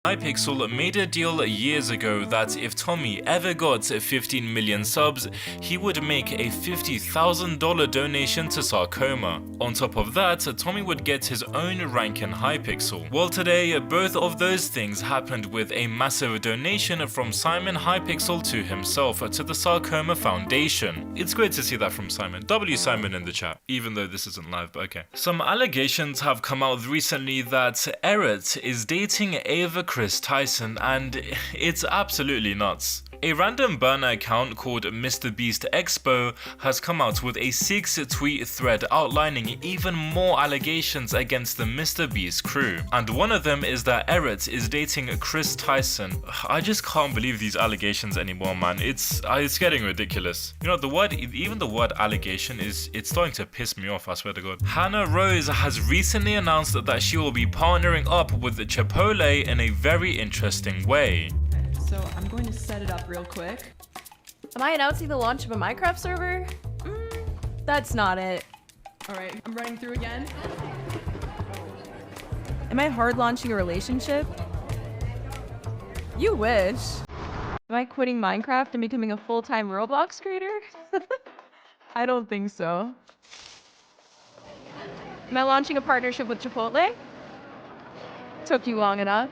Hypixel made a deal years ago that if Tommy ever got 15 million subs, he would make a $50,000 donation to Sarcoma. On top of that, Tommy would get his own rank in Hypixel. Well, today, both of those things happened with a massive donation from Simon Hypixel to himself to the Sarcoma Foundation. It's great to see that from Simon. W Simon in the chat, even though this isn't live, but okay. Some allegations have come out recently that Eret is dating Ava Chris Tyson, and it's absolutely nuts. A random burner account called MrBeast Expo has come out with a 6-tweet thread outlining even more allegations against the MrBeast crew. And one of them is that Eret is dating Chris Tyson. I just can't believe these allegations anymore, man. It's getting ridiculous. You know, even the word allegation it's starting to piss me off, I swear to God. Hannah Rose has recently announced that she will be partnering up with Chipotle in a very interesting way. So I'm going to set it up real quick. Am I announcing the launch of a Minecraft server? That's not it. All right, I'm running through again. Am I hard launching a relationship? You wish. Am I quitting Minecraft and becoming a full-time Roblox creator? I don't think so. Am I launching a partnership with Chipotle? Took you long enough.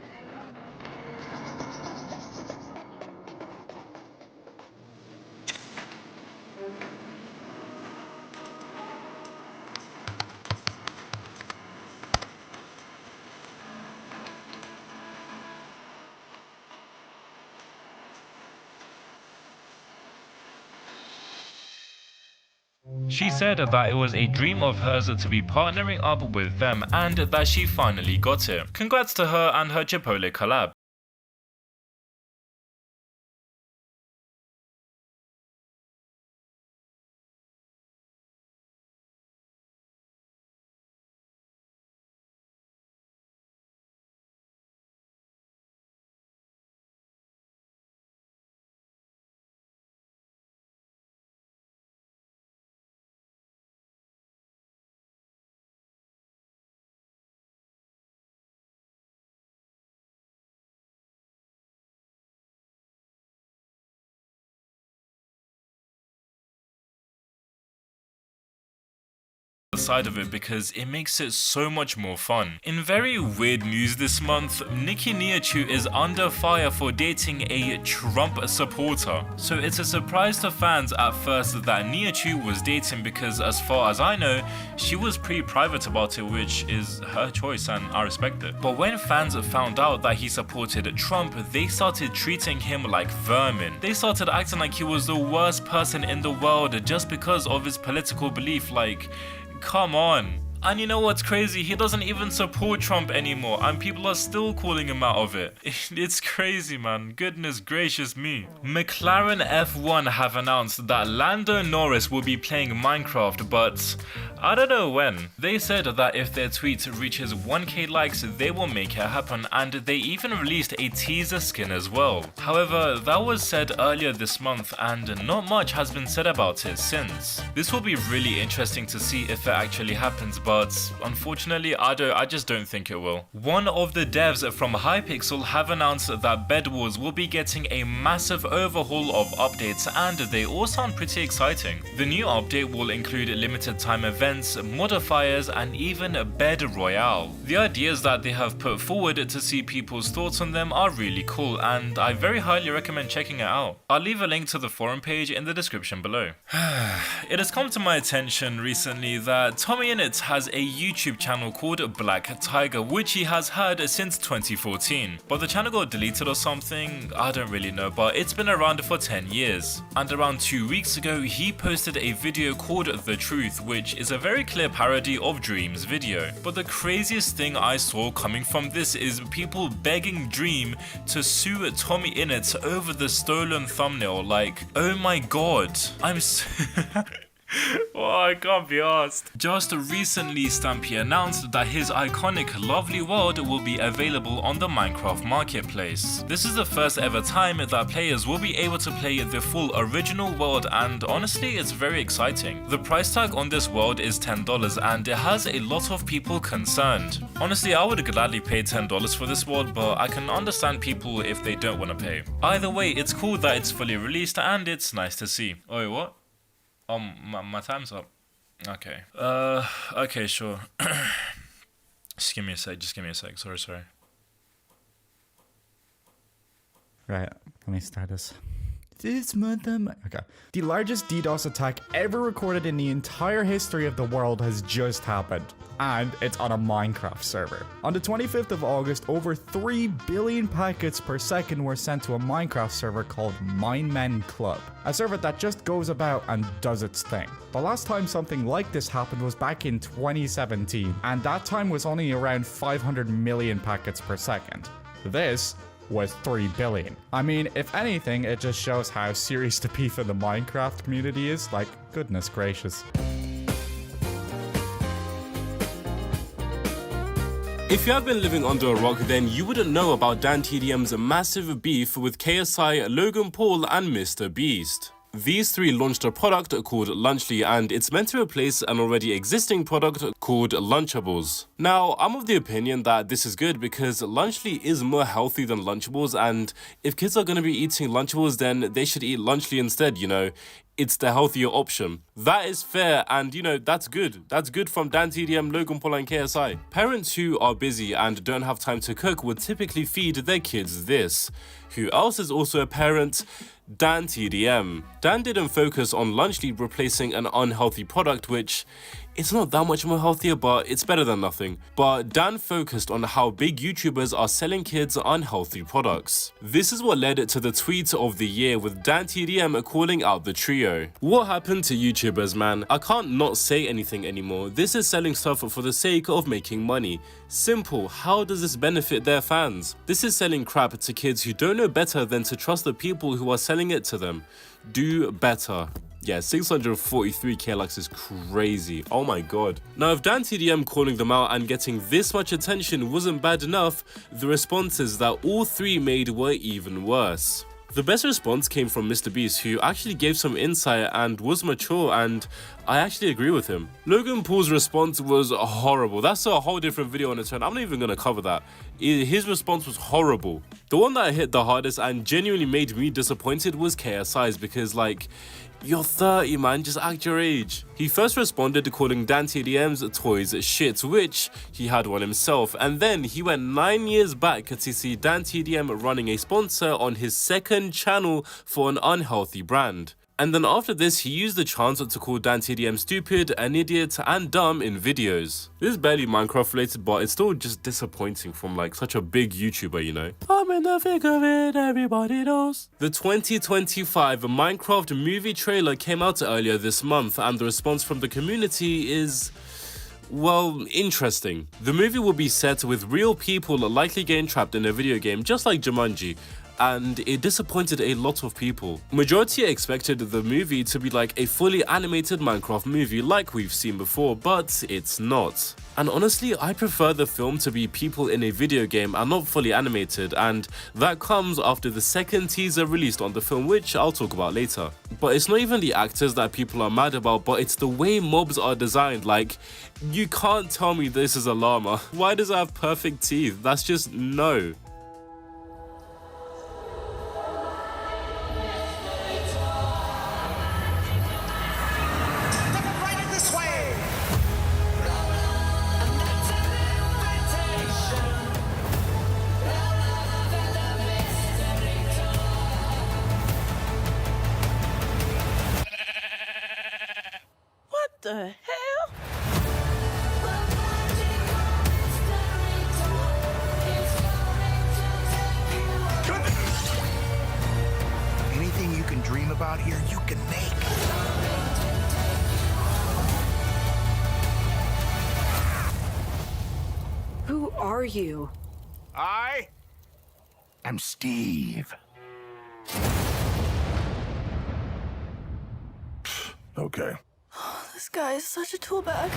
She said that it was a dream of hers to be partnering up with them and that she finally got it. Congrats to her and her Chipotle collab. side of it because it makes it so much more fun. In very weird news this month, Nicki Niachu is under fire for dating a Trump supporter. So it's a surprise to fans at first that Niachu was dating because as far as I know, she was pretty private about it, which is her choice and I respect it. But when fans found out that he supported Trump, they started treating him like vermin. They started acting like he was the worst person in the world just because of his political belief. Like, come on. And you know what's crazy? He doesn't even support Trump anymore and people are still calling him out of it. It's crazy, man. Goodness gracious me. McLaren F1 have announced that Lando Norris will be playing Minecraft, but I don't know when. They said that if their tweet reaches 1k likes, they will make it happen, and they even released a teaser skin as well. However, that was said earlier this month and not much has been said about it since. This will be really interesting to see if it actually happens, but unfortunately I just don't think it will. One of the devs from Hypixel have announced that Bed Wars will be getting a massive overhaul of updates, and they all sound pretty exciting. The new update will include limited time events, modifiers, and even Bed Royale. The ideas that they have put forward to see people's thoughts on them are really cool, and I very highly recommend checking it out. I'll leave a link to the forum page in the description below. It has come to my attention recently that Tommy Innit has a YouTube channel called Black Tiger, which he has had since 2014. But the channel got deleted or something, I don't really know, but it's been around for 10 years. And around 2 weeks ago, he posted a video called The Truth, which is a very clear parody of Dream's video. But the craziest thing I saw coming from this is people begging Dream to sue Tommy Innit over the stolen thumbnail. Like, oh my god, oh, I can't be asked. Just recently, Stampy announced that his iconic Lovely World will be available on the Minecraft marketplace. This is the first ever time that players will be able to play the full original world, and honestly it's very exciting. The price tag on this world is $10 and it has a lot of people concerned. Honestly, I would gladly pay $10 for this world, but I can understand people if they don't want to pay. Either way, it's cool that it's fully released and it's nice to see. Oh, what? My time's up. Okay. Okay, sure. Just give me a sec. Sorry. Right, let me start this. Okay. The largest DDoS attack ever recorded in the entire history of the world has just happened, and it's on a Minecraft server. On the 25th of August, over 3 billion packets per second were sent to a Minecraft server called MineMen Club, a server that just goes about and does its thing. The last time something like this happened was back in 2017, and that time was only around 500 million packets per second. This was 3 billion. I mean, if anything, it just shows how serious the beef in the Minecraft community is. Like, goodness gracious. If you have been living under a rock, then you wouldn't know about DanTDM's massive beef with KSI, Logan Paul, and Mr. Beast. These three launched a product called Lunchly, and it's meant to replace an already existing product called Lunchables. Now, I'm of the opinion that this is good because Lunchly is more healthy than Lunchables, and if kids are going to be eating Lunchables, then they should eat Lunchly instead, you know. It's the healthier option. That is fair, and you know, that's good. That's good from DanTDM, Logan Paul, and KSI. Parents who are busy and don't have time to cook would typically feed their kids this. Who else is also a parent? DanTDM. Dan didn't focus on Lunchly replacing an unhealthy product, which it's not that much more healthier, but it's better than nothing. But Dan focused on how big YouTubers are selling kids unhealthy products. This is what led to the tweet of the year, with DanTDM calling out the trio. What happened to YouTubers, man? I can't not say anything anymore. This is selling stuff for the sake of making money. Simple. How does this benefit their fans? This is selling crap to kids who don't know better than to trust the people who are selling it to them. Do better. Yeah, 643k likes is crazy. Oh my god. Now, if DanTDM calling them out and getting this much attention wasn't bad enough, the responses that all three made were even worse. The best response came from Mr. Beast, who actually gave some insight and was mature, and I actually agree with him. Logan Paul's response was horrible. That's a whole different video on its own. I'm not even gonna cover that. His response was horrible. The one that hit the hardest and genuinely made me disappointed was KSI's, because like, You're 30, man, just act your age. He first responded to calling DanTDM's toys shit, which he had one himself, and then he went 9 years back to see DanTDM running a sponsor on his second channel for an unhealthy brand. And then after this, he used the chance to call DanTDM stupid, an idiot, and dumb in videos. This is barely Minecraft related, but it's still just disappointing from like such a big YouTuber, you know? I'm in the thick of it, everybody knows. The 2025 Minecraft movie trailer came out earlier this month, and the response from the community is, well, interesting. The movie will be set with real people likely getting trapped in a video game, just like Jumanji, and it disappointed a lot of people. Majority expected the movie to be like a fully animated Minecraft movie like we've seen before, but it's not. And honestly, I prefer the film to be people in a video game and not fully animated, and that comes after the second teaser released on the film, which I'll talk about later. But it's not even the actors that people are mad about, but it's the way mobs are designed. Like, you can't tell me this is a llama. Why does it have perfect teeth? That's just no. The hell? Anything you can dream about here, you can make. Who are you? I am Steve. Okay. This guy is such a tool bag.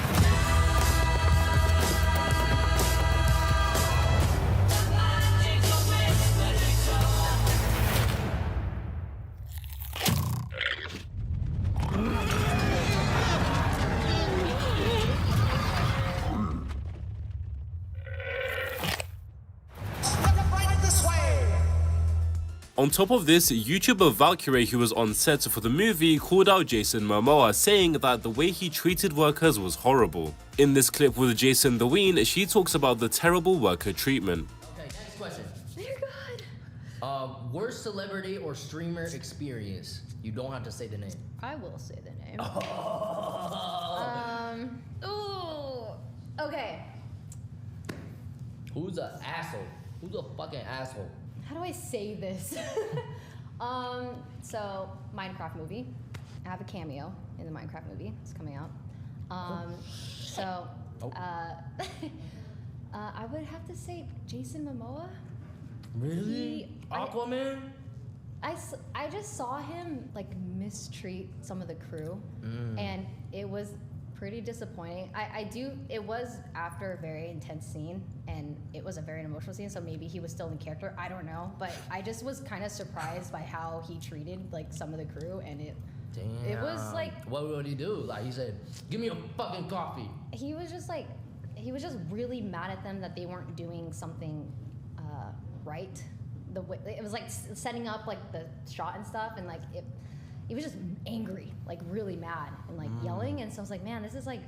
On top of this, YouTuber Valkyrie, who was on set for the movie, called out Jason Momoa, saying that the way he treated workers was horrible. In this clip with Jason the Ween, she talks about the terrible worker treatment. Okay, next question. Dear God. Worst celebrity or streamer experience? You don't have to say the name. I will say the name. Ooh. Okay. Who's an asshole? Who's a fucking asshole? How do I say this? So Minecraft movie. I have a cameo in the Minecraft movie. It's coming out. I would have to say Jason Momoa. Really? Aquaman? I just saw him like mistreat some of the crew, and it was pretty disappointing. It was after a very intense scene, and it was a very emotional scene, so maybe he was still in character, I don't know, but I just was kind of surprised by how he treated like some of the crew, and it was like... What would he do? Like, he said, give me a fucking coffee. He was just really mad at them that they weren't doing something right. The way it was like setting up like the shot and stuff, and like he was just angry, like really mad and like yelling, and so I was like, man, this is like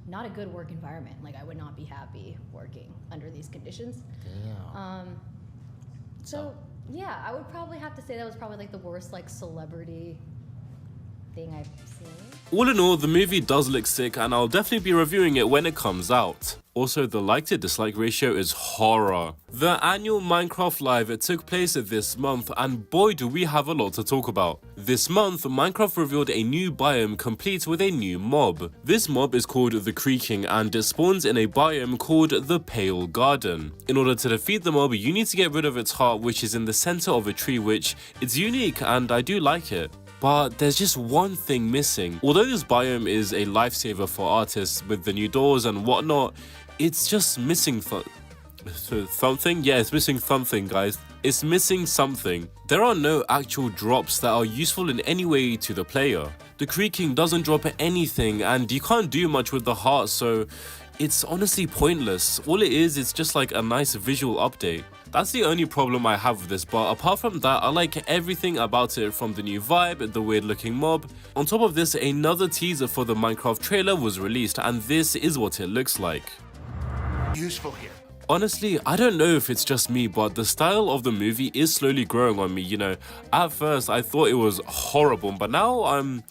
not a good work environment. Like I would not be happy working under these conditions. Damn. So yeah, I would probably have to say that was probably like the worst like celebrity thing I've seen. All in all, the movie does look sick, and I'll definitely be reviewing it when it comes out. Also, the like to dislike ratio is horror. The annual Minecraft Live took place this month, and boy do we have a lot to talk about. This month, Minecraft revealed a new biome complete with a new mob. This mob is called the Creaking, and it spawns in a biome called the Pale Garden. In order to defeat the mob, you need to get rid of its heart, which is in the center of a tree, which is unique, and I do like it. But there's just one thing missing. Although this biome is a lifesaver for artists with the new doors and whatnot, it's just missing something? Yeah, it's missing something, guys. It's missing something. There are no actual drops that are useful in any way to the player. The Creaking doesn't drop anything, and you can't do much with the heart, so it's honestly pointless. All it is just like a nice visual update. That's the only problem I have with this, but apart from that, I like everything about it, from the new vibe, the weird looking mob. On top of this, another teaser for the Minecraft trailer was released, and this is what it looks like. Useful here. Honestly, I don't know if it's just me, but the style of the movie is slowly growing on me, you know. At first, I thought it was horrible, but now I'm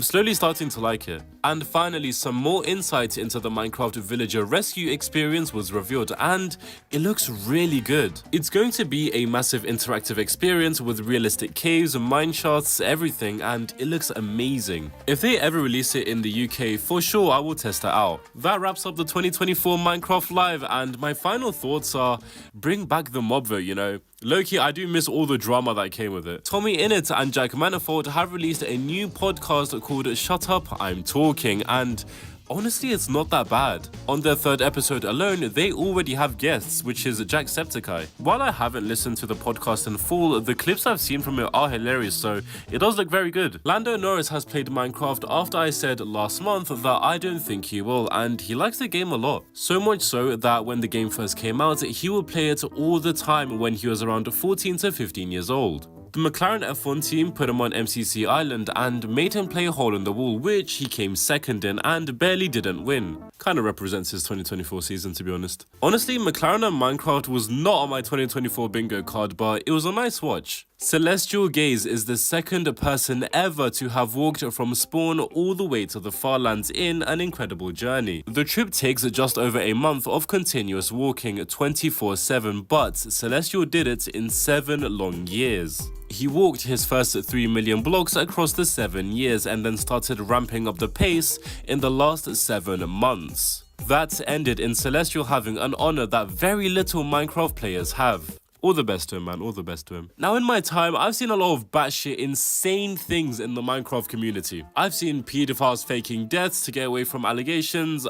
slowly starting to like it. And finally, some more insight into the Minecraft villager rescue experience was revealed, and it looks really good. It's going to be a massive interactive experience with realistic caves, mine shafts, everything, and it looks amazing. If they ever release it in the UK, for sure I will test it out. That wraps up the 2024 Minecraft Live, and my final thoughts are, bring back the mob vote, you know. Low-key, I do miss all the drama that came with it. Tommy Innit and Jack Manifold have released a new podcast called Shut Up, I'm Talking, and honestly, it's not that bad. On their third episode alone, they already have guests, which is Jacksepticeye. While I haven't listened to the podcast in full, the clips I've seen from it are hilarious, so it does look very good. Lando Norris has played Minecraft after I said last month that I don't think he will, and he likes the game a lot. So much so that when the game first came out, he would play it all the time when he was around 14 to 15 years old. The McLaren F1 team put him on MCC Island and made him play Hole in the Wall, which he came second in and barely didn't win. Kinda represents his 2024 season, to be honest. Honestly, McLaren and Minecraft was not on my 2024 bingo card, but it was a nice watch. Celestial Gaze is the second person ever to have walked from spawn all the way to the far lands in an incredible journey. The trip takes just over a month of continuous walking 24/7, but Celestial did it in 7 long years. He walked his first 3 million blocks across the 7 years and then started ramping up the pace in the last 7 months. That ended in Celestial having an honor that very little Minecraft players have. All the best to him, man. All the best to him. Now, in my time, I've seen a lot of batshit insane things in the Minecraft community. I've seen pedophiles faking deaths to get away from allegations.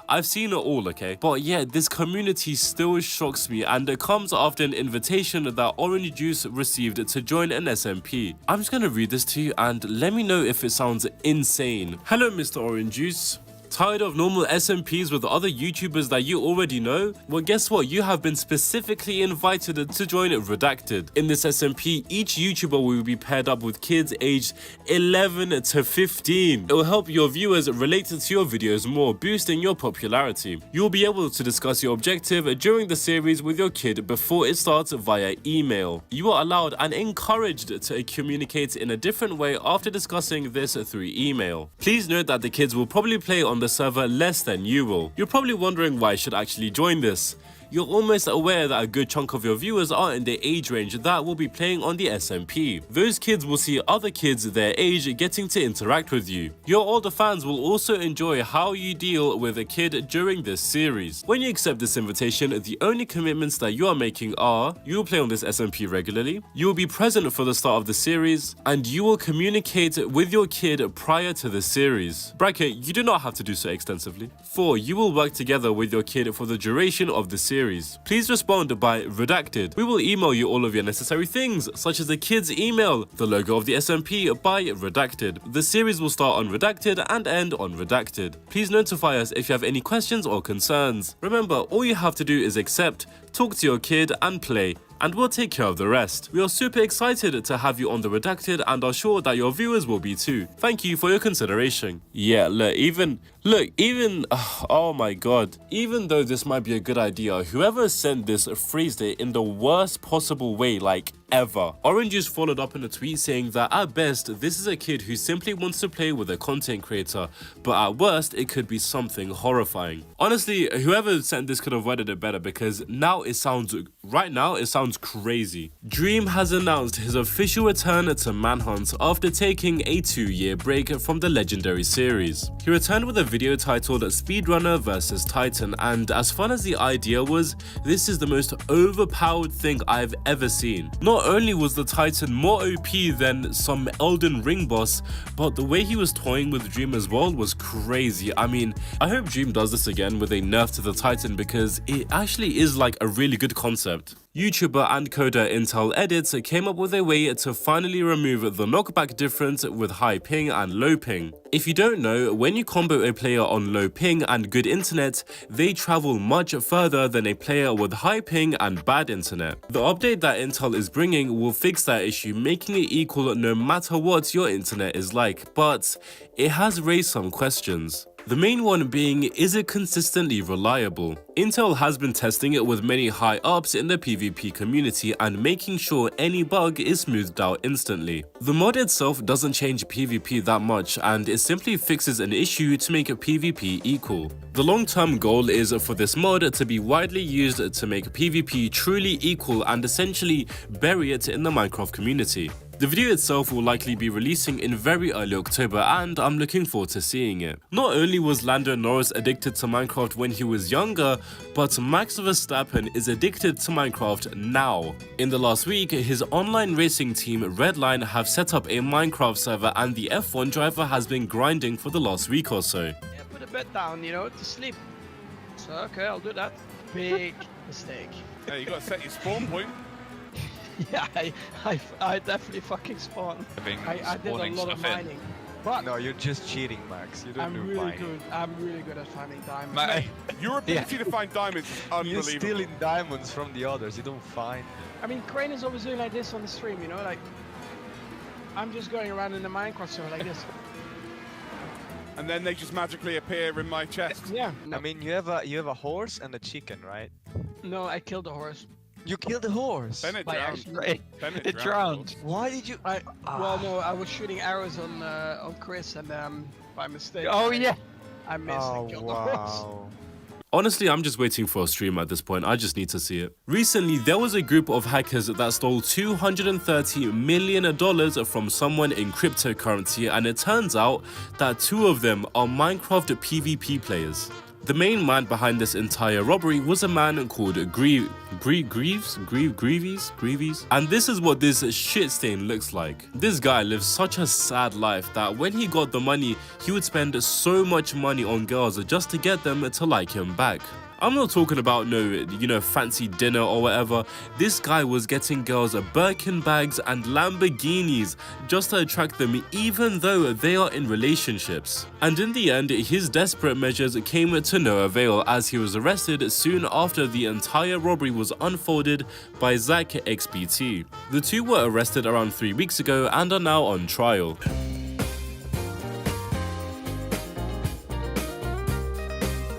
I've seen it all, okay? But yeah, this community still shocks me, and it comes after an invitation that Orange Juice received to join an SMP. I'm just gonna read this to you, and let me know if it sounds insane. Hello, Mr. Orange Juice. Tired of normal SMPs with other YouTubers that you already know? Well, guess what? You have been specifically invited to join Redacted. In this SMP, each YouTuber will be paired up with kids aged 11 to 15. It will help your viewers relate to your videos more, boosting your popularity. You'll be able to discuss your objective during the series with your kid before it starts via email. You are allowed and encouraged to communicate in a different way after discussing this through email. Please note that the kids will probably play on the server less than you will. You're probably wondering why I should actually join this. You're almost aware that a good chunk of your viewers are in the age range that will be playing on the SMP. Those kids will see other kids their age getting to interact with you. Your older fans will also enjoy how you deal with a kid during this series. When you accept this invitation, the only commitments that you are making are, you will play on this SMP regularly, you will be present for the start of the series, and you will communicate with your kid prior to the series. Bracket, you do not have to do so extensively. 4. You will work together with your kid for the duration of the series. Please respond by Redacted. We will email you all of your necessary things, such as the kid's email, the logo of the SMP by Redacted. The series will start on Redacted and end on Redacted. Please notify us if you have any questions or concerns. Remember, all you have to do is accept, talk to your kid, and play, and we'll take care of the rest. We are super excited to have you on the Redacted and are sure that your viewers will be too. Thank you for your consideration. Yeah, oh my god. Even though this might be a good idea, whoever sent this phrased it in the worst possible way, like ever. Orange Juice followed up in a tweet saying that at best, this is a kid who simply wants to play with a content creator, but at worst, it could be something horrifying. Honestly, whoever sent this could have worded it better, because right now it sounds crazy. Dream has announced his official return to Manhunt after taking a 2-year break from the legendary series. He returned with a video titled Speedrunner vs Titan, and as fun as the idea was, this is the most overpowered thing I've ever seen. Not only was the Titan more OP than some Elden Ring boss, but the way he was toying with Dream as well was crazy. I mean, I hope Dream does this again with a nerf to the Titan, because it actually is like a really good concept. YouTuber and coder Intel Edits came up with a way to finally remove the knockback difference with high ping and low ping. If you don't know, when you combo a player on low ping and good internet, they travel much further than a player with high ping and bad internet. The update that Intel is bringing will fix that issue, making it equal no matter what your internet is like, but it has raised some questions. The main one being, is it consistently reliable? Intel has been testing it with many high-ups in the PvP community and making sure any bug is smoothed out instantly. The mod itself doesn't change PvP that much, and it simply fixes an issue to make PvP equal. The long-term goal is for this mod to be widely used to make PvP truly equal and essentially bury it in the Minecraft community. The video itself will likely be releasing in very early October, and I'm looking forward to seeing it. Not only was Lando Norris addicted to Minecraft when he was younger, but Max Verstappen is addicted to Minecraft now. In the last week, his online racing team Redline have set up a Minecraft server, and the F1 driver has been grinding for the last week or so. Yeah, put a bed down, you know, to sleep. So, okay, I'll do that. Big mistake. Yeah, you gotta set your spawn point. Yeah, I definitely fucking spawned. I did a lot of mining. But no, you're just cheating, Max. You don't do really mining. good. I'm really good at finding diamonds. Mate, your ability to find diamonds is unbelievable. You're stealing diamonds from the others. You don't find them. I mean, Crane is always doing like this on the stream, you know, like I'm just going around in the Minecraft server like this. And then they just magically appear in my chest. Yeah. I mean, you have a horse and a chicken, right? No, I killed the horse. You killed the horse. Bennett By drowned. accident. Bennett It drowned. Why did you? Well, no, I was shooting arrows on Chris, and by mistake. Oh yeah. I missed and killed the horse. Honestly, I'm just waiting for a stream at this point. I just need to see it. Recently, there was a group of hackers that stole $230 million from someone in cryptocurrency, and it turns out that 2 of them are Minecraft PvP players. The main man behind this entire robbery was a man called Greaves, and this is what this shit stain looks like. This guy lives such a sad life that when he got the money, he would spend so much money on girls just to get them to like him back. I'm not talking about no, fancy dinner or whatever. This guy was getting girls Birkin bags and Lamborghinis just to attract them even though they are in relationships. And in the end, his desperate measures came to no avail as he was arrested soon after the entire robbery was unfolded by Zach XBT. The 2 were arrested around 3 weeks ago and are now on trial.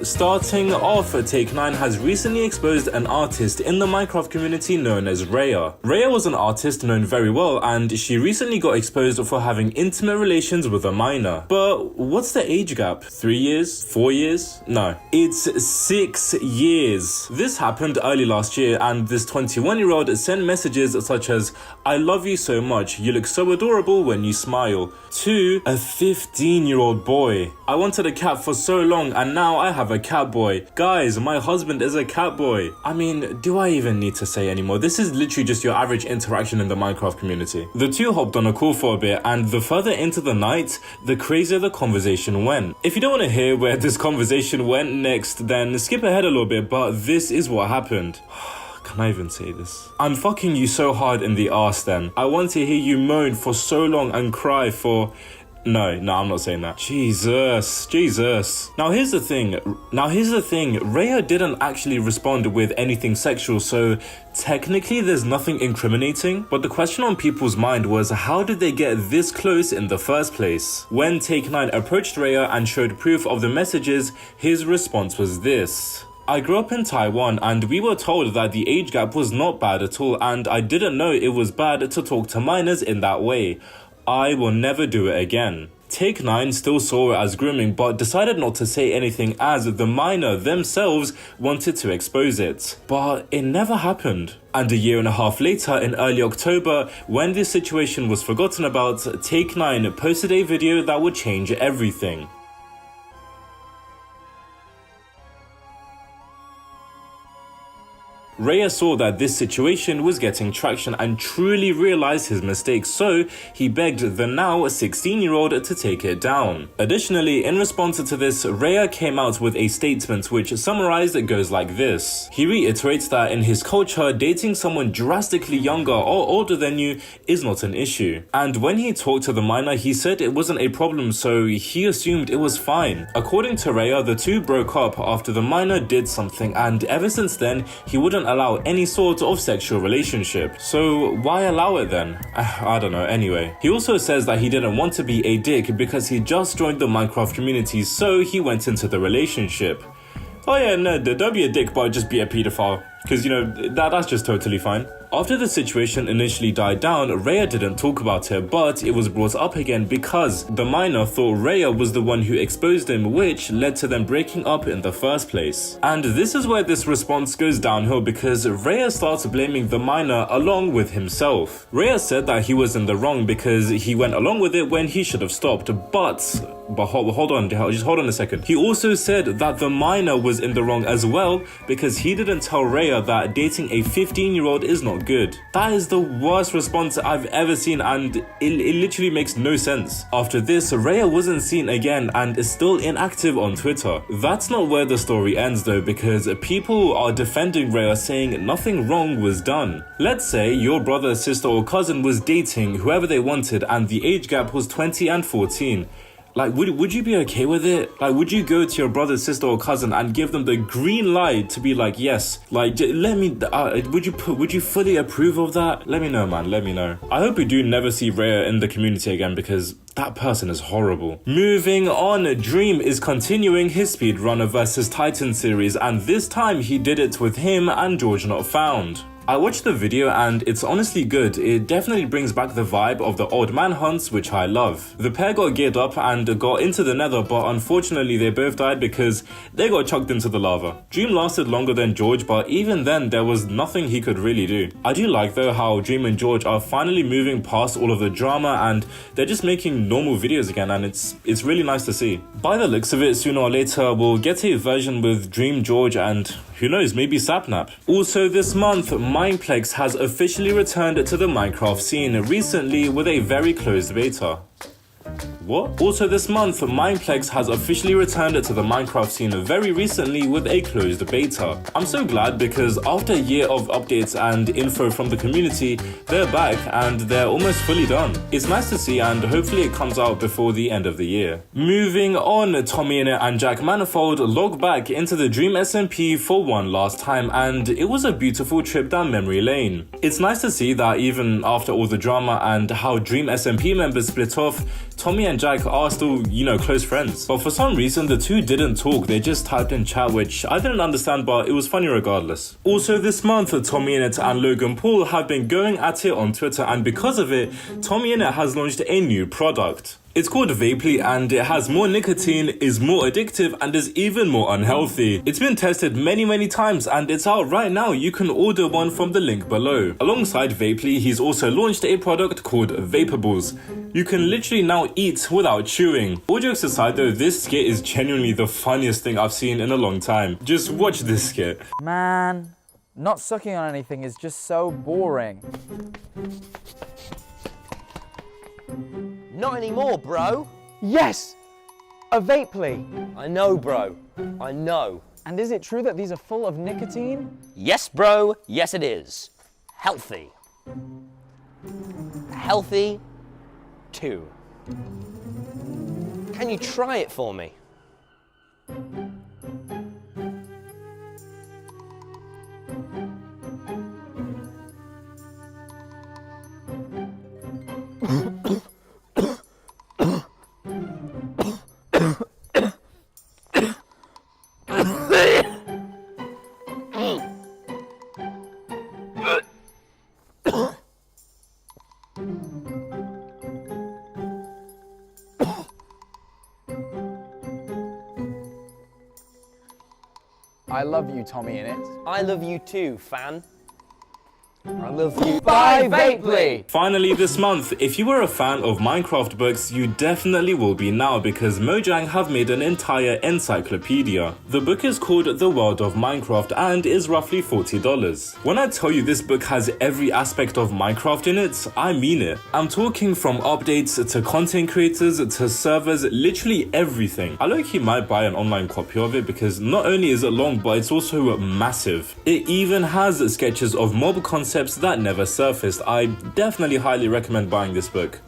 Starting off, Take9 has recently exposed an artist in the Minecraft community known as Rhea. Rhea was an artist known very well, and she recently got exposed for having intimate relations with a minor. But what's the age gap? 3 years? 4 years? No, it's 6 years. This happened early last year, and this 21-year-old sent messages such as, "I love you so much, you look so adorable when you smile," to a 15-year-old boy. "I wanted a cat for so long, and now I have a cat boy. Guys, my husband is a cat boy." I mean, do I even need to say anymore? This is literally just your average interaction in the Minecraft community. The 2 hopped on a call for a bit, and the further into the night, the crazier the conversation went. If you don't want to hear where this conversation went next, then skip ahead a little bit, but this is what happened. Can I even say this? "I'm fucking you so hard in the arse then. I want to hear you moan for so long and cry for..." No, I'm not saying that. Jesus. Now here's the thing. Rhea didn't actually respond with anything sexual, so technically there's nothing incriminating. But the question on people's mind was, how did they get this close in the first place? When Take9 approached Rhea and showed proof of the messages, his response was this: "I grew up in Taiwan, and we were told that the age gap was not bad at all, and I didn't know it was bad to talk to minors in that way. I will never do it again." Take9 still saw it as grooming, but decided not to say anything as the minor themselves wanted to expose it. But it never happened. And a year and a half later, in early October, when this situation was forgotten about, Take9 posted a video that would change everything. Raya saw that this situation was getting traction and truly realized his mistake, so he begged the now 16-year-old to take it down. Additionally, in response to this, Raya came out with a statement which summarized goes like this. He reiterates that in his culture, dating someone drastically younger or older than you is not an issue. And when he talked to the minor, he said it wasn't a problem, so he assumed it was fine. According to Raya, the two broke up after the minor did something, and ever since then, he wouldn't allow any sort of sexual relationship. So why allow it then? I don't know. Anyway, he also says that he didn't want to be a dick because he just joined the Minecraft community, so he went into the relationship. Oh yeah, no, don't be a dick, but just be a pedophile. Because, you know, that's just totally fine. After the situation initially died down, Raya didn't talk about it, but it was brought up again because the minor thought Raya was the one who exposed him, which led to them breaking up in the first place. And this is where this response goes downhill because Raya starts blaming the minor along with himself. Raya said that he was in the wrong because he went along with it when he should have stopped, but hold on a second. He also said that the minor was in the wrong as well because he didn't tell Raya that dating a 15-year-old is not good. That is the worst response I've ever seen, and it literally makes no sense. After this, Raya wasn't seen again and is still inactive on Twitter. That's not where the story ends though, because people are defending Raya saying nothing wrong was done. Let's say your brother, sister or cousin was dating whoever they wanted and the age gap was 20 and 14. Like, would you be okay with it? Like, would you go to your brother, sister, or cousin and give them the green light to be like, yes, like, let me, would you fully approve of that? Let me know, man, let me know. I hope we do never see Raya in the community again because that person is horrible. Moving on, Dream is continuing his Speedrunner vs Titan series, and this time he did it with him and George Not Found. I watched the video and it's honestly good. It definitely brings back the vibe of the old man hunts, which I love. The pair got geared up and got into the nether, but unfortunately they both died because they got chucked into the lava. Dream lasted longer than George, but even then there was nothing he could really do. I do like though how Dream and George are finally moving past all of the drama and they're just making normal videos again, and it's really nice to see. By the looks of it, sooner or later we'll get a version with Dream, George, and who knows, maybe Sapnap. Also this month, Mineplex has officially returned to the Minecraft scene recently with a very closed beta. What? Also this month, Mineplex has officially returned to the Minecraft scene very recently with a closed beta. I'm so glad because after a year of updates and info from the community, they're back and they're almost fully done. It's nice to see and hopefully it comes out before the end of the year. Moving on, TommyInnit and Jack Manifold log back into the Dream SMP for one last time, and it was a beautiful trip down memory lane. It's nice to see that even after all the drama and how Dream SMP members split off, Tommy and Jack are still, you know, close friends. But for some reason, the two didn't talk, they just typed in chat, which I didn't understand, but it was funny regardless. Also this month, TommyInnit and Logan Paul have been going at it on Twitter, and because of it, TommyInnit has launched a new product. It's called Vapely and it has more nicotine, is more addictive, and is even more unhealthy. It's been tested many times and it's out right now. You can order one from the link below. Alongside Vapely, he's also launched a product called Vaporables. You can literally now eat without chewing. All jokes aside though, this skit is genuinely the funniest thing I've seen in a long time. Just watch this skit. Man, not sucking on anything is just so boring. Not anymore, bro. Yes! A Vapely. I know, bro. I know. And is it true that these are full of nicotine? Yes, bro. Yes, it is. Healthy. Healthy, too. Can you try it for me? I love you, TommyInnit. I love you too, fan. I love you. Bye, Vapley! Finally this month, if you were a fan of Minecraft books, you definitely will be now because Mojang have made an entire encyclopedia. The book is called The World of Minecraft and is roughly $40. When I tell you this book has every aspect of Minecraft in it, I mean it. I'm talking from updates to content creators to servers, literally everything. I low-key might buy an online copy of it because not only is it long, but it's also massive. It even has sketches of mob concepts that never surfaced. I definitely highly recommend buying this book.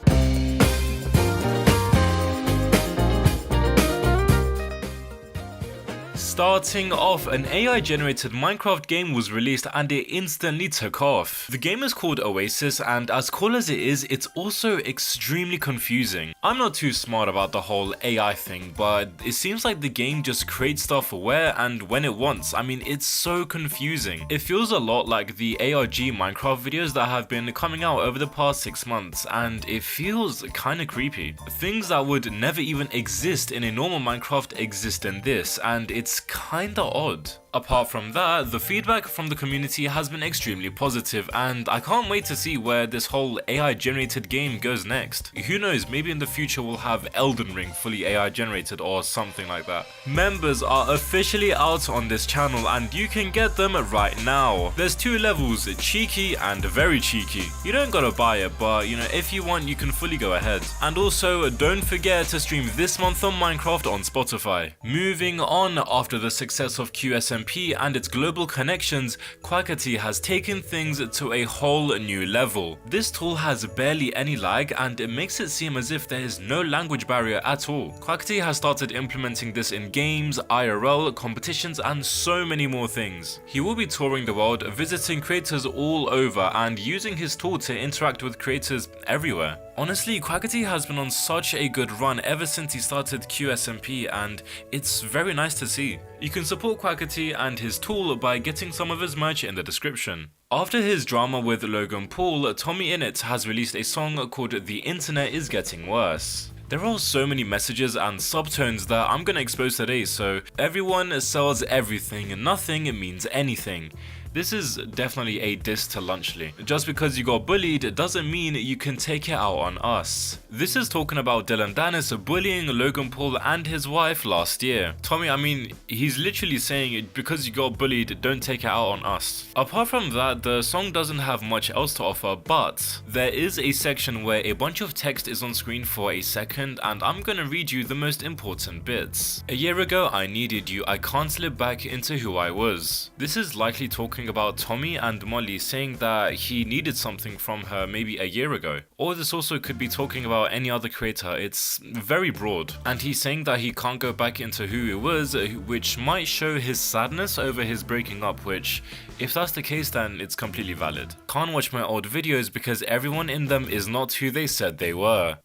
Starting off, an AI-generated Minecraft game was released and it instantly took off. The game is called Oasis, and as cool as it is, it's also extremely confusing. I'm not too smart about the whole AI thing, but it seems like the game just creates stuff where and when it wants. I mean, it's so confusing. It feels a lot like the ARG Minecraft videos that have been coming out over the past 6 months, and it feels kinda creepy. Things that would never even exist in a normal Minecraft exist in this, and it's kinda odd. Apart from that, the feedback from the community has been extremely positive, and I can't wait to see where this whole AI generated game goes next. Who knows, maybe in the future we'll have Elden Ring fully AI generated or something like that. Members are officially out on this channel and you can get them right now. There's 2 levels, cheeky and very cheeky. You don't gotta buy it, but you know, if you want, you can fully go ahead. And also, don't forget to stream this month on Minecraft on Spotify. Moving on, after the success of QSMP and its global connections, Quackity has taken things to a whole new level. This tool has barely any lag and it makes it seem as if there is no language barrier at all. Quackity has started implementing this in games, IRL, competitions and so many more things. He will be touring the world, visiting creators all over and using his tool to interact with creators everywhere. Honestly, Quackity has been on such a good run ever since he started QSMP and it's very nice to see. You can support Quackity and his tool by getting some of his merch in the description. After his drama with Logan Paul, Tommy Innit has released a song called The Internet Is Getting Worse. There are so many messages and subtones that I'm gonna expose today, so everyone sells everything and nothing means anything. This is definitely a diss to Lunchley. Just because you got bullied doesn't mean you can take it out on us. This is talking about Dylan Dennis bullying Logan Paul and his wife last year. Tommy, I mean, he's literally saying because you got bullied, don't take it out on us. Apart from that, the song doesn't have much else to offer, but there is a section where a bunch of text is on screen for a second and I'm gonna read you the most important bits. A year ago, I needed you, I can't slip back into who I was. This is likely talking about Tommy and Molly saying that he needed something from her maybe a year ago. Or this also could be talking about any other creator. It's very broad. And he's saying that he can't go back into who he was, which might show his sadness over his breaking up, which if that's the case then it's completely valid. Can't watch my old videos because everyone in them is not who they said they were.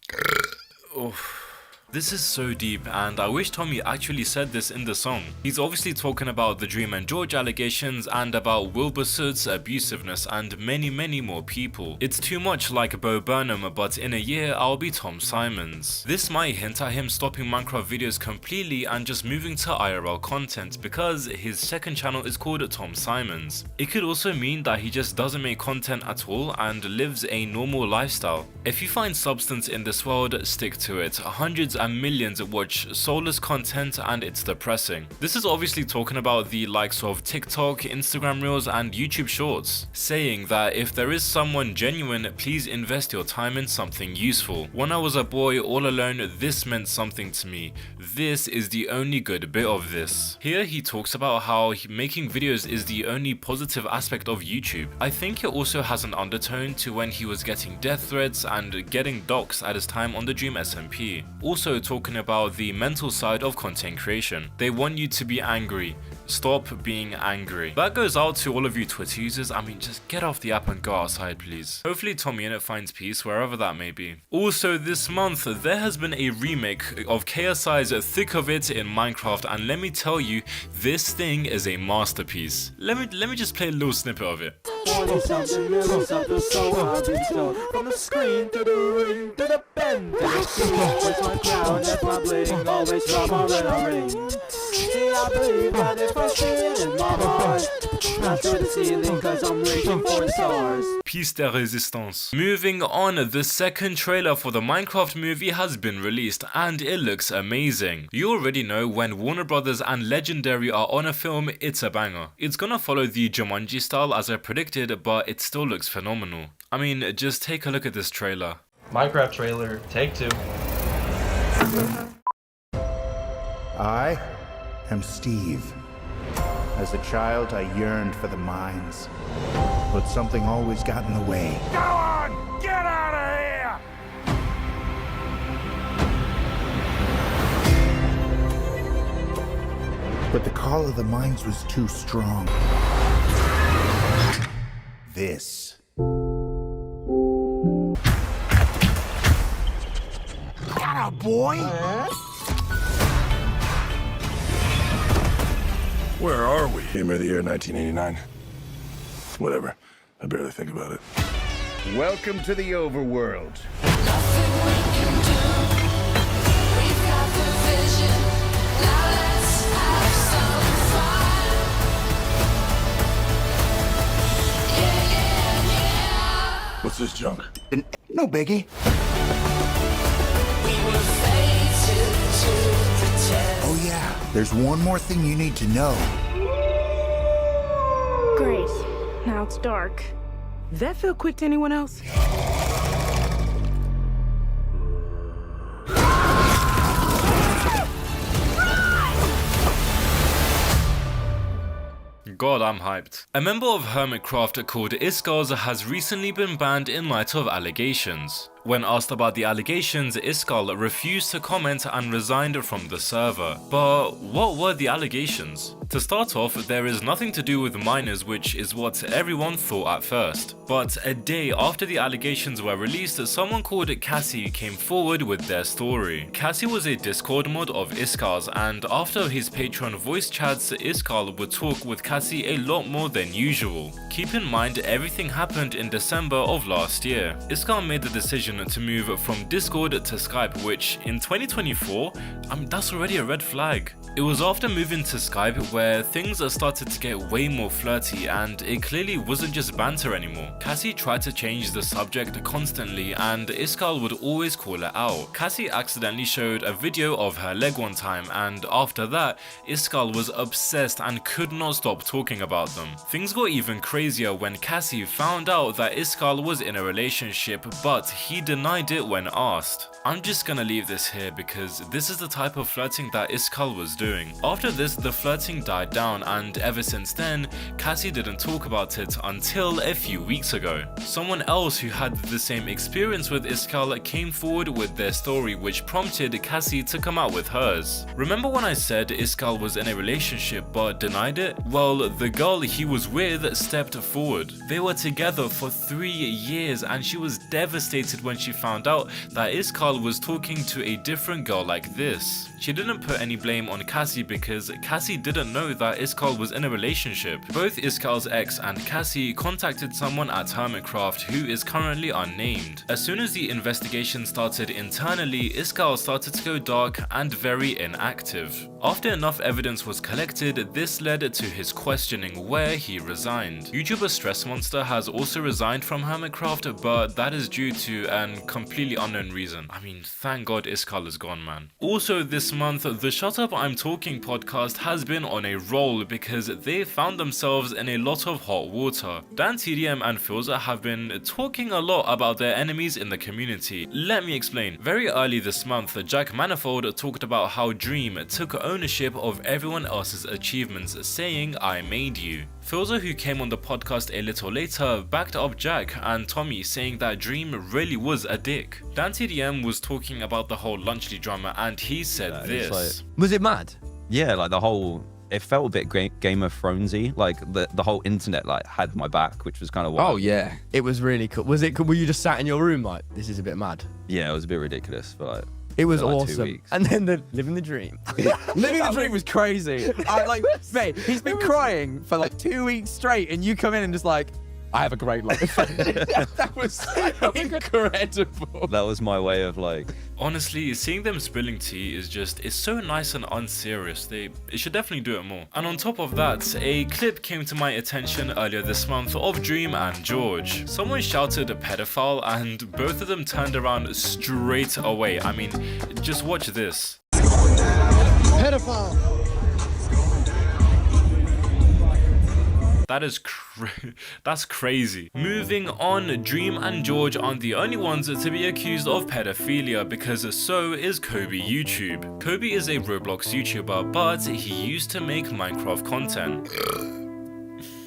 Oof. This is so deep and I wish Tommy actually said this in the song. He's obviously talking about the Dream and George allegations and about Wilbur Sood's abusiveness and many more people. It's too much like Bo Burnham, but in a year I'll be Tom Simons. This might hint at him stopping Minecraft videos completely and just moving to IRL content because his second channel is called Tom Simons. It could also mean that he just doesn't make content at all and lives a normal lifestyle. If you find substance in this world, stick to it. Hundreds and millions watch soulless content and it's depressing. This is obviously talking about the likes of TikTok, Instagram Reels and YouTube Shorts, saying that if there is someone genuine, please invest your time in something useful. When I was a boy all alone, this meant something to me. This is the only good bit of this. Here he talks about how making videos is the only positive aspect of YouTube. I think it also has an undertone to when he was getting death threats and getting doxxed at his time on the Dream SMP. Also talking about the mental side of content creation. They want you to be angry. Stop being angry. That goes out to all of you Twitter users. I mean, just get off the app and go outside, please. Hopefully Tommy Innit finds peace wherever that may be. Also this month, there has been a remake of KSI's Thick of It in Minecraft, and let me tell you, this thing is a masterpiece. Let me just play a little snippet of it. From the screen to the ring to the bend to the sea. With my crown and my bling, always drama when I ring. See, I believe that if I see it in my heart, Not through the ceiling, cause I'm reaching for the stars. Piece de resistance. Moving on, the second trailer for the Minecraft movie has been released and it looks amazing. You already know when Warner Brothers and Legendary are on a film, it's a banger. It's gonna follow the Jumanji style as I predicted, but it still looks phenomenal. I mean, just take a look at this trailer. Minecraft trailer, take 2. I am Steve. As a child, I yearned for the mines, but something always got in the way. Go on! Get out of here! But the call of the mines was too strong. This. Atta boy! Where are we? Game of the year 1989. Whatever. I barely think about it. Welcome to the overworld. What's this junk? No biggie. Oh yeah, there's one more thing you need to know. Great. Now it's dark. Does that feel quick to anyone else? God, I'm hyped. A member of Hermitcraft called Iskars has recently been banned in light of allegations. When asked about the allegations, Iskal refused to comment and resigned from the server. But what were the allegations? To start off, there is nothing to do with miners, which is what everyone thought at first. But a day after the allegations were released, someone called Cassie came forward with their story. Cassie was a Discord mod of Iskal's, and after his Patreon voice chats, Iskal would talk with Cassie a lot more than usual. Keep in mind, everything happened in December of last year. Iskal made the decision to move from Discord to Skype, which in 2024, that's already a red flag. It was after moving to Skype where things started to get way more flirty, and it clearly wasn't just banter anymore. Cassie tried to change the subject constantly, and Iskal would always call her out. Cassie accidentally showed a video of her leg one time, and after that, Iskal was obsessed and could not stop talking about them. Things got even crazier when Cassie found out that Iskal was in a relationship, but he denied it when asked. I'm just gonna leave this here because this is the type of flirting that Iskal was doing. After this, the flirting died down, and ever since then, Cassie didn't talk about it until a few weeks ago. Someone else who had the same experience with Iskal came forward with their story, which prompted Cassie to come out with hers. Remember when I said Iskal was in a relationship but denied it? Well, the girl he was with stepped forward. They were together for 3 years, and she was devastated when she found out that Iskal was talking to a different girl like this. She didn't put any blame on Cassie because Cassie didn't know that Iskal was in a relationship. Both Iskal's ex and Cassie contacted someone at Hermitcraft who is currently unnamed. As soon as the investigation started internally, Iskal started to go dark and very inactive. After enough evidence was collected, this led to his questioning, where he resigned. YouTuber Stress Monster has also resigned from Hermitcraft, but that is due to an completely unknown reason. I mean, thank God Iskal is gone, man. Also this month, the Shut Up I'm Talking podcast has been on a roll because they found themselves in a lot of hot water. Dan TDM and Filza have been talking a lot about their enemies in the community. Let me explain. Very early this month, Jack Manifold talked about how Dream took ownership of everyone else's achievements, saying, "I made you." Filza, who came on the podcast a little later, backed up Jack and Tommy, saying that Dream really was a dick. Dan TDM was talking about the whole Lunchley drama, and he said this. Was it mad? Yeah, like the whole, it felt a bit Game of Thronesy. Like the whole internet like had my back, which was kind of wild. Oh yeah, it was really cool. Was it? Were you just sat in your room like, this is a bit mad? Yeah, it was a bit ridiculous, but like, it was like awesome. And then the living the dream. Living the dream was crazy. Mate, he's been crying for like 2 weeks straight, and you come in and just like, I have a great life. That was incredible. That was my way of like Honestly, seeing them spilling tea is it's so nice and unserious. It should definitely do it more. And on top of that, a clip came to my attention earlier this month of Dream and George. Someone shouted a pedophile and both of them turned around straight away. I mean, just watch this. Pedophile. That is that's crazy. Moving on, Dream and George aren't the only ones to be accused of pedophilia, because so is Kobe YouTube. Kobe is a Roblox YouTuber, but he used to make Minecraft content.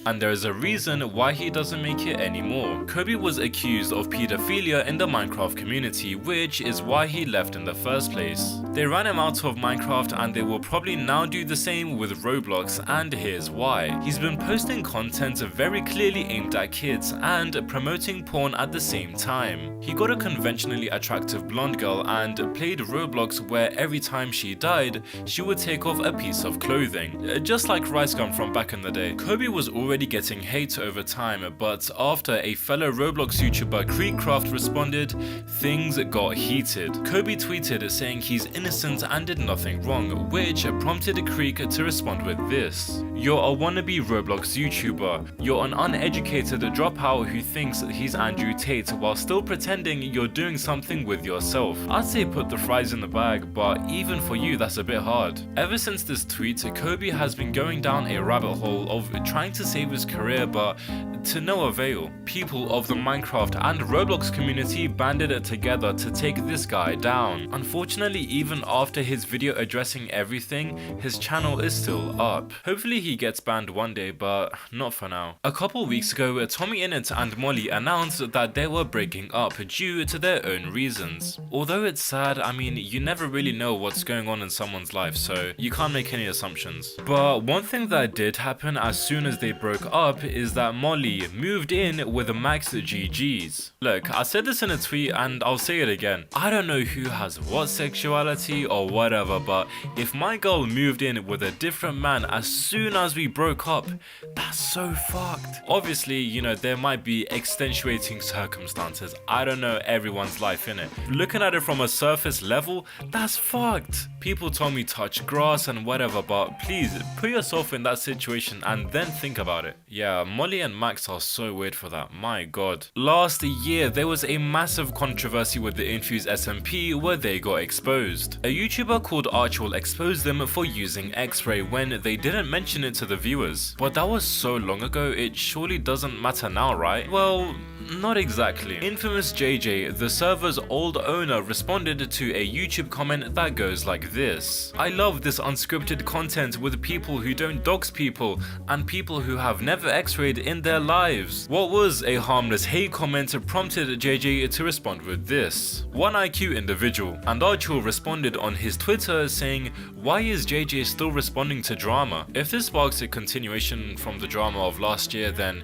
And there is a reason why he doesn't make it anymore. Kobe was accused of pedophilia in the Minecraft community, which is why he left in the first place. They ran him out of Minecraft and they will probably now do the same with Roblox, and here's why. He's been posting content very clearly aimed at kids and promoting porn at the same time. He got a conventionally attractive blonde girl and played Roblox where every time she died, she would take off a piece of clothing. Just like Rice Gum from back in the day. Kobe was already getting hate over time, but after a fellow Roblox YouTuber Creekcraft responded, things got heated. Kobe tweeted saying he's innocent and did nothing wrong, which prompted Creek to respond with this. You're a wannabe Roblox YouTuber. You're an uneducated dropout who thinks he's Andrew Tate while still pretending you're doing something with yourself. I'd say put the fries in the bag, but even for you that's a bit hard. Ever since this tweet, Kobe has been going down a rabbit hole of trying to save his career, but to no avail. People of the Minecraft and Roblox community banded together to take this guy down. Unfortunately, even after his video addressing everything, his channel is still up. Hopefully he gets banned one day, but not for now. A couple weeks ago, Tommy Innit and Molly announced that they were breaking up due to their own reasons. Although it's sad, I mean, you never really know what's going on in someone's life, so you can't make any assumptions. But one thing that did happen as soon as they broke up is that Molly moved in with Max GG's. Look, I said this in a tweet and I'll say it again. I don't know who has what sexuality or whatever, but if my girl moved in with a different man as soon as we broke up, that's so fucked. Obviously, you know, there might be extenuating circumstances. I don't know everyone's life in it. Looking at it from a surface level, that's fucked. People told me touch grass and whatever, but please put yourself in that situation and then think about it. Yeah, Molly and Max are so weird for that, my god. Last year, there was a massive controversy with the Infuse SMP where they got exposed. A YouTuber called Archwell exposed them for using X-Ray when they didn't mention it to the viewers. But that was so long ago, it surely doesn't matter now, right? Well, not exactly. Infamous JJ, the server's old owner, responded to a YouTube comment that goes like this. I love this unscripted content with people who don't dox people and people who have never X-rayed in their lives. What was a harmless hate comment prompted JJ to respond with this. 1IQ individual. And Archwell responded on his Twitter saying, why is JJ still responding to drama? If this sparks a continuation from the drama of last year, then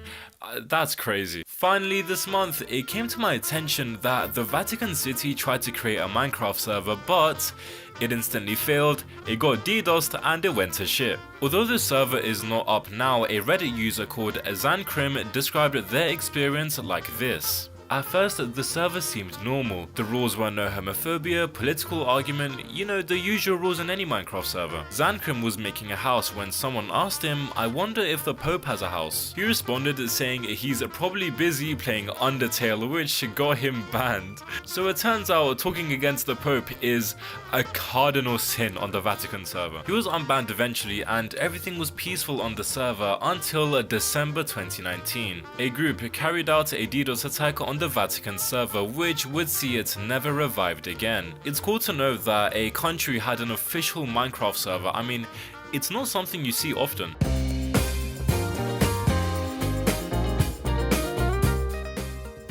that's crazy. Finally, this month, it came to my attention that the Vatican City tried to create a Minecraft server, but it instantly failed, it got DDoSed, and it went to shit. Although the server is not up now, a Reddit user called Zankrim described their experience like this. At first, the server seemed normal. The rules were no homophobia, political argument, you know, the usual rules in any Minecraft server. Zankrim was making a house when someone asked him, I wonder if the Pope has a house. He responded saying he's probably busy playing Undertale, which got him banned. So it turns out talking against the Pope is a cardinal sin on the Vatican server. He was unbanned eventually and everything was peaceful on the server until December 2019. A group carried out a DDoS attack on the Vatican server, which would see it never revived again. It's cool to know that a country had an official Minecraft server. I mean, it's not something you see often.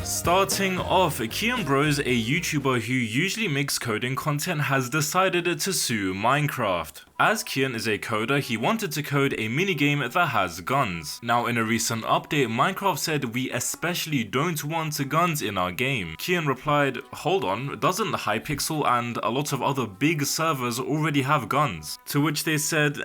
Starting off, Kian Bros, a YouTuber who usually makes coding content, has decided to sue Minecraft. As Kian is a coder, he wanted to code a minigame that has guns. Now in a recent update, Minecraft said we especially don't want guns in our game. Kian replied, hold on, doesn't Hypixel and a lot of other big servers already have guns? To which they said,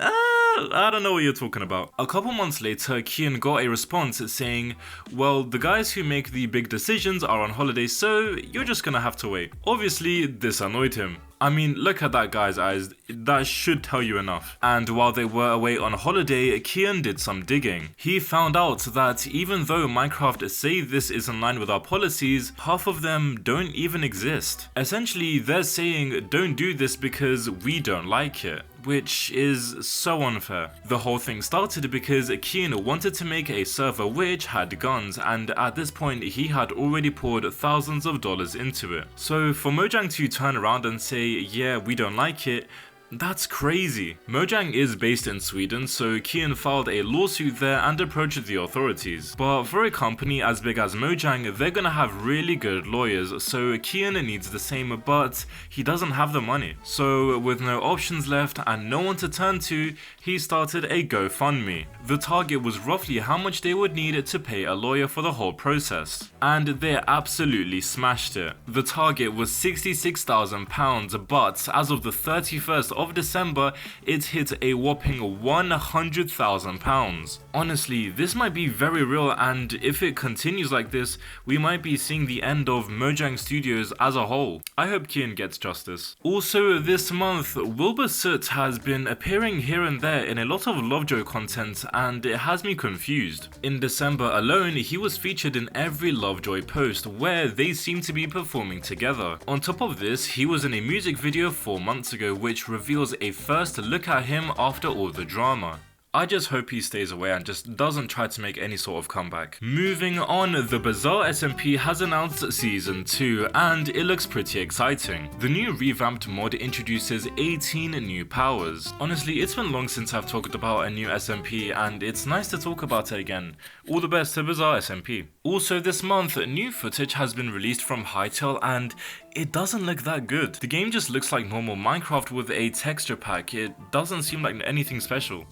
I don't know what you're talking about. A couple months later, Kian got a response saying, well, the guys who make the big decisions are on holiday, so you're just gonna have to wait. Obviously, this annoyed him. I mean, look at that guy's eyes, that should tell you enough. And while they were away on holiday, Kian did some digging. He found out that even though Minecraft say this is in line with our policies, half of them don't even exist. Essentially, they're saying don't do this because we don't like it, which is so unfair. The whole thing started because Kian wanted to make a server which had guns, and at this point he had already poured thousands of dollars into it. So for Mojang to turn around and say, yeah, we don't like it, that's crazy. Mojang is based in Sweden, so Kian filed a lawsuit there and approached the authorities. But for a company as big as Mojang, they're gonna have really good lawyers, so Kian needs the same, but he doesn't have the money. So with no options left and no one to turn to, he started a GoFundMe. The target was roughly how much they would need to pay a lawyer for the whole process, and they absolutely smashed it. The target was £66,000, but as of the 31st of December, it hit a whopping £100,000. Honestly, this might be very real, and if it continues like this, we might be seeing the end of Mojang Studios as a whole. I hope Kian gets justice. Also this month, Wilbur Soot has been appearing here and there in a lot of Lovejoy content, and it has me confused. In December alone, he was featured in every Lovejoy post where they seem to be performing together. On top of this, he was in a music video 4 months ago which reveals a first look at him after all the drama. I just hope he stays away and just doesn't try to make any sort of comeback. Moving on, the Bazaar SMP has announced Season 2 and it looks pretty exciting. The new revamped mod introduces 18 new powers. Honestly, it's been long since I've talked about a new SMP and it's nice to talk about it again. All the best to Bazaar SMP. Also this month, new footage has been released from Hytale and it doesn't look that good. The game just looks like normal Minecraft with a texture pack. It doesn't seem like anything special.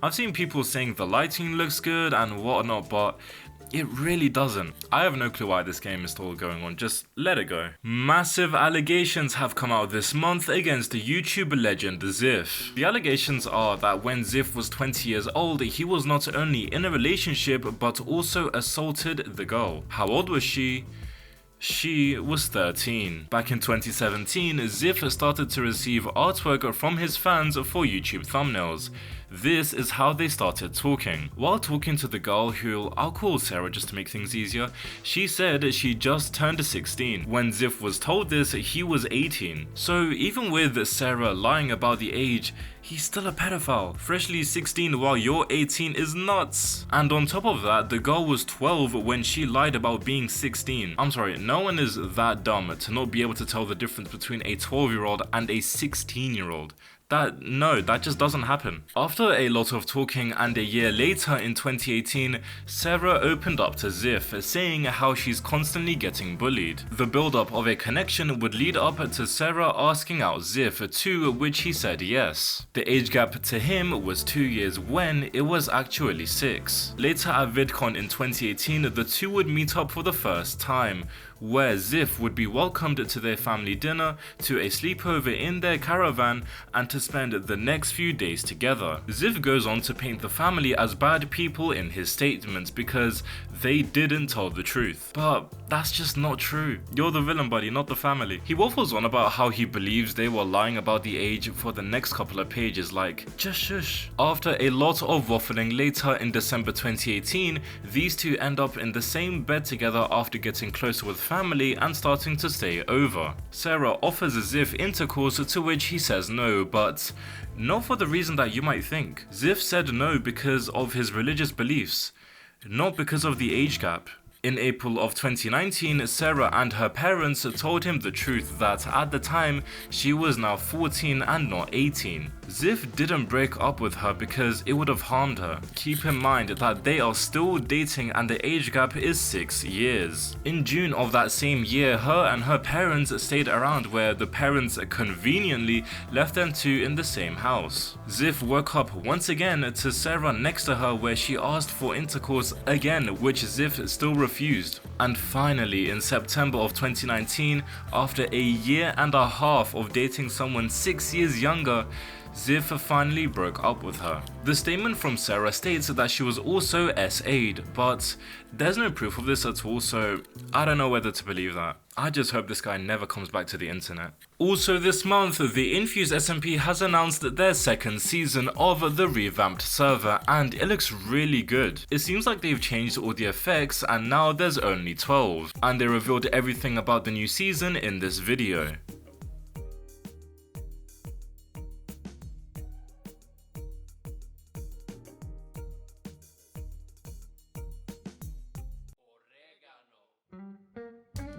I've seen people saying the lighting looks good and whatnot, but it really doesn't. I have no clue why this game is still going on, just let it go. Massive allegations have come out this month against the YouTube legend Ziff. The allegations are that when Ziff was 20 years old, he was not only in a relationship but also assaulted the girl. How old was she? She was 13. Back in 2017, Ziff started to receive artwork from his fans for YouTube thumbnails. This is how they started talking. While talking to the girl, who I'll call Sarah just to make things easier, she said she just turned 16. When Ziff was told this, he was 18. So even with Sarah lying about the age, he's still a pedophile. Freshly 16 while you're 18 is nuts. And on top of that, the girl was 12 when she lied about being 16. I'm sorry, no one is that dumb to not be able to tell the difference between a 12-year-old and a 16-year-old. That just doesn't happen. After a lot of talking and a year later in 2018, Sarah opened up to Ziff, saying how she's constantly getting bullied. The build-up of a connection would lead up to Sarah asking out Ziff, to which he said yes. The age gap to him was 2 years when it was actually 6. Later at VidCon in 2018, the two would meet up for the first time, where Ziff would be welcomed to their family dinner, to a sleepover in their caravan, and to spend the next few days together. Ziff goes on to paint the family as bad people in his statements because they didn't tell the truth. But that's just not true. You're the villain, buddy, not the family. He waffles on about how he believes they were lying about the age for the next couple of pages, like, just shush. After a lot of waffling later in December 2018, these two end up in the same bed together after getting closer with family and starting to stay over. Sarah offers Ziff intercourse, to which he says no, but not for the reason that you might think. Ziff said no because of his religious beliefs, not because of the age gap. In April of 2019, Sarah and her parents told him the truth that at the time she was now 14 and not 18. Ziff didn't break up with her because it would have harmed her. Keep in mind that they are still dating and the age gap is 6 years. In June of that same year, her and her parents stayed around where the parents conveniently left them two in the same house. Ziff woke up once again to Sarah next to her where she asked for intercourse again, which Ziff still refused refused. And finally, in September of 2019, after a year and a half of dating someone 6 years younger, Ziv finally broke up with her. The statement from Sarah states that she was also SA'd, but there's no proof of this at all, so I don't know whether to believe that. I just hope this guy never comes back to the internet. Also this month, the Infuse SMP has announced their second season of the revamped server, and it looks really good. It seems like they've changed all the effects and now there's only 12, and they revealed everything about the new season in this video.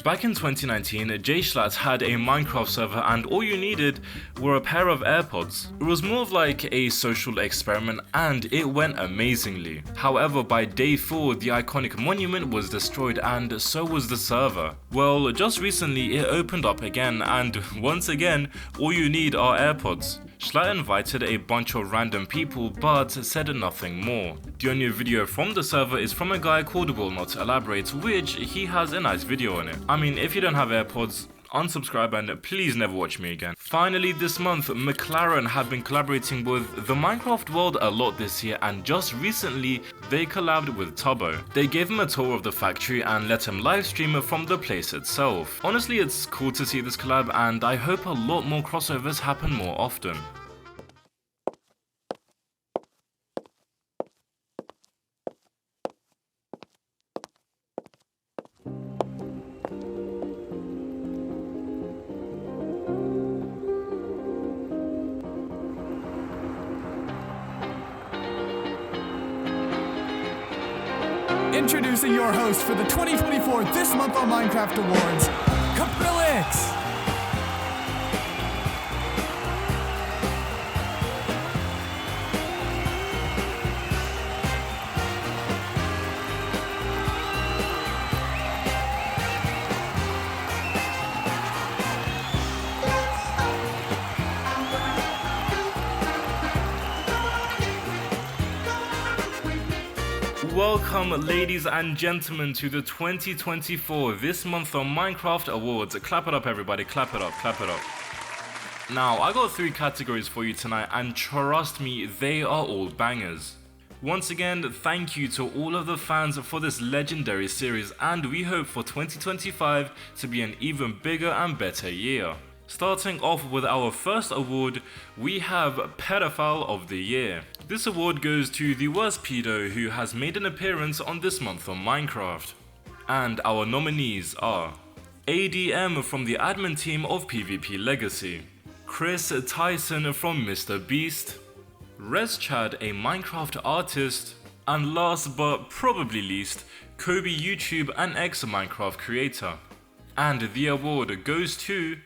Back in 2019, JSchlatt had a Minecraft server and all you needed were a pair of AirPods. It was more of like a social experiment and it went amazingly. However, by day 4, the iconic monument was destroyed and so was the server. Well, just recently it opened up again and once again, all you need are AirPods. Schlatt invited a bunch of random people but said nothing more. The only video from the server is from a guy called Will Not Elaborate, which he has a nice video on it. I mean, if you don't have AirPods, unsubscribe and please never watch me again. Finally this month, McLaren have been collaborating with the Minecraft world a lot this year, and just recently they collabed with Tubbo. They gave him a tour of the factory and let him live stream from the place itself. Honestly, it's cool to see this collab and I hope a lot more crossovers happen more often. Introducing your host for the 2024 This Month on Minecraft Awards, Caprillix! Welcome ladies and gentlemen to the 2024 This Month on Minecraft Awards. Clap it up everybody, clap it up, clap it up. Now, I got 3 categories for you tonight and trust me, they are all bangers. Once again, thank you to all of the fans for this legendary series and we hope for 2025 to be an even bigger and better year. Starting off with our first award, we have Pedophile of the Year. This award goes to the worst pedo who has made an appearance on This Month on Minecraft. And our nominees are ADM from the admin team of PvP Legacy, Chris Tyson from Mr. Beast, ResChad, a Minecraft artist, and last but probably least, Kobe YouTube and ex-Minecraft creator. And the award goes to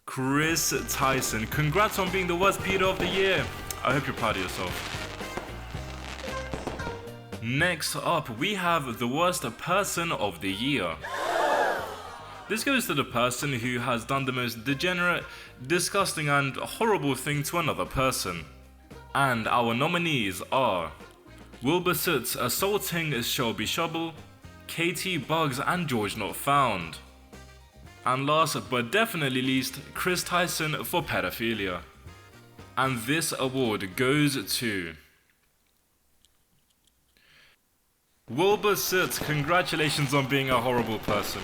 Chris Tyson. Congrats on being the worst pedo of the year. I hope you're proud of yourself. Next up, we have the worst person of the year. This goes to the person who has done the most degenerate, disgusting and horrible thing to another person. And our nominees are Wilbur assaulting Shelby Shubble, Katie Bugs and George Not Found. And last but definitely least, Chris Tyson for pedophilia. And this award goes to Wilbur Sitz. Congratulations on being a horrible person.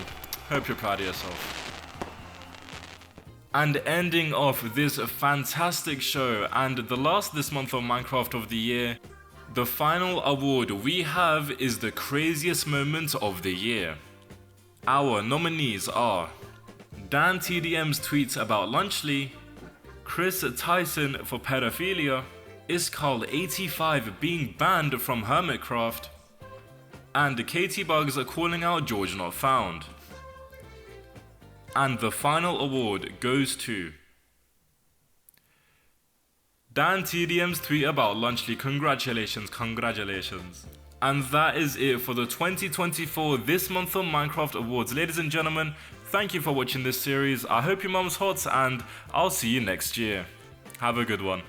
Hope you're proud of yourself. And ending off this fantastic show and the last This Month on Minecraft of the year, the final award we have is the craziest moment of the year. Our nominees are Dan TDM's tweets about Lunchley, Chris Tyson for pedophilia, Iscarl85 being banned from Hermitcraft, and Katie Bugs calling out George Not Found. And the final award goes to Dan TDM's tweet about Lunchley. Congratulations, congratulations. And that is it for the 2024 This Month on Minecraft Awards. Ladies and gentlemen, thank you for watching this series. I hope your mum's hot and I'll see you next year. Have a good one.